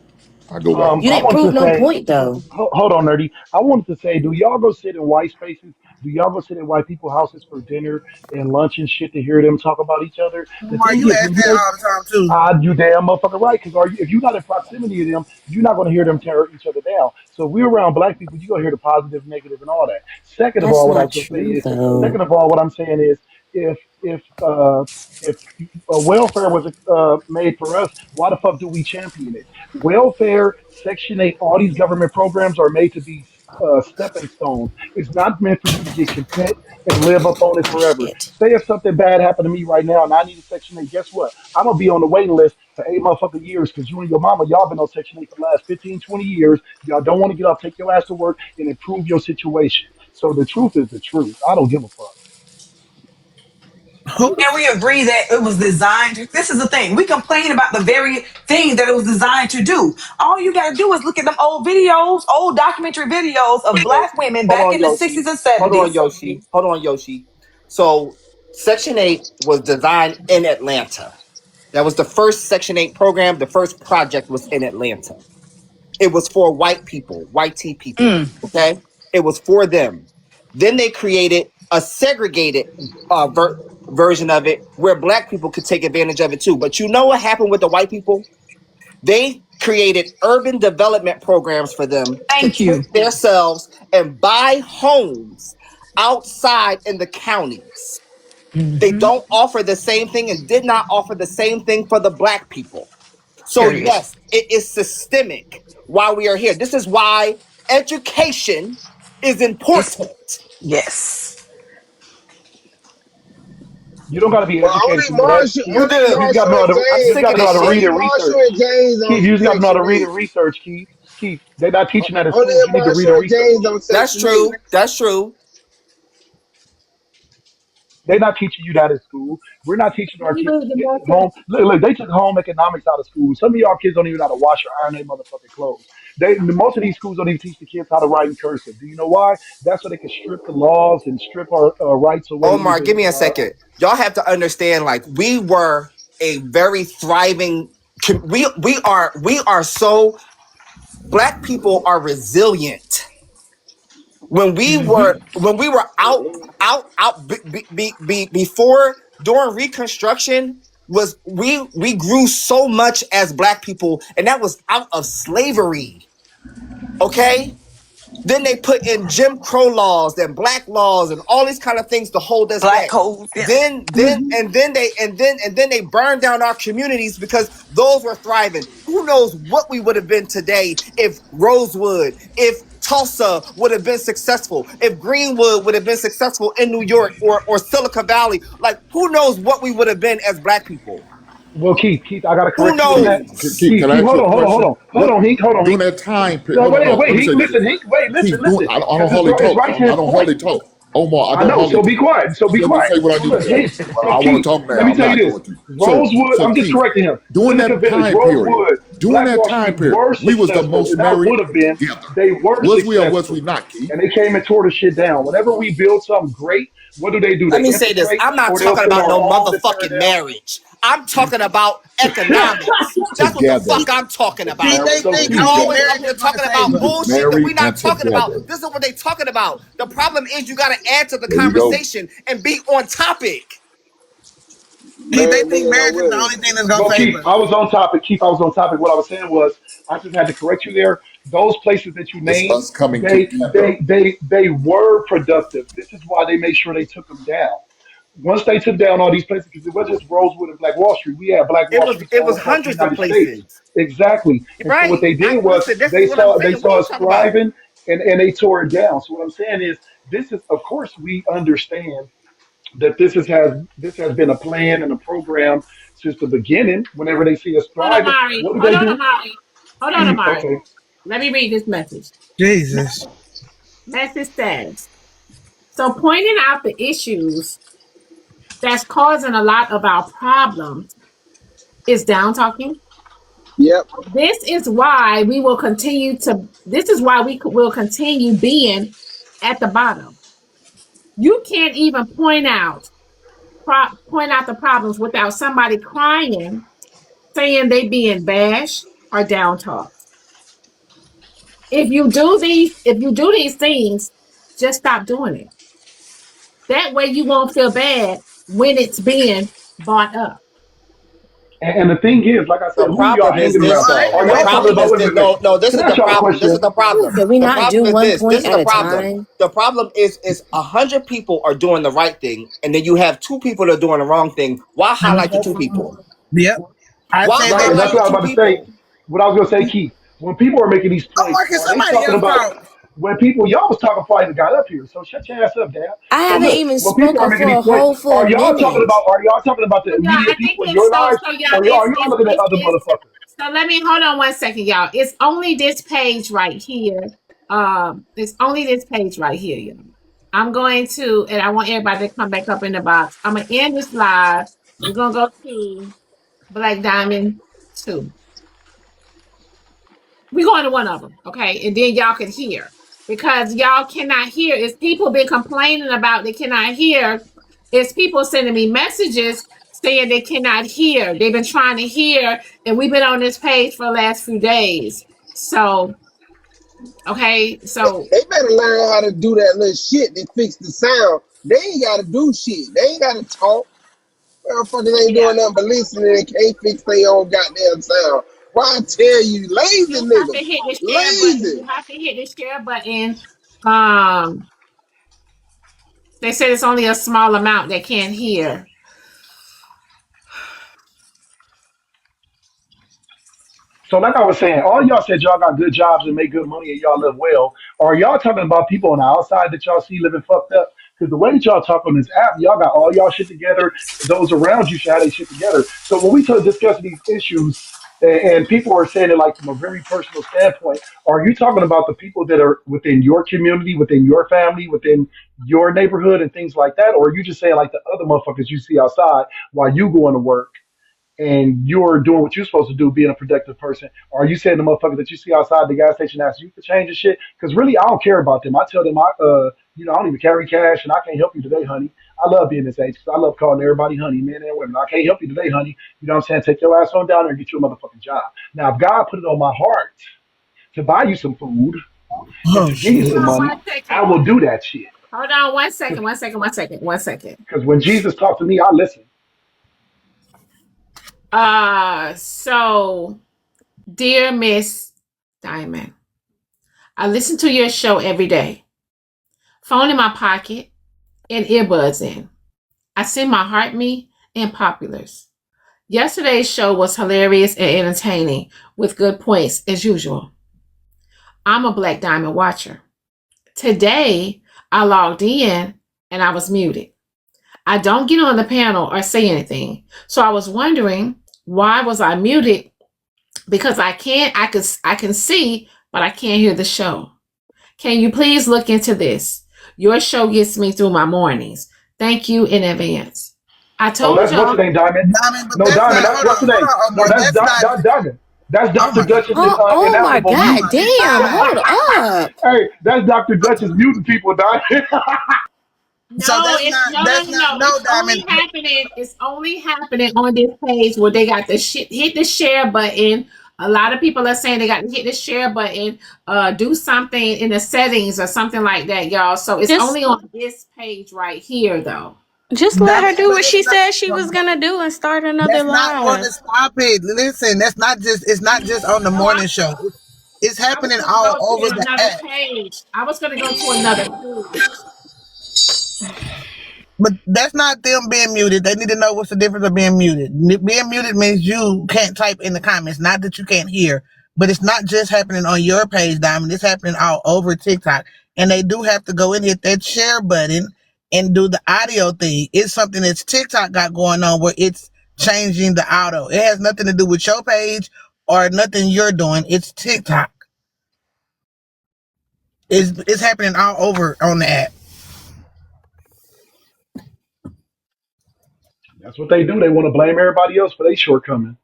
I go back on You I didn't mute. wanted prove to no say, point though. hold on, nerdy. I wanted to say, do y'all go sit in white spaces? Do y'all go sit in white people houses for dinner and lunch and shit to hear them talk about each other? The Why thing you is, ask when you that don't, all the time too? you damn motherfucker right, because if you're not in proximity to them, you're not going to hear them tear each other down. So if we're around black people, you're going to hear the positive, negative, and all that. Second of That's all, what I not was going to say true is, though. what I'm saying is, if if uh, if welfare was made for us, why the fuck do we champion it? Welfare, Section 8, all these government programs are made to be stepping stones. It's not meant for you to get content and live up on it forever. Shit. Say if something bad happened to me right now and I need a Section 8, guess what? I'm going to be on the waiting list for 8 motherfucking years because you and your mama, y'all been on Section 8 for the last 15, 20 years. Y'all don't want to get up, take your ass to work, and improve your situation. So the truth is the truth. I don't give a fuck. Who? And we agree that it was designed to, this is the thing. We complain about the very thing that it was designed to do. All you gotta do is look at them old videos, old documentary videos of So, black women hold back on, in the Yoshi. 60s and Hold on, 70s. Yoshi. Hold on, Yoshi. So Section 8 was designed in Atlanta. That was the first Section 8 program. The first project was in Atlanta. It was for white people, white tea people. Mm, Okay, it was for them. Then they created a segregated version of it where black people could take advantage of it too. But you know what happened with the white people? They created urban development programs for them to thank you. take themselves and buy homes outside in the counties. They Hmm. don't offer the same thing and did not offer the same thing for the black people. So, Period. yes, it is systemic why we are here. This is why education is It's, important. yes. You don't got to be But educated to know that. You You just do. got to know how to. I'm You just sick got of to know how this to read shit. only and Marshall research. and James Keith, on you just got to know how Section to read 8. and research, Keith. Keith, they're not teaching that in Only schools. You need to read Marshall and and James research. on That's Section 8. true. That's true. They're not teaching you that in school. We're not teaching our Let me kids read the home. message. Look, they took home economics out of school. Some of y'all kids don't even know how to wash or iron their motherfucking clothes. Most of these schools don't even teach the kids how to write in cursive. Do you know why? That's so they can strip the laws and strip our rights away Omar, using give me a second. Y'all have to understand, like, we were a very thriving we are so black people are resilient. Hmm. When we were out before during reconstruction was we grew so much as black people, and that was out of slavery. Okay, then they put in Jim Crow laws and black laws and all these kind of things to hold us Black back. codes. Yeah. Then Hmm. and then they burned down our communities because those were thriving. Who knows what we would have been today if Rosewood, if Tulsa would have been successful, if Greenwood would have been successful in New York or Silicon Valley. Like, who knows what we would have been as black people? Well, Keith, I gotta Who correct you on that. knows? Can I Keith, ask hold you a on, question? hold on, Heath, hold on, During Heath. that time period, No, hold on, wait, no, wait, let me Heath, say this. listen, Heath, wait, Keith, listen, I don't because hardly it's talk. right to his I don't point. hardly talk. Omar, I I don't know. normally So be quiet. So be let me quiet. say what I So need to look, say. Keith. Well, So I want to Keith, talk let now. me I'm tell you not this. going to. Rosewood. So I'm just Keith, correcting him. during Sister that Convenience. time period, Rosewood. Black Wall Street were we was the successful, most and not married would have been. together. They were Was we or was we successful, not, Keith? and they came and tore the shit down. Whenever we build something great, what do? Let They me say this. infiltrate, I'm not or they'll talking send about our no army to tear it motherfucking marriage. I'm talking about economics. That's what the Together. fuck I'm talking See, about. they So think You Keith, only always up marriage here is gonna talking save about us. bullshit that we're Married not and talking about. together. This is what they talking about. The problem is you got to add to the There you go. conversation and be on topic. See, they Married think men are marriage is the women. only thing that's gonna well, save Keith, us. I was on topic. Keith, I was on topic. What I was saying was, I just had to correct you there. Those places that you It's named, us coming they together. they they were productive. This is why they made sure they took them down. Once they took down all these places, because it wasn't just Rosewood and Black Wall Street. We had Black It Wall was Streets it all was across the hundreds of United States. places. Exactly. And so what Right. they did was Listen, this is what I'm they saying. What are saw you us talking about? thriving, and they tore it down. So what I'm saying is, this is, of course, we understand that this has been a plan and a program since the beginning. Whenever they see us Hold on, thriving, Amari. what do Hold they on, do? Amari. Hold on, Amari. Okay. Let me read this message. Jesus. Message says, so pointing out the issues that's causing a lot of our problems is down talking. Yep. This is why we will continue being at the bottom. You can't even point out the problems without somebody crying, saying they being bashed or down talked. If you do these things, just stop doing it. That way you won't feel bad when it's being bought up. And the thing is, like I said, The who y'all problem is hanging this, around? though. Are The y'all talking problem about? is Wait, this. wait, wait. No, this Can is I ask the y'all a problem. This is question? the problem. Can we The not do problem is one this. This point is at the a problem. time? The problem is 100 people are doing the right thing, and then you have 2 people that are doing the wrong thing. Why highlight the 2 people? Yep. I Why say Right, they and that's highlight like. the what I was 2 about to say. people? What I was going to say, Keith, when people are making these I'm points, working are they somebody talking else about out. when people, y'all was talking before I even got up here, so shut your ass up, Dad. I So haven't look, even when people are spoken making for a these points, whole full minute. are y'all talking about the So y'all, immediate I think people in it's your so lives, so y'all or are y'all looking at other motherfuckers? so let me hold on 1 second, y'all. It's only this page right here. It's only this page right here, y'all. I'm going to, and I want everybody to come back up in the box. I'm gonna end this live. We're gonna go to Black Diamond 2. We're going to one of them, okay? And then y'all can hear. Because y'all cannot hear. It's people been complaining about they cannot hear. It's people sending me messages saying they cannot hear. They've been trying to hear, and we've been on this page for the last few days. So, okay, so They better learn how to do that little shit that fix the sound. They ain't got to do shit. They ain't got to talk. Motherfuckers ain't yeah. doing nothing but listening and can't fix their own goddamn sound. Why I tell you, lazy You have to niggas. hit the share button. Lazy. You have to hit the share button. Um, they said it's only a small amount that can't hear. So, like I was saying, all y'all said y'all got good jobs and make good money and y'all live well. Are y'all talking about people on the outside that y'all see living fucked up? Because the way that y'all talk on this app, y'all got all y'all shit together. Those around you should have their shit together. So when we discuss these issues, and people are saying it like from a very personal standpoint, are you talking about the people that are within your community, within your family, within your neighborhood, and things like that? Or are you just saying like the other motherfuckers you see outside while you going to work? And you're doing what you're supposed to do, being a productive person? Or are you saying the motherfucker that you see outside the gas station asks you for change and shit? Because really, I don't care about them. I tell them, I don't even carry cash, and I can't help you today, honey. I love being this age because I love calling everybody honey, men and women. I can't help you today, honey. You know what I'm saying? Take your ass on down there and get you a motherfucking job. Now, if God put it on my heart to buy you some food and Oh to give you shit. some Hold on money, 1 second. I will do that shit. Hold on 1 second. 1 second. 1 second. 1 second. Because when Jesus talked to me, I listen. So, dear Miss Diamond, I listen to your show every day. Phone in my pocket and earbuds in. I send my heart me and populars. Yesterday's show was hilarious and entertaining with good points as usual. I'm a Black Diamond watcher. Today, I logged in and I was muted. I don't get on the panel or say anything. So I was wondering, why was I muted? Because I can see, but I can't hear the show. Can you please look into this? Your show gets me through my mornings. Thank you in advance. I Oh, told that's what's y'all. your name, Diamond. Diamond, but No, that's Diamond. not. That's Hold what's on, your name. No, Omar. that's That's not. Diamond. That's Oh Dr. my Duchess god. Oh my ineffable Oh God, my mutant. damn, god. hold up. Hey, that's Dr. Duchess mutant people, Diamond. So No, that's it's not. no, no, That's no, not. no. No, It's only Diamond. happening. It's only happening on this page where they got the shit. Hit the share button. A lot of people are saying they got to hit the share button. Do something in the settings or something like that, y'all. So it's Just only on this page right here, though. just let her Diamond, do but what it's she not. said she was gonna do and start another That's not going live. to stop it. Listen, that's not just. It's not just on the No, morning show. It's I was happening going to all go over to the another app. page. I was going to go to another page. But that's not them being muted. They need to know what's the difference of being muted. Being muted means you can't type in the comments. Not that you can't hear, but it's not just happening on your page, Diamond. It's happening all over TikTok. And they do have to go and hit that share button and do the audio thing. It's something that TikTok got going on where it's changing the audio. It has nothing to do with your page or nothing you're doing. It's TikTok. It's happening all over on the app. That's what they do. They want to blame everybody else for their shortcoming.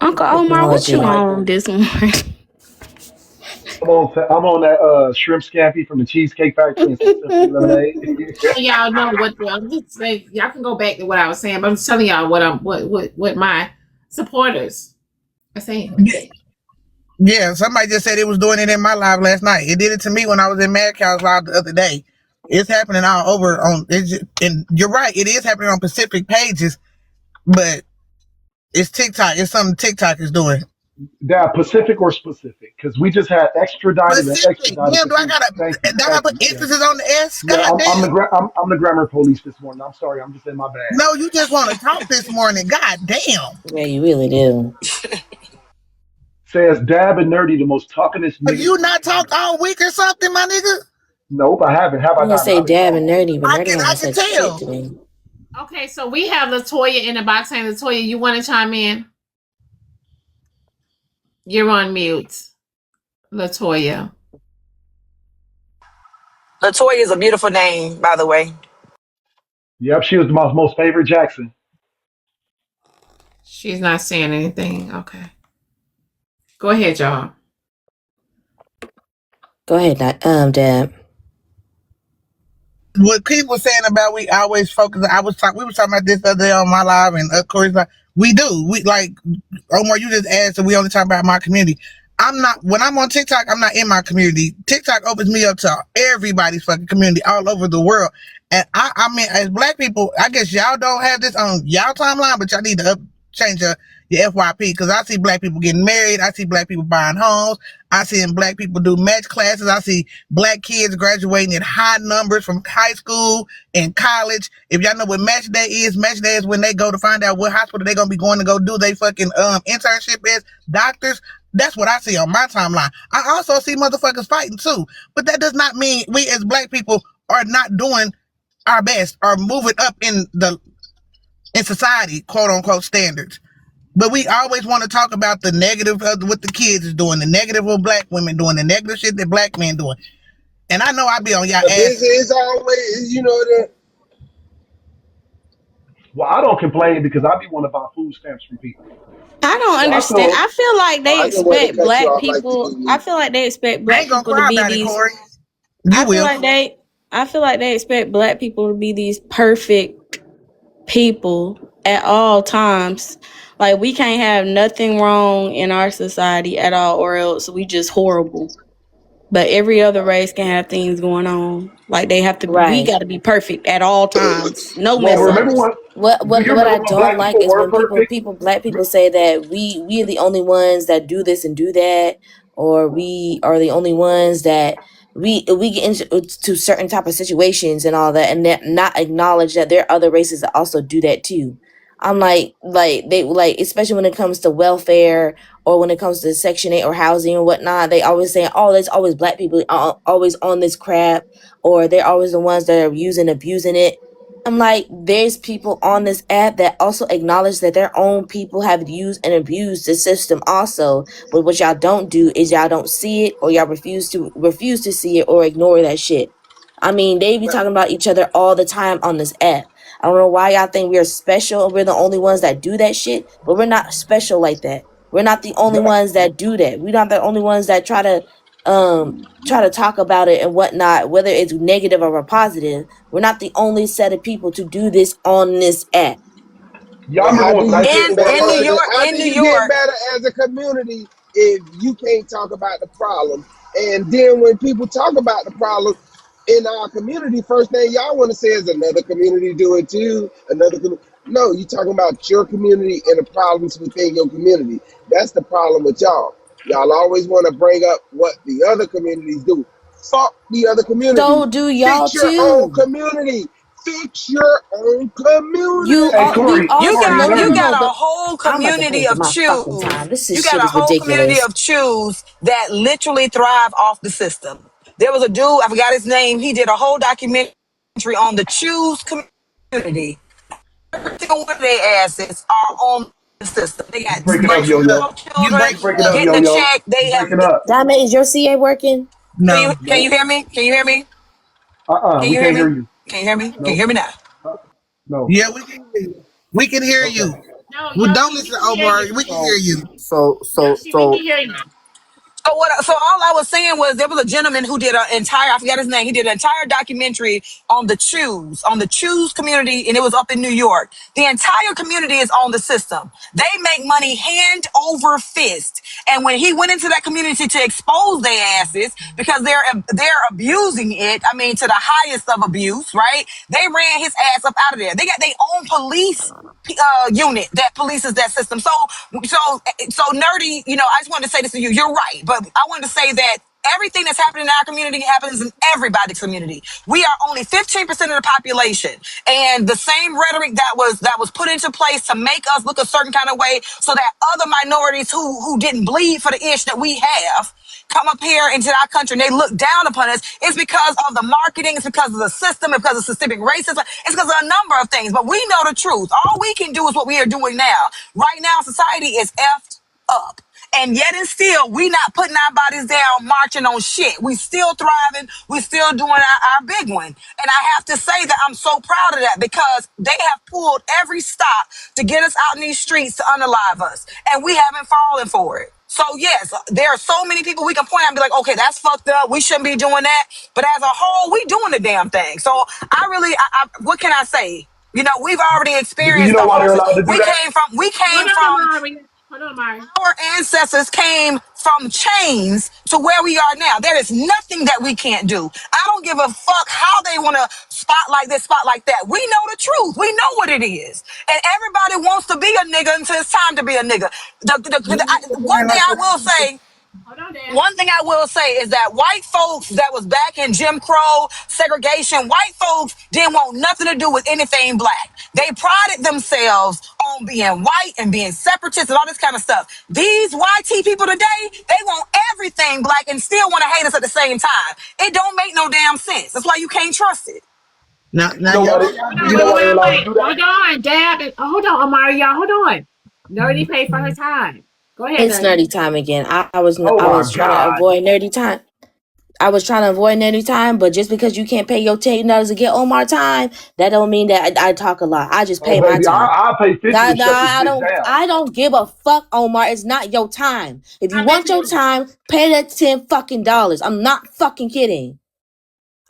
Uncle Omar, what you Technology. on this morning? I'm on that shrimp scampi from the Cheesecake Factory and some Simply Lemonade. Letting y'all know what I'm just saying. Y'all can go back to what I was saying, but I'm just telling y'all what my supporters are saying. Yeah, somebody just said it was doing it in my live last night. It did it to me when I was in Mad Cow's live the other day. It's happening all over on. And you're right, it is happening on Pacific pages, but it's TikTok. It's something TikTok is doing. That Pacific or specific? Because we just had extradited and Pacific. extradited Damn, to do I Houston. gotta? Do I Thank put you. Yeah, emphasis on the S? yeah. God damn. I'm the grammar police this morning. I'm sorry. I'm just in my bag. No, you just want to talk this morning. God damn. Yeah, you really do. Says Dab and Nerdy, the most talkingest Have niggas you on this not talked planet. all week or something, my nigga? Nope, I haven't. Have I'm I gonna not? say I've been Dab quiet. and Nerdy, but Nerdy I haven't can said shit tell. to me. Okay, so we have Latoya in the box saying, Latoya, you want to chime in? You're on mute, Latoya. Latoya is a beautiful name, by the way. Yep, she was the most favorite Jackson. She's not saying anything. Okay. Go ahead, y'all. Go ahead, Dab. What Keith was saying about we always focus. We were talking about this the other day on my live, and of course, like, we do. We like Omar. You just asked, and we only talk about my community. I'm not when I'm on TikTok. I'm not in my community. TikTok opens me up to everybody's fucking community all over the world. And I mean, as black people, I guess y'all don't have this on y'all timeline, but y'all need to change your FYP because I see black people getting married. I see black people buying homes. I see black people do match classes. I see black kids graduating in high numbers from high school and college. If y'all know what match day is when they go to find out what hospital they're gonna be going to go do they fucking internship as doctors. That's what I see on my timeline. I also see motherfuckers fighting too. But that does not mean we as black people are not doing our best or moving up in society, quote unquote standards. But we always want to talk about the negative of what the kids is doing, the negative of black women doing, the negative shit that black men doing. And I know I be on y'all But this ass. is always, that. Well, I don't complain because I be want to buy food stamps from people. I don't So I understand. feel I feel like Oh, they I just wanted to expect cut you black off like you people. I do. feel like they expect I black ain't gonna people to cry be about it, these. Corey. You I feel will. like they. I feel like they expect black people to be these perfect people at all times. Like we can't have nothing wrong in our society at all, or else we just horrible. But every other race can have things going on. Like they have to. We Right. got to be perfect at all times. No Well, mess remember ups. when? What Do what you what remember I when don't black like people is were when perfect? black people say that we are the only ones that do this and do that, or we are the only ones that we get into certain type of situations and all that, and that not acknowledge that there are other races that also do that too. I'm like they like, especially when it comes to welfare or when it comes to Section 8 or housing or whatnot, they always saying, oh, there's always black people always on this crap, or they're always the ones that are abusing it. I'm like, there's people on this app that also acknowledge that their own people have used and abused the system also. But what y'all don't do is y'all don't see it, or y'all refuse to see it or ignore that shit. I mean, they be talking about each other all the time on this app. I don't know why y'all think we're special and we're the only ones that do that shit, but we're not special like that. We're not the only ones that do that. We're not the only ones that try to talk about it and whatnot, whether it's negative or positive. We're not the only set of people to do this on this app. Y'all But remember how do when you Black get People In Day in New better? was? York, How in do New you get York. better as a community if you can't talk about the problem? And then when people talk about the problem in our community, first thing y'all want to say is another community do it too. No, you talking about your community and the problems within your community. That's the problem with y'all. Y'all always want to bring up what the other communities do. Fuck the other community. So do y'all Fix your own too. community. Fix your own Hey, We Corey, You also Corey, got no, you nerdy. got a the whole I'm about to pay community for of my fucking Jews. time. This You is, got shit a is whole community ridiculous. of Jews that literally thrive off the system. There was a dude, I forgot his name. He did a whole documentary on the Jews community. Every single one of their asses are on the system. They You got You breaking up, breaking yo up? yo. You children You breaking breaking up? up, getting yo a yo. check. You They have. breaking up. Diamond, is your CA working? No. Can you No. hear me? Can you hear me? Can We you hear can't hear me? you. Can you hear me? Can you No. hear me now? No. Yeah, we can hear you. We can hear Okay. you. No, Well, don't Yoshi, we listen to can hear Omar. you. We can hear you. Yoshi, we can hear you. So all I was saying was there was a gentleman who did an entire, I forgot his name, he did an entire documentary on the Choose community, and it was up in New York. The entire community is on the system. They make money hand over fist. And when he went into that community to expose their asses because they're abusing it, I mean to the highest of abuse, right? They ran his ass up out of there. They got their own police unit that polices that system. So nerdy, I just wanted to say this to you. You're right, but I wanted to say that everything that's happening in our community happens in everybody's community. We are only 15% of the population, and the same rhetoric that was put into place to make us look a certain kind of way, so that other minorities who didn't bleed for the ish that we have come up here into our country and they look down upon us. It's because of the marketing, it's because of the system, it's because of systemic racism, it's because of a number of things. But we know the truth. All we can do is what we are doing now. Right now, society is effed up. And yet and still, we not putting our bodies down, marching on shit. We still thriving. We still doing our big one. And I have to say that I'm so proud of that because they have pulled every stop to get us out in these streets to unalive us. And we haven't fallen for it. So yes, there are so many people we can point out and be like, okay, that's fucked up. We shouldn't be doing that. But as a whole, we doing the damn thing. So what can I say? We've already But do you experienced know the why they're whole. allowed to do that? We Hold came on, from Amari. Hold on, Amari. our ancestors came from chains to where we are now. There is nothing that we can't do. I don't give a fuck how they want to spot like this, spot like that. We know the truth. We know what it is. And everybody wants to be a nigga until it's time to be a nigga. One thing I will say, Hold on, Dad. one thing I will say is that white folks that was back in Jim Crow segregation, white folks didn't want nothing to do with anything black. They prided themselves on being white and being separatists and all this kind of stuff. These YT people today, they want everything black and still want to hate us at the same time. It don't make no damn sense. That's why you can't trust it. Now, You now, know why y'all, they? Hold Do on, you know wait, why wait, they're wait, allowed to wait. do that? Hold on, Dad. Hold on, Amari, y'all. Hold on. Nerdy paid for her time. Go ahead, It's Nerdy. nerdy time again. I was Oh I my was trying to God. avoid nerdy time. I was trying to avoid nerdy time, but just because you can't pay your $10 to get Omar time, that don't mean that I talk a lot. I just Oh pay my baby, time. I'll pay 50 to shut this I bitch don't down. I don't give a fuck, Omar. It's not your time. If you How much want you your want? time, pay that $10 fucking. I'm not fucking kidding.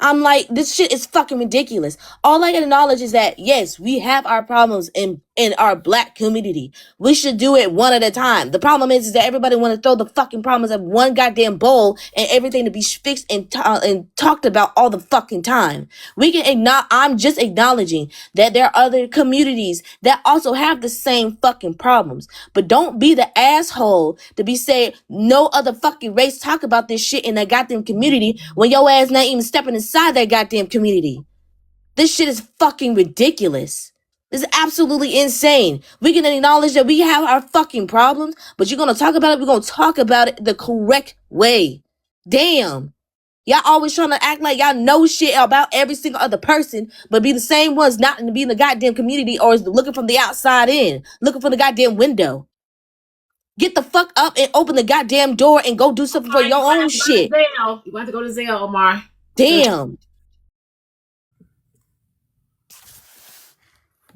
I'm like, this shit is fucking ridiculous. All I can acknowledge is that yes, we have our problems in our black community. We should do it one at a time. The problem is that everybody want to throw the fucking problems at one goddamn bowl and everything to be fixed and talked about all the fucking time. We can acknowledge. I'm just acknowledging that there are other communities that also have the same fucking problems. But don't be the asshole to be saying no other fucking race talk about this shit in that goddamn community when your ass not even stepping inside that goddamn community. This shit is fucking ridiculous. This is absolutely insane. We can acknowledge that we have our fucking problems, but you're gonna talk about it, we're gonna talk about it the correct way. Damn. Y'all always trying to act like y'all know shit about every single other person, but be the same ones not to be in the goddamn community or is looking from the outside in, looking from the goddamn window. Get the fuck up and open the goddamn door and go do something for Omar, your own shit. You want to go to Zelle, Omar. Damn.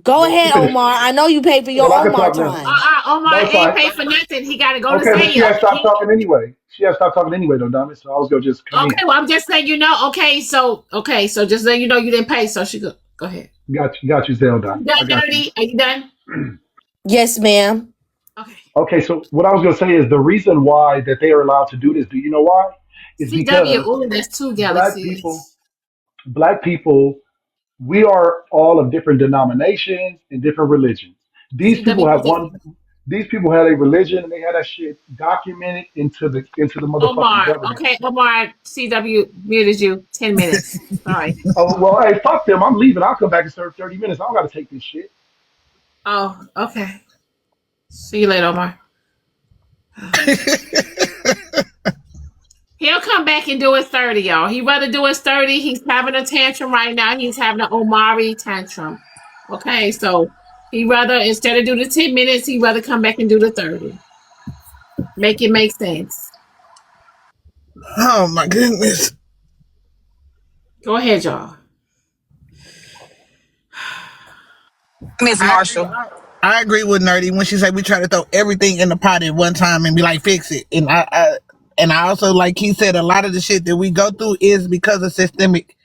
Go ahead, Omar. I know you paid for your Well, I can Omar talk now. time. Omar No, it's ain't fine. paid for nothing. He got to go to Okay, but she Zelle. has stopped talking anyway. She has stopped talking anyway, though, dummy. So I was gonna just come Okay, in. well, I'm just letting you know. Okay, so just letting you know you didn't pay. So she go ahead. Got you, Zell, done. You I done, got you. Dirty? Are you done? Yes, ma'am. Okay. Okay, so what I was gonna say is the reason why that they are allowed to do this. Do you know why? It's CW. because Oh, that's two black people, galaxies. black people, we are all of different denominations and different religions. These people have CW. one. These people had a religion and they had that shit documented into the motherfucking Omar. government. Okay, Omar. CW muted you. 10 minutes. Sorry. Oh well, hey, fuck them. I'm leaving. I'll come back and serve 30 minutes. I don't got to take this shit. Oh, okay. See you later, Omar. He'll come back and do his 30, y'all. He'd rather do his 30. He's having a tantrum right now. He's having an Omari tantrum. Okay, so he'd rather, instead of do the 10 minutes, he'd rather come back and do the 30. Make it make sense. Oh my goodness. Go ahead, y'all. Miss I agree, Marshall. I agree with Nerdy when she said we try to throw everything in the pot at one time and be like, fix it. And I also, like he said, a lot of the shit that we go through is because of systemic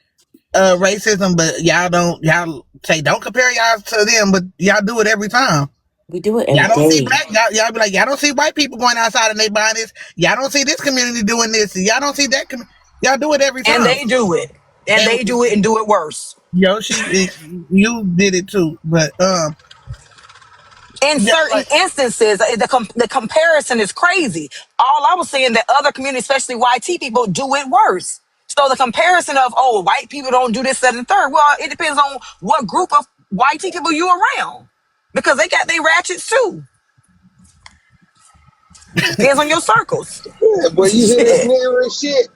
racism, but y'all say don't compare y'all to them, but y'all do it every time. We do it Y'all every don't see day. black, y'all be like, y'all don't see white people going outside and they buying this. Y'all don't see this community doing this. Y'all don't see that. Y'all do it every And time. they do it. And they do it and do it worse. Yoshi, you did it too, but In yeah, certain like instances, the comparison is crazy. All I was saying that other communities, especially YT people, do it worse. So the comparison of, oh, white people don't do this, that, and the third. Well, it depends on what group of YT people you around. Because they got their ratchets too. Depends on your circles. Boy, you hear this Shit. nigga and shit?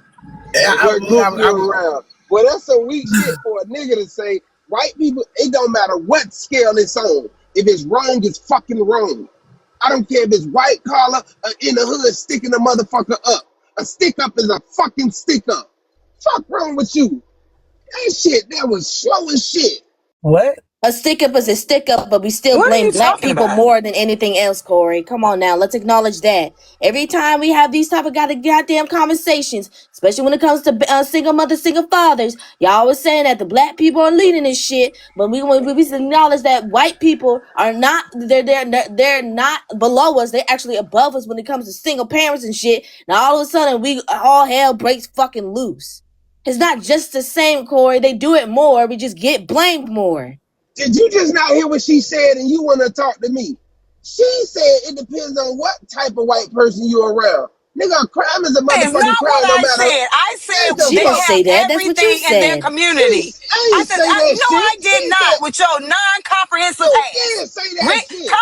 What group you around? Well, that's some weak shit for a nigga to say. White people, it don't matter what scale it's on. If it's wrong, it's fucking wrong. I don't care if it's white collar or in the hood sticking a motherfucker up. A stick up is a fucking stick up. Fuck wrong with you? That shit, that was slow as shit. what? A stick up is a stick up, but we still What are blame you black talking people about? more than anything else, Corey. Come on now, let's acknowledge that. Every time we have these type of goddamn conversations, especially when it comes to single mothers, single fathers, y'all always saying that the black people are leading this shit, but we acknowledge that white people are not. They're not below us. They're actually above us when it comes to single parents and shit. Now all of a sudden, we all hell breaks fucking loose. It's not just the same, Corey. They do it more. We just get blamed more. Did you just not hear what she said and you want to talk to me? She said it depends on what type of white person you're around. Nigga, crime is a That is motherfucking not what crime no I matter. said. I Ain't said the She they didn't fuck. have say that. That's what you everything in their said. community. I I ain't said, say that no, I shit. did She not said, with your non-comprehensive you ass. did say that shit.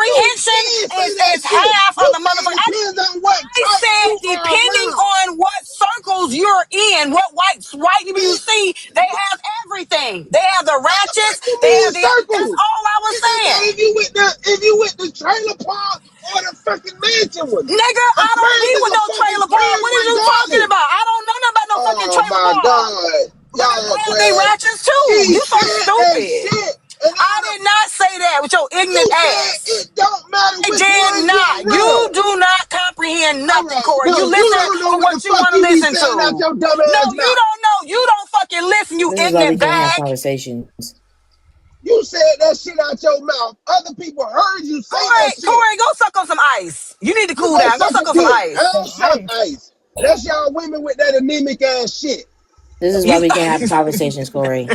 You Comprehension did say that is shit. half You of the said motherfucker. it depends on what I type you said, are depending around. on what circles you're in, what white people you see, they have everything. They have the What the fuck you ratchets. They mean have that's circles? all I was It don't matter saying. if you with the trailer park or the fucking mansion one. Nigga, A I don't crime be is with a no fucking trailer park. crime What is you talking regardless. about? I don't know nothing about no fucking Oh trailer my park. God. But Y'all, they have their boy. ratchets too. She You so said that stupid. shit. And I all the, did not say that with your ignorant you said ass. it don't matter I which did ones you're not. You around. do not comprehend All nothing, right. Corey. No, You you listen don't know for what the what you fuck want to you be listen saying out to. your dumb No, ass you mouth. don't know. You don't fucking listen, you This is why we ignorant can't have bag. conversations. You said that shit out your mouth. Other people heard you say that shit. Corey, go suck on some ice. You need to You cool go down. Go suck suck a on some dick. I ice. don't suck ice. That's y'all women with that anemic ass shit. This is why You we can't have conversations, Corey.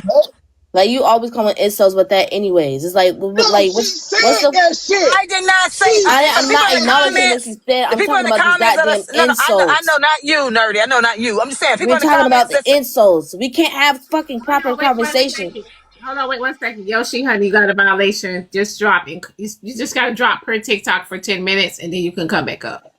Like you always come with insults with that, anyways. It's like, No, she what's said the? that shit. I did not say. She Okay, so said the I'm people not in the that acknowledging shit. what she said. the I'm people in talking the about these comments goddamn no, I know insults. not you, Nerdy. I know not you. I'm just saying, people We're in the talking about comments. the insults. We can't have fucking proper Wait one conversation. second. Hold on, wait 1 second. Yoshi, honey, you got a violation. Just drop. You just got to drop per TikTok for 10 minutes and then you can come back up.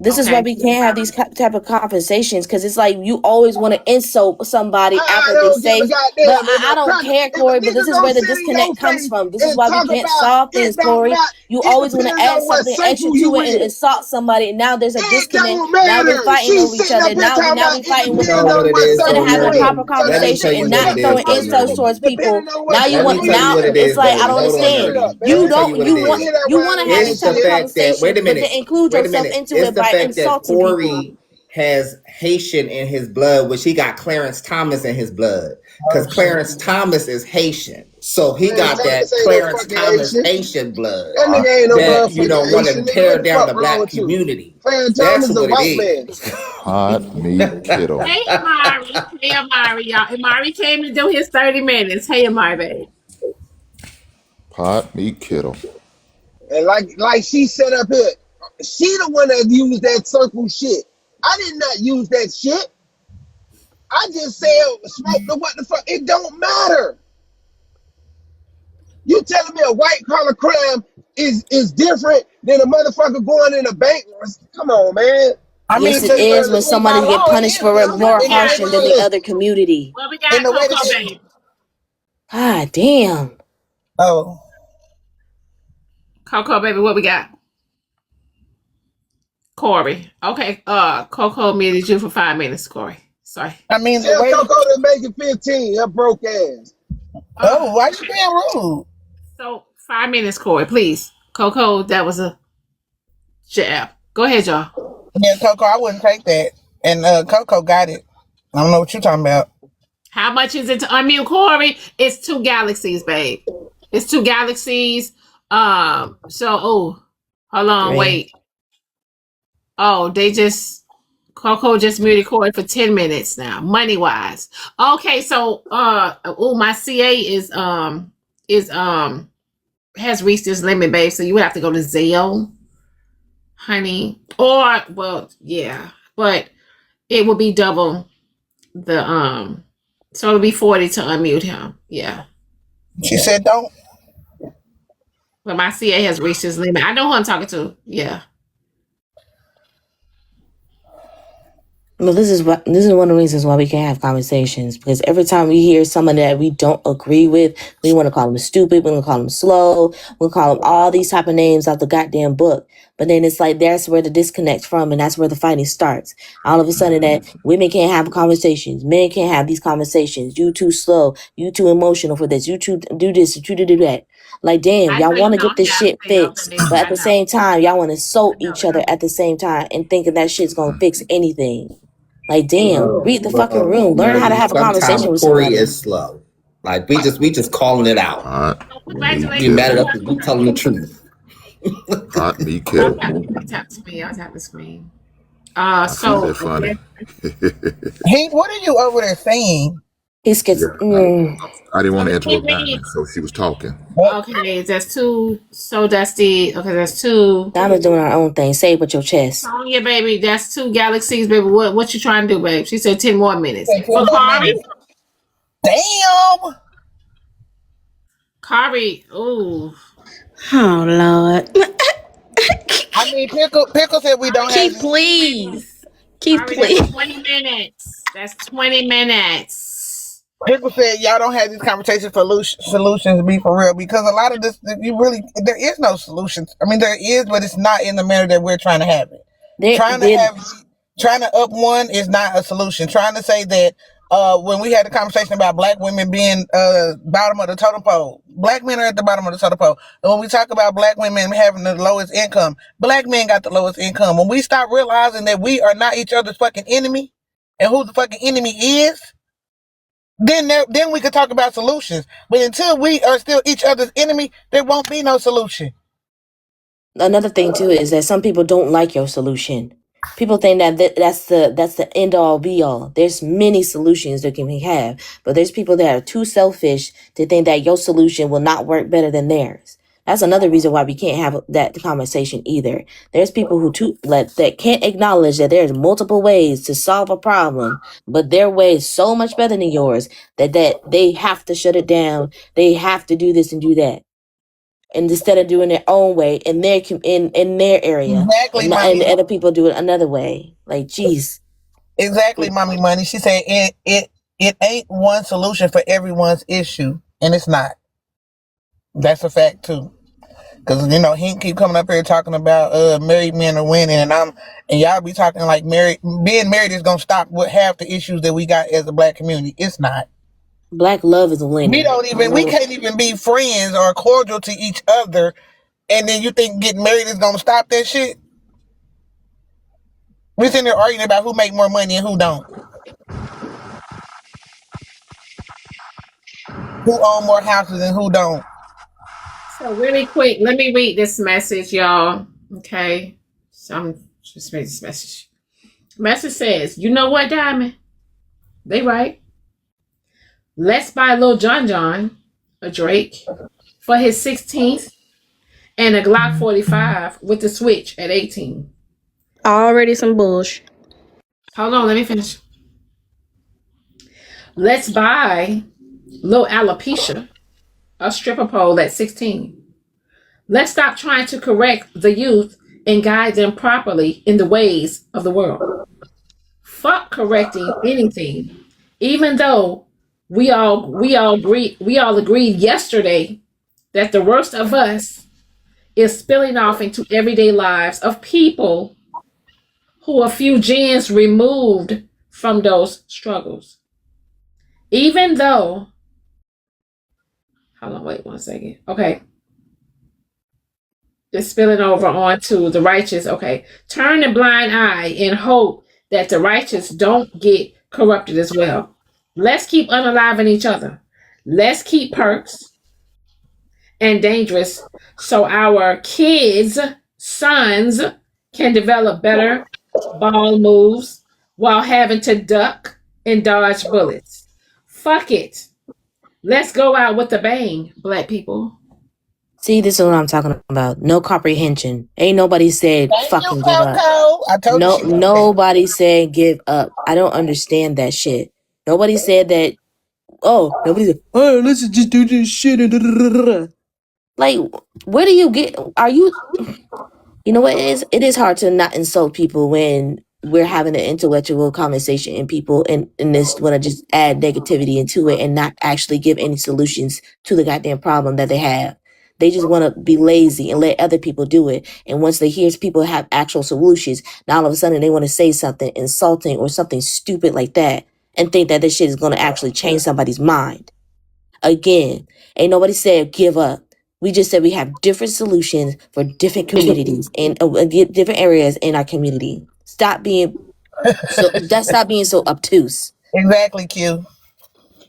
This is why Okay. we can't have these type of conversations, because it's like you always want to insult somebody I after they don't give a say. But goddamn. I don't care, If a Corey. But nigga this is gonna where the sit in your disconnect comes face from. This is and why we talk can't about solve it things, don't Corey. matter. You It always want to depends add on what something extra circle to you it and in. insult somebody. And now there's a It disconnect. don't Now we're matter. fighting She's over each sitting other. up here Now talking about we it fighting You with know depends people what on it what is, instead of though, circle having you a in. proper Melody. So Let that me shit tell conversation you and was what not it never is, throwing though, insults controversial. Nerdy. towards people. Depending on what Now you Let me want circle tell you you now what it in. it's is, like though. I don't Hold Shut on, that shit understand. up, Nerdy. Let You me man. tell you don't what you it You want ain't is. hear that you want to have wild these ass It's type the of shit. fact that, wait conversations, a but then minute. include Wait a yourself minute. into It's it the by fact that insulting people. Corey has Haitian in his blood, which he got Clarence Thomas in his blood. Because Oh shit. Clarence Thomas is Haitian. So he Man, got Thomas that ain't no Clarence fucking Thomas Haitian. Haitian blood That Hot nigga ain't no that, you know, motherfucking want to Haitian nigga. tear What the down fuck the wrong black with you? community. Clarence That's Thomas a what it white man. is. hot meat kettle. Hey Amari. Hey Amari, y'all. Amari came to do his 30 minutes. Hey Amari, babe. Hot meat kettle. And like she set up here, she the one that used that circle shit. I did not use that shit. I just said smoke the what the fuck. It don't matter. You telling me a white collar crime is different than a motherfucker going in a bank? Come on, man. I Yes, mean, it is when by somebody get law it punished is for it different more We in the way got harsher that than the shit. other community. well, we In got the way that Coco, shit. babe. God damn. Oh, Coco, baby, what we got? Corey. Okay, Coco muted you for 5 minutes, Corey. Sorry. I mean the Tell way. Coco to make it 15. Her broke ass. Uh, Oh, why you being rude? so 5 minutes, Corey, please. Coco, that was a jab. Go ahead, y'all. Yeah, Coco, I wouldn't take that. And Coco got it. I don't know what you're talking about. How much is it to unmute Corey? It's 2 galaxies, babe. It's 2 galaxies. Hold on, 3. wait. Oh, Coco just muted Corey for 10 minutes now, money wise. Okay, so my CA has reached this limit, babe. So you would have to go to Zelle, honey. Or yeah, but it will be double the so it'll be 40 to unmute him. Yeah. She said don't. But my CA has reached his limit. I know who I'm talking to. Yeah. Well, this is one of the reasons why we can't have conversations, because every time we hear someone that we don't agree with, we want to call them stupid, we want to call them slow, we'll call them all these type of names out the goddamn book. But then it's like that's where the disconnect from, and that's where the fighting starts. All of a sudden that women can't have conversations, men can't have these conversations. You too slow, you too emotional for this, you too do this, you too do that. Like, damn, I y'all know you want to get don't this have shit sales fixed, and they but at I the know. same time, y'all want to insult I know. each other at the same time and thinking that shit's gonna fix anything. Like, damn, read the fucking room. Learn how to Nerdy. have a Sometimes conversation with Corey somebody. is slow. Like we just calling it out. Hot So meat We congratulations. mad kettle. at us because we telling the truth. Hot meat I'll kettle. tap the screen. I'll tap the screen. I find So that funny. He, what are you over there saying? He's Yeah, gets. I didn't want to give interrupt me Diamond, so she was talking. okay, that's 2. So Dusty. Okay, that's 2. Diamond's doing our own thing. Say it with your chest. Sonya, baby, that's 2 galaxies, baby. What you trying to do, babe? She said 10 more minutes. Say 10 Well, more minutes. Damn. Kari, ooh. Oh Lord. I mean, Pickle said we don't have. Keith, please. Keith, Kari, that's please. 20 minutes. That's 20 minutes. Pickle said y'all don't have these conversations for solutions to be for real, because a lot of this, there is no solutions. I mean, there is, but it's not in the manner that we're trying to have it. Trying to up one is not a solution. Trying to say that when we had a conversation about black women being bottom of the totem pole, black men are at the bottom of the totem pole. And when we talk about black women having the lowest income, black men got the lowest income. When we start realizing that we are not each other's fucking enemy, and who the fucking enemy is, then we could talk about solutions. But until we are still each other's enemy, there won't be no solution. Another thing too is that some people don't like your solution. People think that that's the end all be all. There's many solutions that can be have, but there's people that are too selfish to think that your solution will not work better than theirs. That's another reason why we can't have that conversation either. There's people that can't acknowledge that there's multiple ways to solve a problem, but their way is so much better than yours that they have to shut it down. They have to do this and do that. and instead of doing their own way in their area, Exactly, and mommy. other people do it another way. Like, geez. Exactly, mommy money. She said it ain't one solution for everyone's issue, and it's not. That's a fact too. Cause he keep coming up here talking about married men are winning, and y'all be talking like being married is gonna stop with half the issues that we got as a black community. It's not. Black love is winning. We can't even be friends or cordial to each other, and then you think getting married is gonna stop that shit? We sitting there arguing about who make more money and who don't. Who own more houses and who don't. So really quick, let me read this message, y'all. Okay. So I'm just read this message. Message says, you know what, Diamond? They right. Let's buy Lil John, a Drake, for his 16th and a Glock 45 with the switch at 18. Already some bullshit. Hold on, let me finish. Let's buy Lil Alopecia a stripper pole at 16. Let's stop trying to correct the youth and guide them properly in the ways of the world. Fuck correcting anything, even though we all agreed yesterday that the worst of us is spilling off into everyday lives of people who are a few gens removed from those struggles. Even though, hold on, wait 1 second. Okay. It's spilling over onto the righteous. Okay. Turn a blind eye and hope that the righteous don't get corrupted as well. Let's keep unaliving each other. Let's keep perks and dangerous so our kids, sons, can develop better ball moves while having to duck and dodge bullets. Fuck it. Let's go out with a bang, black people. See, this is what I'm talking about. No comprehension. Ain't nobody said fucking give up. I told you. Nobody said give up. I don't understand that shit. Nobody said that. Oh, nobody said, oh, let's just do this shit. Like, where do you get? Are you? You know what it is? It is hard to not insult people when we're having an intellectual conversation and people in this want to just add negativity into it and not actually give any solutions to the goddamn problem that they have. They just want to be lazy and let other people do it. And once they hear people have actual solutions, now all of a sudden they want to say something insulting or something stupid like that and think that this shit is going to actually change somebody's mind. Again, ain't nobody said give up. We just said we have different solutions for different communities and different areas in our community. Stop being so obtuse. Exactly, Q.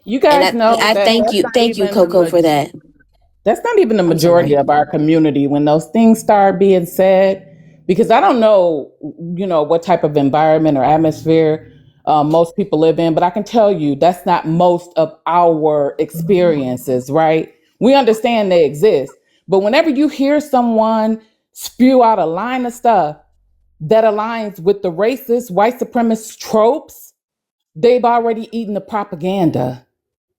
You guys know. I thank you, Coco, for that. That's not even the majority of our community when those things start being said, because I don't know, what type of environment or atmosphere most people live in, but I can tell you that's not most of our experiences, right? We understand they exist, but whenever you hear someone spew out a line of stuff that aligns with the racist, white supremacist tropes, they've already eaten the propaganda.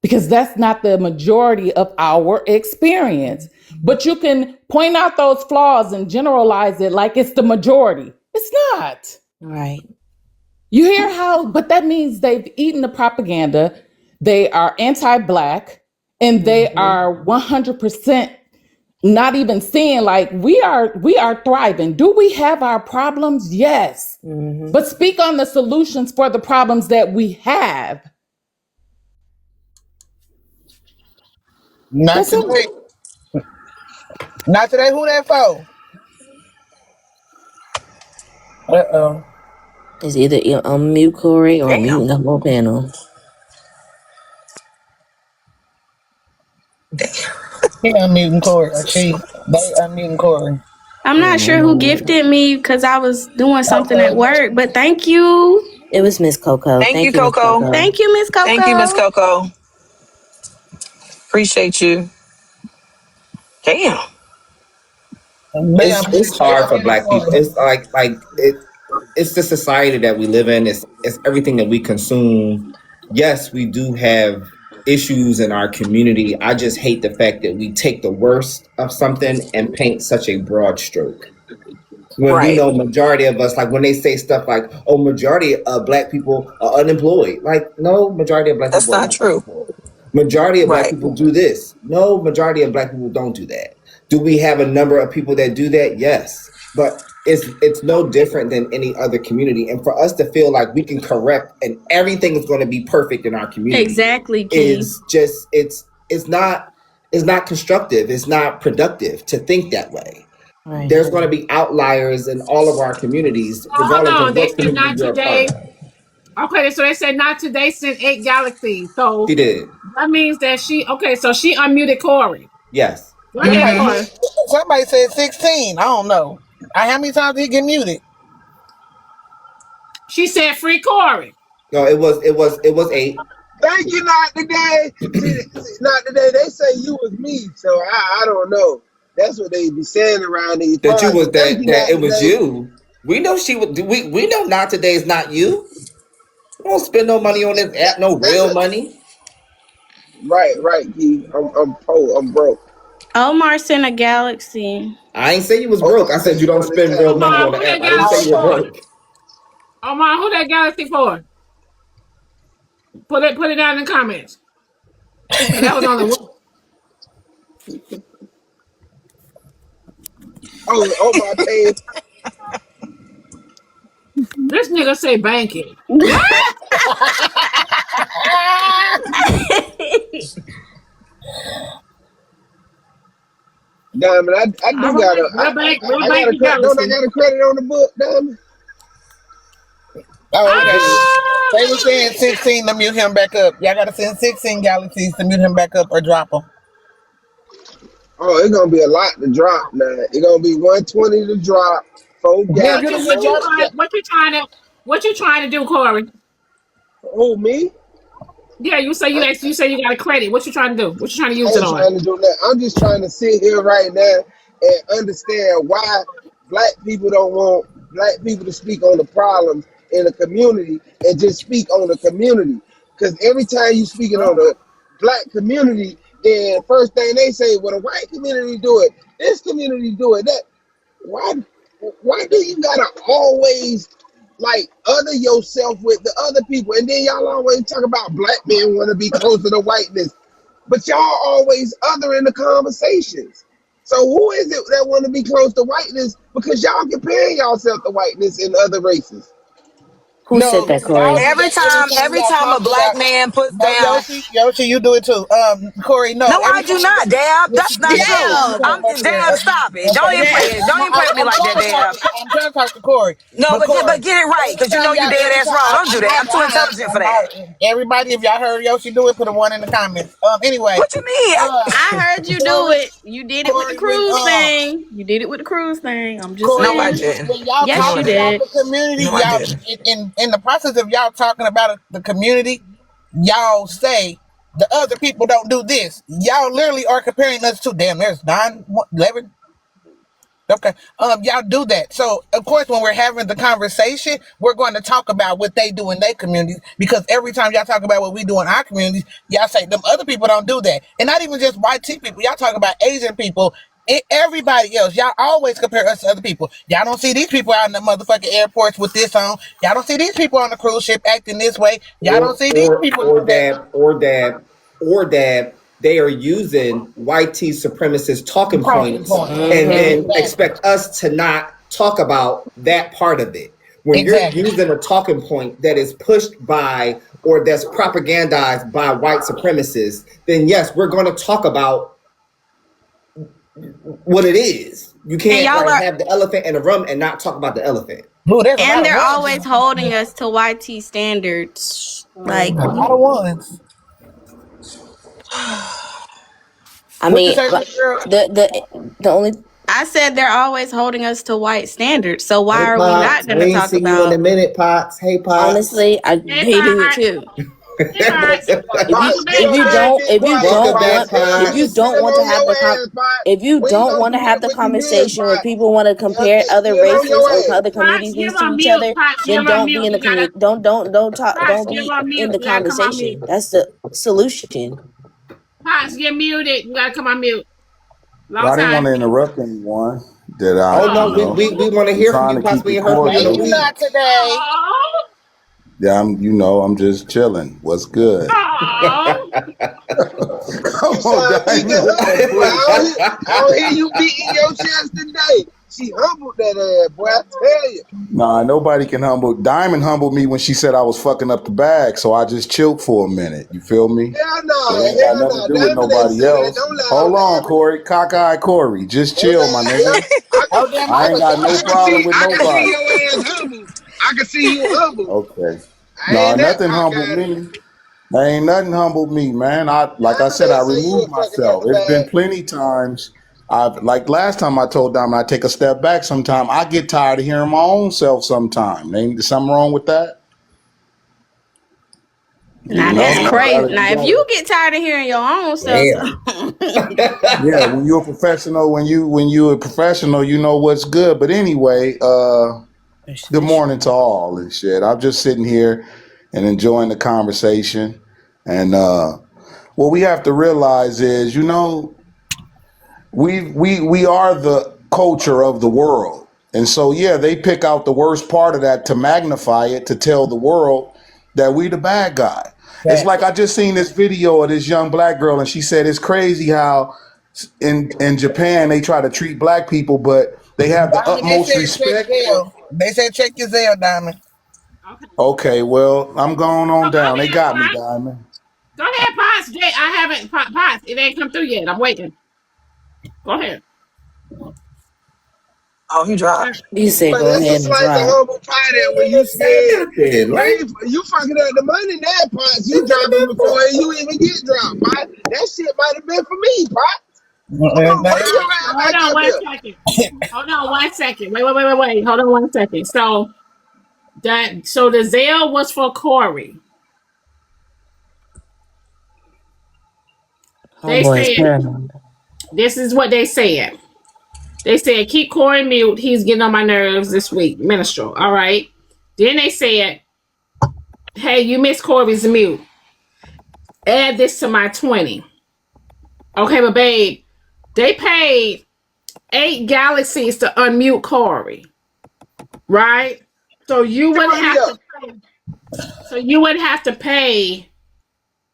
Because that's not the majority of our experience. But you can point out those flaws and generalize it like it's the majority. It's not. Right. You hear how, but that means they've eaten the propaganda. They are anti-Black and they are 100% not even seeing like we are thriving. Do we have our problems? Yes. Mm-hmm. But speak on the solutions for the problems that we have. Not today. Not today. Who that for? Uh-oh. It's either unmute Corey or mute the whole panel. He unmuting Corey. They unmuting Corey. I'm not sure who gifted me because I was doing something at work, but thank you. It was Miss Coco. Thank you, Coco. Thank you, Miss Coco. Thank you, Miss Coco. Appreciate you. Damn. It's hard for Black people. It's it's the society that we live in. It's everything that we consume. Yes, we do have issues in our community. I just hate the fact that we take the worst of something and paint such a broad stroke. When we Right. know majority of us, like when they say stuff like, "Oh, majority of black people are unemployed." Like, no, majority of black That's people are not not true. unemployed. Majority of black Right. people do this. No, majority of black people don't do that. Do we have a number of people that do that? Yes, but it's no different than any other community. And for us to feel like we can correct and everything is going to be perfect in our community Exactly, Key. is just it's not constructive. It's not productive to think that way. Right. There's going to be outliers in all of our communities, Oh, hold regardless on. of They what said not community you're a part today. of. Okay, so they said not today sent 8 galaxies. So She did. that means that so she unmuted Corey. Yes. Go ahead, Corey. Somebody said 16. I don't know. How many times did he get muted? She said free Corey. No, it was 8. Thank you, not today. See, not today. They say you was me, so I don't know. That's what they be saying around these That you parts. was Thank you, that not it was today. you. We know she would. We know not today is not you. We don't spend no money on this app, no real money. Right, Key. I'm poor. I'm broke. Omar sent a galaxy. I ain't say you was broke. I said you don't spend real money on the Who app. that I didn't say galaxy you were for? broke. Omar, who that galaxy for? Put it down in the comments. That was only one. Oh my page. This nigga say bank it. Diamond, I do got a. We'll bank I got the a credit. Don't I galaxy. got a credit on the book, Diamond? Oh, okay. Ah! They were saying 16 to mute him back up. Y'all got to send 16 galaxies to mute him back up or drop him. Oh, it's gonna be a lot to drop now. It's gonna be 120 to drop. 4 Yeah, gallons. What you trying to do, Corey? Oh, me? Yeah, you say you got a credit. What you trying to do? What you trying to I use it ain't on? trying to do that. I'm just trying to sit here right now and understand why black people don't want black people to speak on the problems in the community and just speak on the community. Because every time you speaking on the black community, then first thing they say, well, the white community do it, this community do it, that. Why do you gotta always like other yourself with the other people, and then y'all always talk about black men want to be closer to whiteness, but y'all always other in the conversations. So who is it that want to be close to whiteness because y'all comparing yourself to whiteness in other races? Who said that, Y'all Corey? do that Every y'all time a talk black about. man puts No, down. Yoshi, you do it too. Corey, no. No, I Every do time. not, Dab. That's not Yeah, true. Dab, stop it. Don't even play it. Don't even play with me I'm like that, Dab. trying to talk to Corey. No, but Corey, get it right, every because you time know you y'all, dead every ass time, wrong. Don't do that. I'm too intelligent for that. everybody, if y'all heard Yoshi do it, put a 1 in the comments. Anyway. What you mean? I heard you do it. You did it with the Corey, cruise thing. You did it with the cruise thing. I'm just Corey, No, I saying. didn't. when y'all Yes, No, I you talking didn't. about did. the community, No, I y'all didn't. in the process of y'all talking about the community, y'all say the other people don't do this. Y'all literally are comparing us to damn. There's 9, 11. Okay. Y'all do that. So of course, when we're having the conversation, we're going to talk about what they do in their communities, because every time y'all talk about what we do in our communities, y'all say them other people don't do that. And not even just white people. Y'all talk about Asian people. Everybody else, y'all always compare us to other people. Y'all don't see these people out in the motherfucking airports with this on. Y'all don't see these people on the cruise ship acting this way. Y'all don't see these people doing that. or dab, they are using white tea supremacist talking Talking points point. and then Exactly. expect us to not talk about that part of it. When Exactly. you're using a talking point that is pushed by or that's propagandized by white supremacists, then yes, we're going to talk about what it is. You can't y'all are- have the elephant in the room and not talk about the elephant. Ooh, there's a lot And of they're ones. always holding us to YT standards. Like, A lot of ones. I What you mean, say, like, girl? the only I said, they're always holding us to white standards. So why Hey, are we Pops, not going we to ain't talk seen you in a about? minute, Pops. Hey, Pops. honestly, I Hey, They do it Pops. too. Hey, Pots. If you Pots, Welcome get back, if your you ass Pots. don't get if you quiet, don't Welcome Pots. back, want They if you just Pops. don't sitting want to on have the your ass, Pots. if you We ain't don't gonna want to have forget the what you did, conversation where Pots. people want to Yeah, compare other get on races or your ass. other Pots, give communities to her each mute. other, Pots, give then her don't be mute. in the You gotta, community. Don't talk. Pots, Don't give be her in mute. the You gotta come on mute. conversation. That's the solution. Pots, get muted. You gotta come on mute. Well, Long I didn't want time. to interrupt anyone. That Oh no, we Oh. we, we want to I'm hear from trying you, to Pops. keep We it ain't heard from you in a Thank cordial. you, not week. today. Oh. Yeah, I'm just chilling. What's good? Oh. You Come on, sound big and Diamond, with that humble, boy. bullshit. I don't hear you beating your chest today. She humbled that ass, boy. I tell you. Nah, nobody can humble. Diamond humbled me when she said I was fucking up the bag, so I just chilled for a minute. You feel me? Hell It no, ain't got hell nothing to no. do with Diamond ain't nobody say that. else. Don't lie on Hold on, Diamond. Corey. Cockeyed Corey. Just Don't chill, my lie. nigga. Oh, damn, I I ain't was got no problem with I can see nobody. your ass humble. I can see you humble. Okay. I Nah, ain't that nothing humbled cockeyed. me. Ain't nothing humbled me, man. Like I Diamond said, I ain't say you removed was fucking up myself. the It's been bag. plenty times. I've like last time I told Diamond I take a step back sometime. I get tired of hearing my own self sometime. Ain't there something wrong with that? You Now that's know, Damn. crazy. you Now if gotta you get tired of hearing your own self, Damn. yeah, when you're a professional, when you're a professional, you know what's good. But anyway, good morning to all and shit. I'm just sitting here and enjoying the conversation. And what we have to realize is, we are the culture of the world. And so yeah, they pick out the worst part of that to magnify it, to tell the world that we the bad guy. It's like I just seen this video of this young black girl and she said it's crazy how in Japan they try to treat black people, but they have the Diamond, they utmost said check respect for. Zelle. They said check your Zelle, Diamond. Okay. Okay, well, I'm going So on go down. They ahead, got me, Pots. Diamond. Go ahead, Pots. Jay, I haven't Pots. It ain't come through yet. I'm waiting. Go ahead. Oh, he dropped. You say But go that's a ahead and slice of drop. humble pie there when You you didn't say scared. nothing. Like, You fucking up the money now, Pots. You look at dropping the before you even get dropped, Pot. That shit might have been for me, Pot. Come on, bring your ass Hold back on up one here. second. Hold on 1 second. Wait. Hold on 1 second. So the Zelle was for Corey. They Homeboy is said paranoid. this is what they said. They said keep Corey mute. He's getting on my nerves this week. Minstrel. All right. Then they said, hey, you missed Corey's mute. Add this to my 20. Okay, but babe, they paid 8 galaxies to unmute Corey. Right? So you Get would your money have up. to pay. So you would have to pay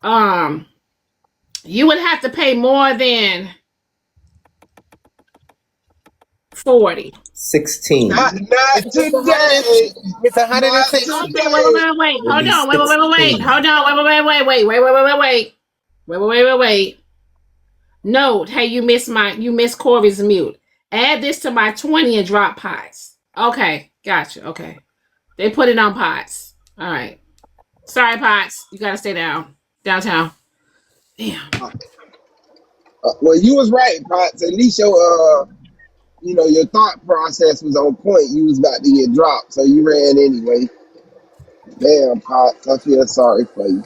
um you would have to pay more than 40. 16. Not It's today. 160. It's Not 160. Okay, today. wait. It'll Hold be on. 16. Hold on. Wait. Note, hey, you missed Corey's mute. Add this to my 20 and drop pots. Okay, gotcha. Okay. They put it on pots. All right. Sorry, pots. You gotta stay downtown. Damn. Well, you was right, Pots. At least your thought process was on point. You was about to get dropped, so you ran anyway. Damn, Pots. I feel sorry for you.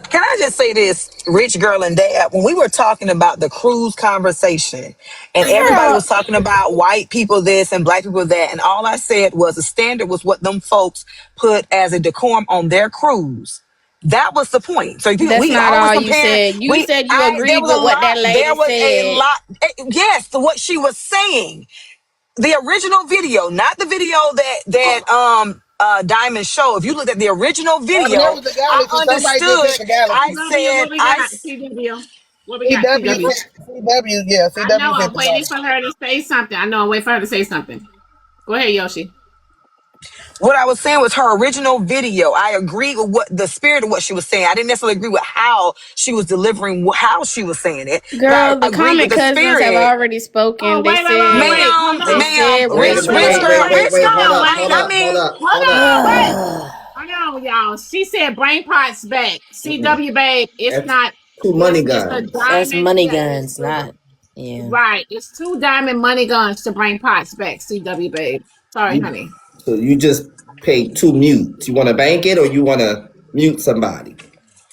Can I just say this, Rich Girl and Dad? When we were talking about the cruise conversation and everybody girl, was talking about white people this and black people that, and all I said was the standard was what them folks put as a decorum on their cruise. That was the point. So that's we not always all you comparing. said. You said you There agreed was with a what that lot. There lady was a said. lot. Yes, to what she was saying. The original video, not the video that Diamond showed. If you looked at the original Diamond, that video, was the I galaxy. Somebody just understood. said the I galaxy. CW, said what we got? CW. What we got? CW, CW. CW, yeah, I know CW said I'm the waiting for galaxy. her to say something. Go ahead, Yoshi. what I was saying was her original video. I agree with what the spirit of what she was saying. I didn't necessarily agree with how she was delivering how she was saying it, but I Girl, the agreed with comment the cousins have spirit. already Oh, spoken. They wait. said, Hold they on. Ma'am, said Wait, Rich rich, wait, rich wait, girl, wait, wait, rich wait. Hold girl. up, Wait, hold I up, hold mean, up, hold up. Hold on, y'all. She said bring pots back. Mm-mm. CW, babe, it's That's not, two money it's a guns. That's diamond. money Yeah, it's guns, two. not yeah. Right. It's 2 diamond money guns to bring pots back, CW, babe. Sorry, You, honey. so you just paid 2 mutes. You want to bank it or you want to mute somebody?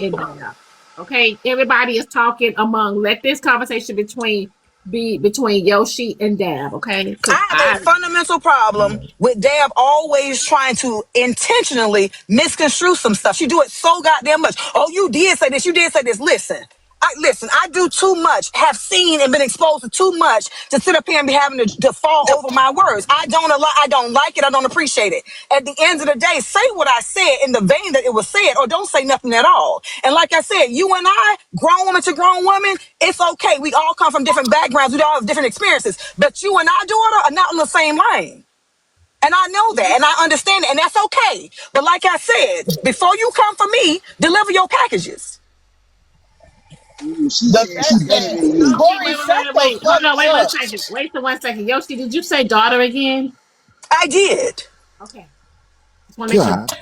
Yoshi and Dab. Okay, everybody is talking among. Let this conversation be between Yoshi and Dab. Okay, because I have a fundamental problem with Dab always trying to intentionally misconstrue some stuff. She do it so goddamn much. Oh, you did say this. You did say this. Listen. I do too much, have seen and been exposed to too much to sit up here and be having to fall over my words. I don't like it. I don't appreciate it. At the end of the day, say what I said in the vein that it was said, or don't say nothing at all. And like I said, you and I, grown woman to grown woman, it's okay. We all come from different backgrounds. We all have different experiences. But you and our daughter are not on the same lane. And I know that, and I understand it, and that's okay. But like I said, before you come for me, deliver your packages. She The said she fact better that than you. Corey shut the Wait. Hold fuck on. Wait one up. second. Wait for 1 second. Yoshi, did you say daughter again? I did. Okay. Just want to make sure. God.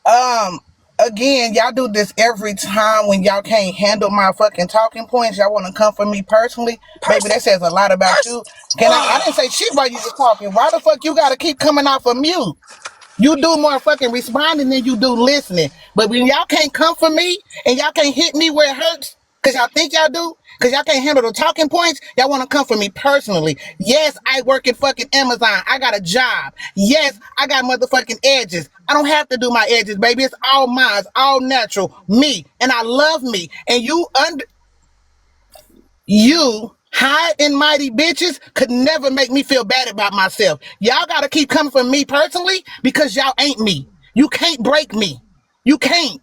Um, again, y'all do this every time when y'all can't handle my fucking talking points. Y'all want to come for me personally. Baby, that says a lot about you. I didn't say shit while you was talking. Why the fuck you gotta keep coming off of mute? You do more fucking responding than you do listening. But when y'all can't come for me and y'all can't hit me where it hurts, because y'all think y'all do, because y'all can't handle the talking points, y'all want to come for me personally. Yes, I work at fucking Amazon. I got a job. Yes, I got motherfucking edges. I don't have to do my edges, baby. It's all mine, all natural. Me. And I love me. And you high and mighty bitches could never make me feel bad about myself. Y'all gotta keep coming for me personally because y'all ain't me. You can't break me. You can't.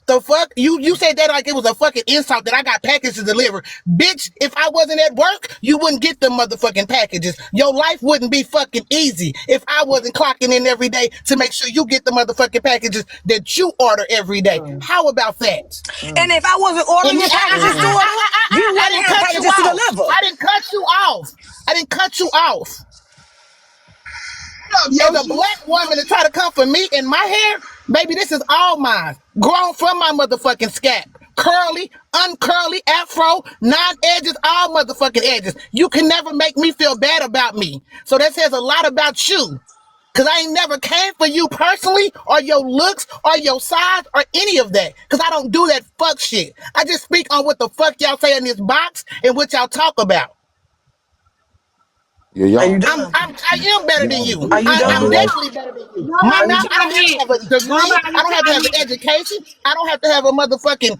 The fuck? You said that like it was a fucking insult that I got packages to deliver. Bitch, if I wasn't at work, you wouldn't get them motherfucking packages. Your life wouldn't be fucking easy if I wasn't clocking in every day to make sure you get the motherfucking packages that you order every day. How about that? And if I wasn't ordering your packages to order, you wouldn't have packages to deliver. I didn't cut you off. I didn't cut you off. As a black woman to try to come for me in my hair, baby, this is all mine. Grown from my motherfucking scalp. Curly, uncurly, afro, non-edges, all motherfucking edges. You can never make me feel bad about me. So that says a lot about you. Because I ain't never came for you personally or your looks or your size or any of that. Because I don't do that fuck shit. I just speak on what the fuck y'all say in this box and what y'all talk about. Yeah, y'all. I am better than you. Are you done? I'm definitely better than you. I don't have to have a degree. I don't have to have an education. I don't have to have a motherfucking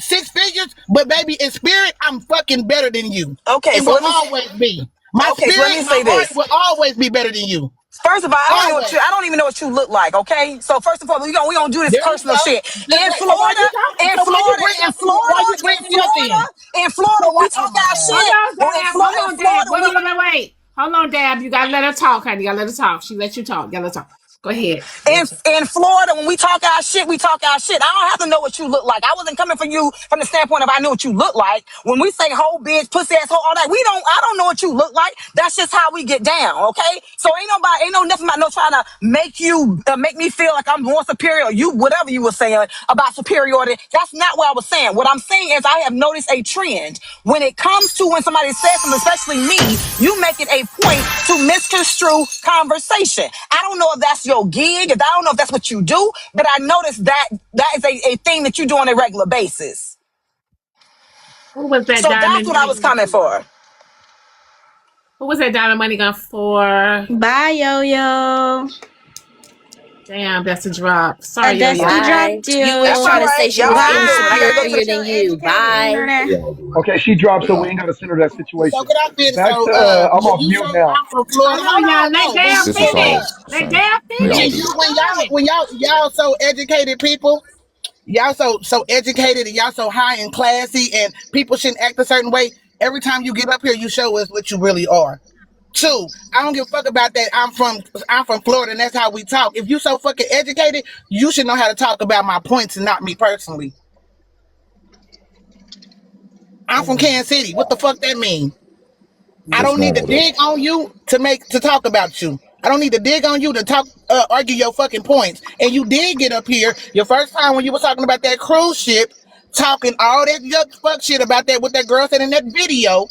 6 figures. But baby, in spirit, I'm fucking better than you. Okay, it so will always be. My okay, spirit, so let me say my heart this. will always be better than you. First of all, I don't even know what you look like, okay? So first of all, we gonna do this personal shit. In Florida, when we talk our shit, Wait. Hold on, Dab. You gotta let her talk, honey. You gotta let her talk. She let you talk. You gotta let her talk. Go ahead. In Florida, when we talk our shit, we talk our shit. I don't have to know what you look like. I wasn't coming for you from the standpoint of I knew what you look like. When we say whole bitch, pussy ass, all that, I don't know what you look like. That's just how we get down, okay? So ain't nothing about trying to make you, make me feel like I'm more superior or you, whatever you were saying about superiority. That's not what I was saying. What I'm saying is I have noticed a trend. When it comes to when somebody says something, especially me, you make it a point to misconstrue conversation. I don't know if that's your gig, I don't know if that's what you do, but I noticed that is a thing that you do on a regular basis. Who was that? So that's what I was coming for. Who was that Diamond Money gun for? Bye, Yo-Yo. Damn, that's a drop. Sorry, I definitely dropped you. You was trying to say she was inferior than you. Bye. Okay, she dropped, so we ain't gotta send her that situation. So could I finish? Back to I'm off mute now. I'm from Florida. Hold on, y'all. Let Dab This is all finish. the Let same. Dab They all finish. do it. When y'all so educated people, y'all so educated and y'all so high and classy and people shouldn't act a certain way. Every time you get up here, you show us what you really are. 2, I don't give a fuck about that. I'm from Florida and that's how we talk. If you so fucking educated, you should know how to talk about my points and not me personally. I'm from Kansas City. What the fuck that mean? I don't need to dig on you to talk about you. I don't need to dig on you to talk, argue your fucking points. And you did get up here your first time when you were talking about that cruise ship, talking all that yuck fuck shit about that, what that girl said in that video,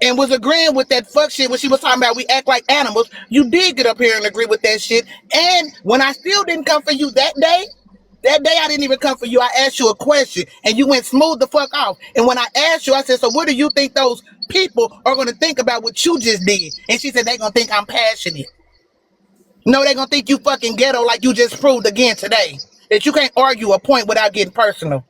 and was agreeing with that fuck shit when she was talking about we act like animals. You did get up here and agree with that shit. And when I still didn't come for you that day I didn't even come for you. I asked you a question and you went smooth the fuck off. And when I asked you, I said, so what do you think those people are going to think about what you just did? And she said, they're going to think I'm passionate. No, they're going to think you fucking ghetto like you just proved again today. That you can't argue a point without getting personal.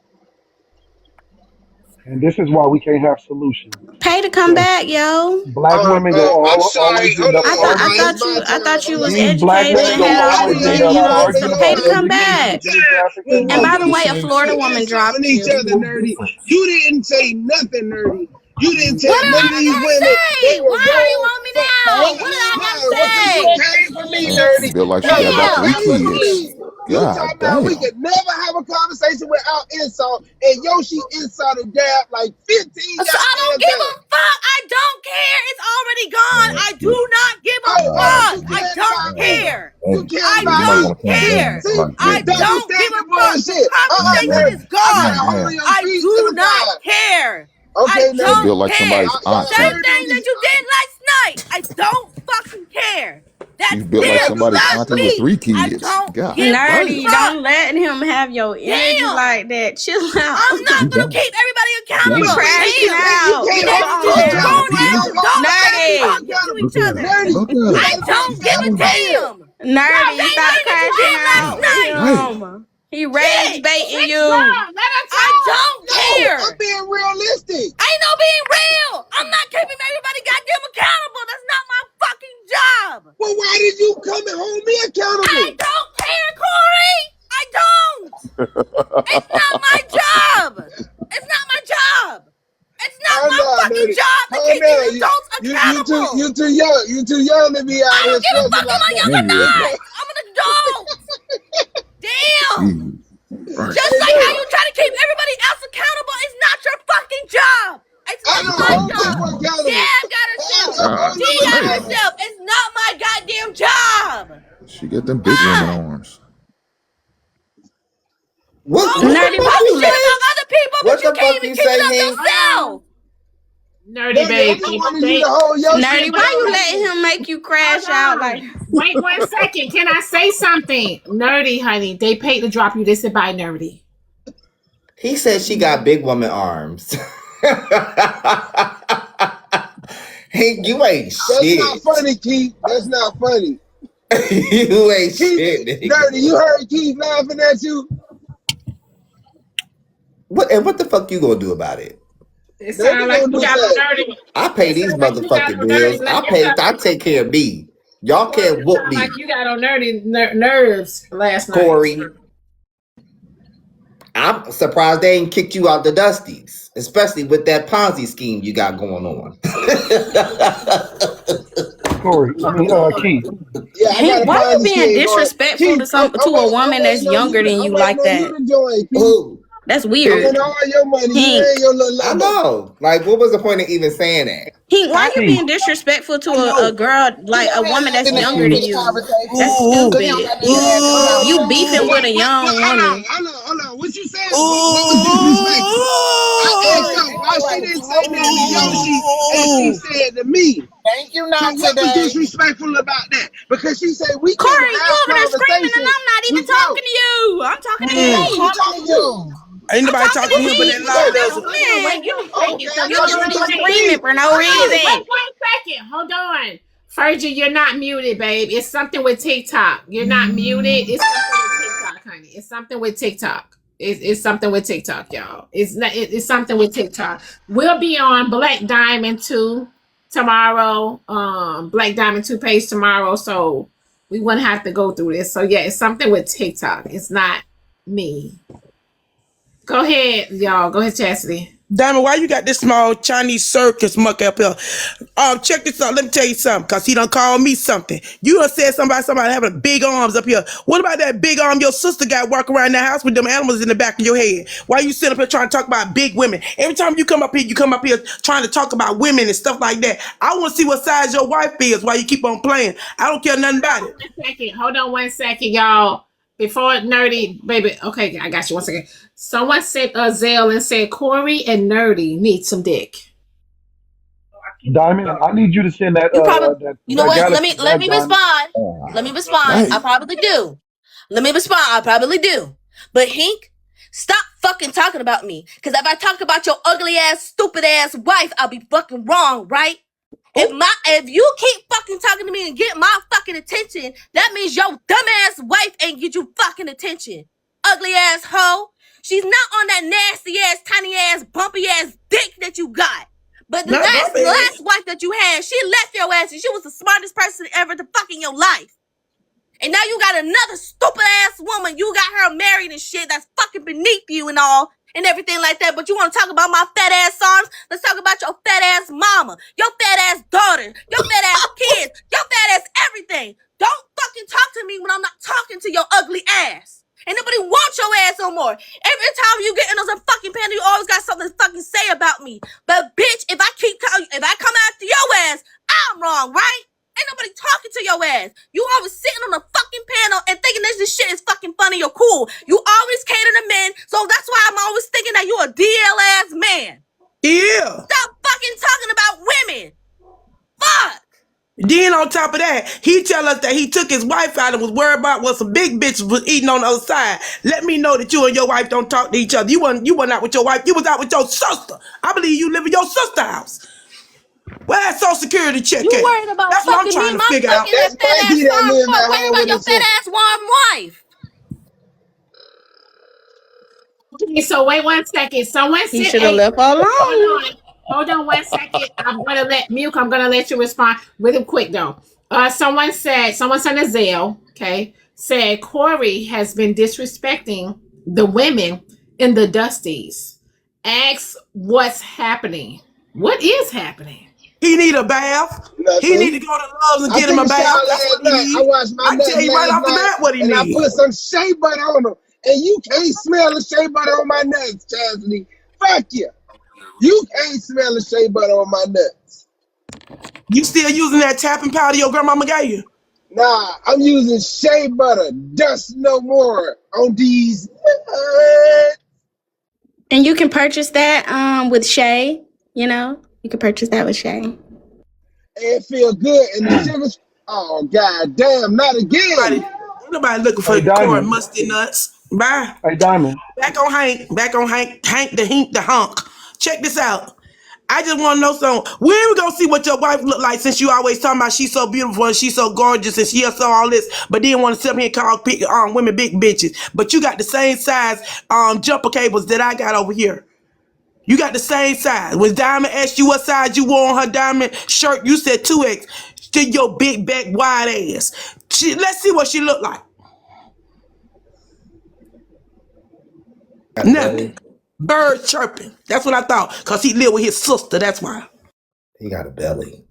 And this is why we can't have solutions. Pay to come back, yo. Black women go I'm sorry. always end up arguing. I thought you was These black educated women and go had all always the end up arguing pay about to come everything back. demographic. And by the way, a Florida woman dropped each you. other, Nerdy. You didn't say nothing, Nerdy. You didn't tell What did none of these women. say? Why do you want me now? What did I have to say? You came for me, Nerdy. Feel like she got about 3 kids. You God talking about we damn. could never have a conversation without insult, and Yoshi insulted Dab like 15 So I don't goddamn give a times. fuck. I don't care. It's already gone. I do not give a Oh, what fuck. you I cared don't about me? care. You And cared I you about might me? don't want to calm care. down like I that. Double don't give a standard fuck. The bullshit. conversation is I got gone. a hole Man, in your I feet do to the not fire. care. Okay, I you Nerdy. built don't like care. somebody's aunt, Y'all Same too. heard thing Nerdy? that you did last night. I don't fucking care. She That's built like What I them, do somebody's last not auntie with night? me. 3 I kids. don't God give a damn. Nerdy, fuck. don't let him have your energy Damn. like that. Chill out. I'm not gonna keep everybody He accountable. crashing Damn. You out. can't Get hold Next on me two him. grown accountable. You adults don't hold don't nobody fucking else talk Nerdy. to accountable. each Look at other. her. Nerdy, Look you at I her. gotta do don't the give a same thing. damn. The Nerdy, same stop thing that you crashing did last out with night. Damn. him. He rage Shit. baiting Let's you. go. Let her I talk. don't No, I'm care. being realistic. Ain't no being real. I'm not keeping everybody goddamn accountable. That's not my fucking job. Well, why did you come and hold me I accountable? don't care, Corey. I don't. It's not my job. It's not my job. It's not Calm my down, fucking Nerdy. job to Calm keep these down. adults accountable. You too young. You too young to be I out here don't give a struggling fuck. Am like I that. young or Damn. not? Okay. I'm an adult. Damn. Jesus Christ. Just Hey, like how Nerdy. you try to keep everybody else accountable, it's not your fucking job. It's I not don't my hold job. people accountable. Dad got herself. I don't God hold She them got damn. accountable. herself. It's not my goddamn job. She got them big woman Not. arms. What Go the Nerdy, talk why fuck you you shit let about say? other people, but What you the can't fuck even you keep it say, up Hink? yourself. Nerdy Nerdy, I just baby. wanted you to Wait, hold your shit Nerdy, why you down. letting him make you crash out hold like on. Wait 1 second. Can I say something? Nerdy, honey. They paid to drop you. They said bye, Nerdy. He said she got big woman arms. Hink, you ain't That's not shit. funny, Keith. That's not funny. You ain't Keith, shit, nigga. Nerdy, you heard Keith laughing at you? What the fuck you gonna do about it? It Nerdy sounds like gonna you do got on something. Nerdy. I pay It these sounds like you got motherfucking on Nerdy. bills. I take care of me. Y'all Corey, can't it whoop sounds me. like you got on Nerdy nerves last night. Corey, I'm surprised they ain't kicked you out the Dusties, especially with that Ponzi scheme you got going on. Corey, Keith. Yeah, I got Hank, a why you Ponzi being scheme going. disrespectful Keith, to I'm a woman that's waiting on you younger to than I'm you waiting like on you that? to join, Keith. Ooh, That's I weird. want all your money. You Hank. and your little I lover. know. Like, what was the point of even saying that? Hank, why you Hank. being disrespectful to I know. a girl, We like a don't have woman that's nothing to add younger to than this you? conversation. That's Because we don't stupid. got nothing to add to the You conversation. beefing with a young woman. Hold on. What you said? What was disrespectful? I asked Corey, her ain't why she nobody didn't say talking to nothing to Yoshi and she you. said to me. Thank you So not what was today. disrespectful about that? Because she said we can Corey, you have over there screaming and conversations I'm not even without. talking to you. I'm talking to Then who I'm you Hank. talking talking to to? you. Ain't I'm nobody talking talking to to him but Hank. that You You say loud over that. there nigga. screaming. Okay, I You thought you over were there talking to screaming me. for no I thought. reason. Wait 1 second. Hold on. Fergie, you're not muted, babe. It's something with TikTok. You're not muted. It's something with TikTok, honey. It's something with TikTok. It's something with TikTok, y'all. It's something with TikTok. We'll be on Black Diamond 2 tomorrow. Black Diamond 2 page tomorrow. So we wouldn't have to go through this. So yeah, it's something with TikTok. It's not me. Go ahead, y'all. Go ahead, Chastity. Diamond, why you got this small Chinese circus muck up here? Check this out. Let me tell you something, because he done called me something. You done said somebody having big arms up here. What about that big arm your sister got walking around the house with them animals in the back of your head? Why you sitting up here trying to talk about big women? Every time you come up here trying to talk about women and stuff like that. I want to see what size your wife is while you keep on playing. I don't care nothing about it. Hold on 1 second, y'all. Before Nerdy, baby. Okay, I got you 1 second. Someone sent a Zelle and said Corey and Nerdy need some dick. Diamond, I need you to send that You probably, you know that what? galaxy Let back, me Diamond. respond. Let me respond. I probably do. Let me respond. I probably do. But Hink, stop fucking talking about me. Because if I talk about your ugly ass, stupid ass wife, I'll be fucking wrong, right? If you keep fucking talking to me and get my fucking attention, that means your dumbass wife ain't get you fucking attention. Ugly ass hoe. She's not on that nasty ass, tiny ass, bumpy ass dick that you got. But the last wife that you had, she left your ass and she was the smartest person ever to fuck in your life. And now you got another stupid ass woman. You got her married and shit that's fucking beneath you and all and everything like that. But you want to talk about my fat ass arms? Let's talk about your fat ass mama, your fat ass daughter, your fat ass kids, your fat ass everything. Don't fucking talk to me when I'm not talking to your ugly ass. Ain't nobody want your ass no more. Every time you get in on some fucking panel, you always got something to fucking say about me. But bitch, if I come after your ass, I'm wrong, right? Ain't nobody talking to your ass. You always sitting on a fucking panel and thinking this shit is fucking funny or cool. You always cater to men, so that's why I'm always thinking that you a DL ass man. Yeah. Stop fucking talking about women. Fuck. Then on top of that, he tell us that he took his wife out and was worried about what some big bitches was eating on the other side. Let me know that you and your wife don't talk to each other. You wasn't out with your wife. You was out with your sister. I believe you live in your sister's house. Where that Social Security check You at? worried about That's what I'm fucking me? trying to My figure out. fucking that fat ass warm fuck. Worried about your fat ass warm wife. Okay, so wait 1 second. Someone He said, should have left her alone. Hold on 1 second. I'm gonna let you respond really quick though. Someone sent a Zelle, okay, said Corey has been disrespecting the women in the Dusties. Ask what's happening. What is happening? He need a bath. He need to go to Love's and get him a bath. That's what he need. I washed my I nuts tell you right last off the night, bat what he and I need. put some shea butter on them. And you can't smell the shea butter on my nuts, Chastity. Fuck you. You can't smell the shea butter on my nuts. You still using that tapping powder your grandmama gave you? Nah, I'm using shea butter. Dust no more on these. And you can purchase that with Shay. You know, you can purchase that with Shay. It feel good, and the sugars. Oh god damn! Not again. Ain't nobody looking for Corey musty nuts. Bye. Hey, Diamond. Back on Hank the hunk. Check this out. I just want to know something. When we gonna see what your wife look like, since you always talking about she's so beautiful and she's so gorgeous and she saw all this, but then want to sit up here and call women big bitches. But you got the same size jumper cables that I got over here. You got the same size. When Diamond asked you what size you wore on her diamond shirt, you said 2X. To your big back wide ass. Let's see what she look like. Nothing. Birds chirping. That's what I thought. Cause he lived with his sister. That's why. He got a belly.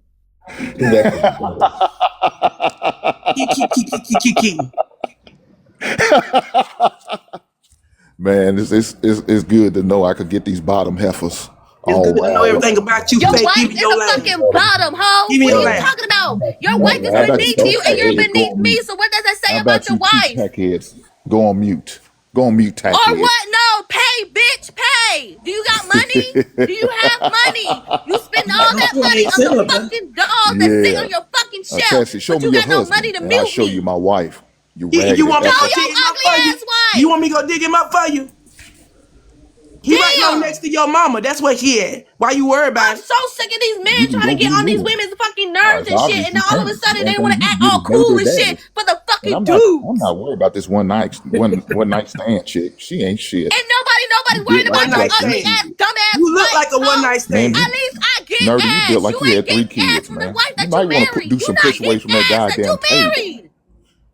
Man, it's good to know I could get these bottom heifers. It's good to know everything about you. Your Fake. wife Give me is your a laugh. fucking bottom, hoe. Give me What your are you laugh. talking about? Your wife is beneath you and you're beneath me. So what does that say How about about your you two wife? tackheads? Go on mute. Go on mute, Or tackheads. what? No, pay, bitch, pay. Do you got money? Do you have money? You spend all that money on the fucking dolls that sit on your fucking shelf, Cassie, show but me you your got no husband, money to and I'll mute show me. you my wife. You You raggedy want me to effer. go dig him up for you? You want me to go dig him up for you? He right now next to your mama. That's where he at. Why you worried about I'm it? so sick of these men You can trying to go get get on these yours. women's fucking nerves and shit, and Obviously, all of a sudden they want to act you all can go cool to and daddy. shit for the And fucking I'm dudes. not worried about this one night stand chick. She ain't shit. Ain't nobody You worried built about like your you ugly had ass, dumb ass You look wife, like a one night stand. Man, At least I get Nerdy, you ass. built like you ain't had 3 getting ass kids, from the man. wife You that might you want to married. do You some not push away getting from that ass that goddamn you table. married.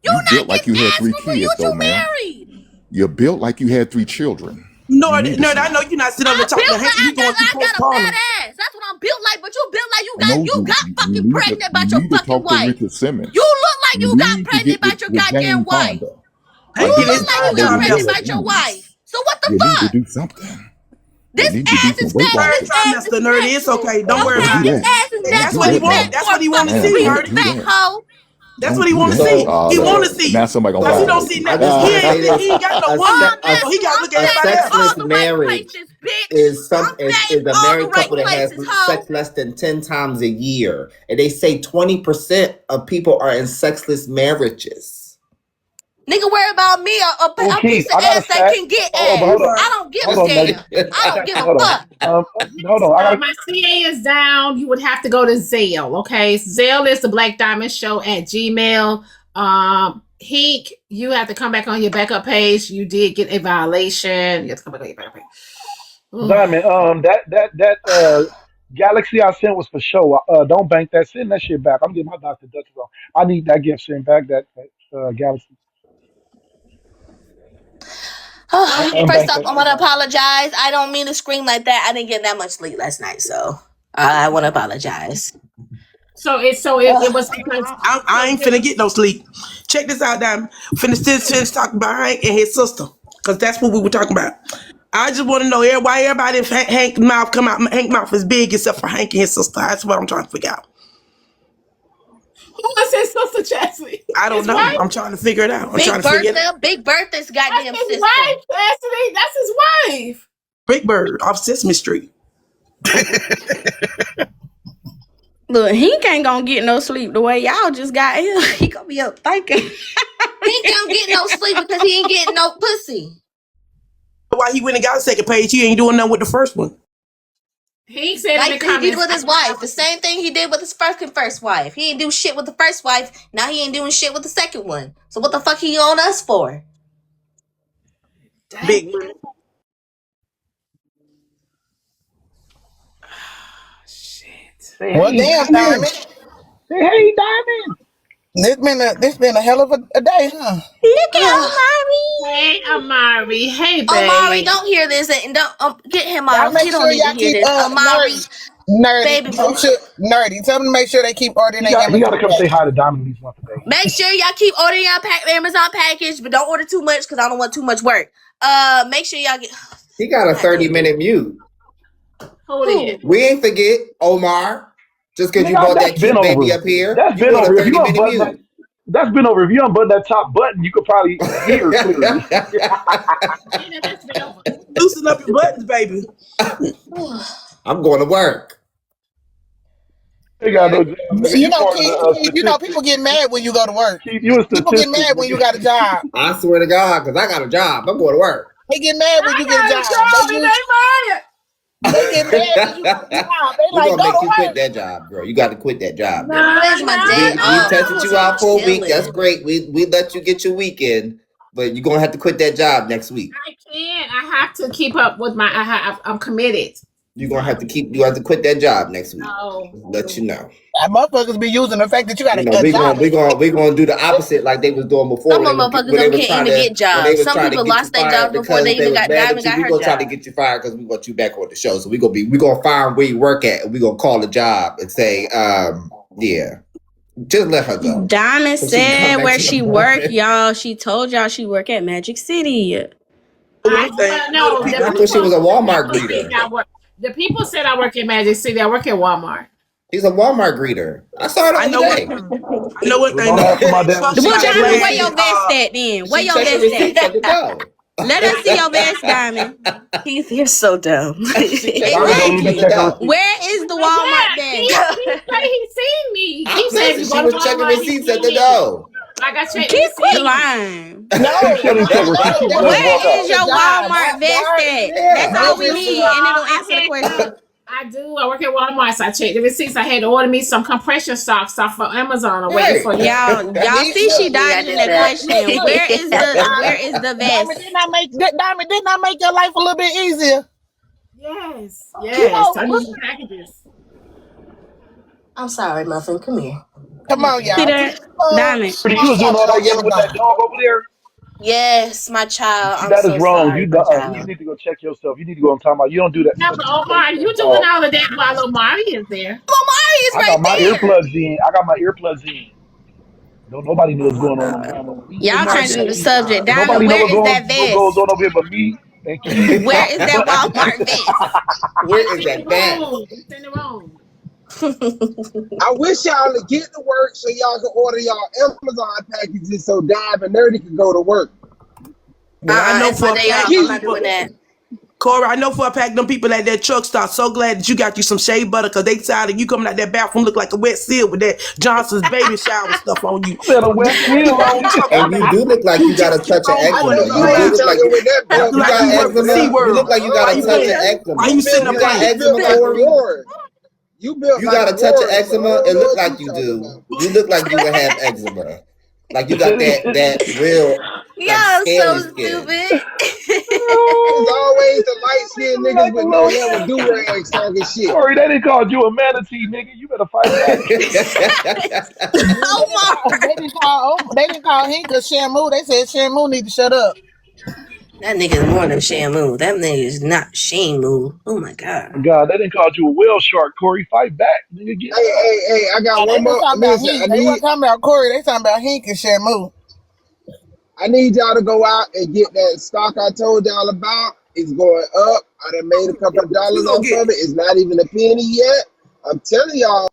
You You not built like you getting had ass 3 from who kids, though, you man. married. You're built like you had 3 children. Nerd, I know you're not sitting over I talking to built Hank. like You going through I got a postpartum. fat ass. That's what I'm built like. But you built like I know you got fucking you pregnant about your need to fucking talk to wife. Richard Simmons. You look like you got need to pregnant get about your with goddamn Jane wife. Fonda. You Hank, get his look like you got goddamn pregnant heifer. about your wife. So what the You need to fuck? do something. This You need to do ass some is Weight fat. Watchers. This ass is Trimester, Nerdy. It's okay. Don't worry okay. about This it. ass is That's what he naturally want. fat That's for what a he want to fucking see, Don't Nerdy. do fat that. hoe. That's Don't what he do want to that. see. He want to Look, see now you. somebody gonna Cause he don't violate see me. I nothing. just want to say He ain't this: got no a, woman, se- so he got to look at a everybody else. sexless All the right marriage places, bitch. is I'm fat in a all the married right couple that has places, hoe. sex less than 10 times a year, and they say 20% of people are in sexless marriages. Nigga worry about me, a Keith, piece of I got a ass that stat. can get Oh, but ass. hold on. I don't give Hold a on, Nerdy. damn. I don't give a Hold on. fuck. Hold on. I got My CA is down. You would have to go to Zelle. Okay, Zelle is the Black Diamond Show at Gmail. Heek, you have to come back on your backup page. You did get a violation. You have to come back on your backup page. Diamond. That Galaxy I sent was for show. Don't bank that. Send that shit back. I'm getting my Dr. Duckers on. I need that gift sent back. That Galaxy. First Unbank off, that I shit want to back. apologize. I don't mean to scream like that. I didn't get that much sleep last night, so I want to apologize. So it was because I ain't finna get no sleep. Check this out, Diamond. Finna talk about Hank and his sister, cause that's what we were talking about. I just want to know why everybody if Hank mouth come out. Hank mouth is big except for Hank and his sister. That's what I'm trying to figure out. who was his sister, Chastity? I don't know. Wife? I'm trying to figure it out. Big Bertha's goddamn That's his sister. wife, Chastity. That's his wife. Big Bird off Sesame Street. Look, he ain't gonna get no sleep the way y'all just got him. He gonna be up thinking. He ain't gonna get no sleep because he ain't getting no pussy. Why he went and got a second page? He ain't doing nothing with the first one. He said like he did with his wife. The same thing he did with his first wife. He ain't do shit with the first wife. Now he ain't doing shit with the second one. So what the fuck he on us for? Big money. Well, damn, Diamond. Say hey, Diamond. This been a hell of a day, huh? Look at Amari. Hey, Amari. Hey, babe. Amari, don't hear this and don't get him Y'all off. make He don't sure need y'all to hear keep this. Amari, nerdy. baby boo. Nerdy. Tell them to make sure they keep ordering their You gotta Amazon come say package. hi to Diamond at least once a day. Make sure y'all keep ordering y'all Amazon package, but don't order too much because I don't want too much work. Make sure y'all get. He got a 30-minute mute. Who did? We ain't forget Omar. Just because you Nigga, brought that that's been cute baby over. up here. That's You been want a over. If you 30-minute unbutton that, mute. that's been over. If you unbutton that top button, you could probably hear clearly. Loosen up your buttons, baby. I'm going to work. You got no job. You know, part of the, Keith, you know, people get mad when you go to work. Keith, you a People get statistic, mad when nigga. you got a job. I swear to God, because I got a job. I'm going to work. They get mad when you get a job. They get mad when you get a job. They We're like, going to go make to you work. quit that job, girl. You got to quit that job. Girl. Where's my day We off? tested you out for a week. Chilling. That's great. We let you get your weekend, but you're going to have to quit that job next week. I can't. I have to keep up with my. I'm committed. You're going to have to quit that job next week. No. Let you know. Motherfuckers be using the fact that you got You a know, we're job. gonna do the opposite like they was doing before. Some motherfuckers don't can't even get jobs. Some people lost their jobs before they even got Diamond got her We're gonna try to job. get you fired because we want you back on the show. So we're gonna find where you work at and we're gonna call the job and say, yeah. Just let her go. Diamond So she can come said back where to she the work, morning. y'all. She told y'all she work at Magic City. No, I thought she was a Walmart greeter. The people said I work at Magic City. I work at Walmart. He's a Walmart greeter. I saw it the other day. I know what thing. Well, Diamond, where your vest at then? Where your vest at? Let us see your vest, Diamond. Keith, you're so dumb. Exactly. Where is the Walmart vest? He said he seen me. He said She you go to was checking Walmart, receipts he at the seen me. door. Like I checked Keep receipts. quit lying. No. Where is your Walmart vest at? That's all we need, and it'll answer the question. I do. I work at Walmart, so I checked the receipts. I had to order me some compression socks off of Amazon. I'm waiting for y'all see she dodging that question. Where is the vest? Diamond did not make your life a little bit easier. Yes. You know, packages. I'm sorry, Muffin. Come here. Come on, y'all. See that? Diamond. You was doing all that yelling with that dog over there? Yes, my child. I'm That so is wrong. sorry, You my child. need to go check yourself. You need to go and talk about. You don't do that. Yeah, but Omar, you doing all of that while Omari is there. Omari is I got my earplugs in. Don't nobody know what's going on. Y'all changing the subject. Diamond, Nobody know where what is that vest? goes on over here but me and Keith. Where is that Walmart vest? Where is that vest? It's in the room. I wish y'all to get to work so y'all can order y'all Amazon packages so Dive and Nerdy can go to work. I know for a fact, I'm not doing that. Corey, I know for a fact them people at that truck stop so glad that you got you some shea butter because they tired of you coming out that bathroom look like a wet seal with that Johnson's baby shower stuff on you. And you do look like you got a touch of eczema. You look like you got a touch of eczema. Why you sitting up You got like eczema, Corey? You got a touch of eczema. It look like you do. You look like you would have eczema. Like you got that real. Y'all so skin. stupid. It's always the light-skinned niggas with no hair with do-rags talking shit. Corey, they didn't call you a manatee, nigga. You better fight back. They didn't call him because Shamu. They said Shamu need to shut up. That nigga is more than Shamu. That nigga is not Shamu. Oh my god. God, they didn't call you a whale shark, Corey. Fight back, nigga. Get up. Hey, I got Oh, they one was more. talking about Listen, Hink. They weren't talking about Corey. They talking about Hink and Shamu. I need y'all to go out and get that stock I told y'all about. It's going up. I done made a couple of You dollars gonna off get of it. It's not even a penny yet. I'm telling y'all.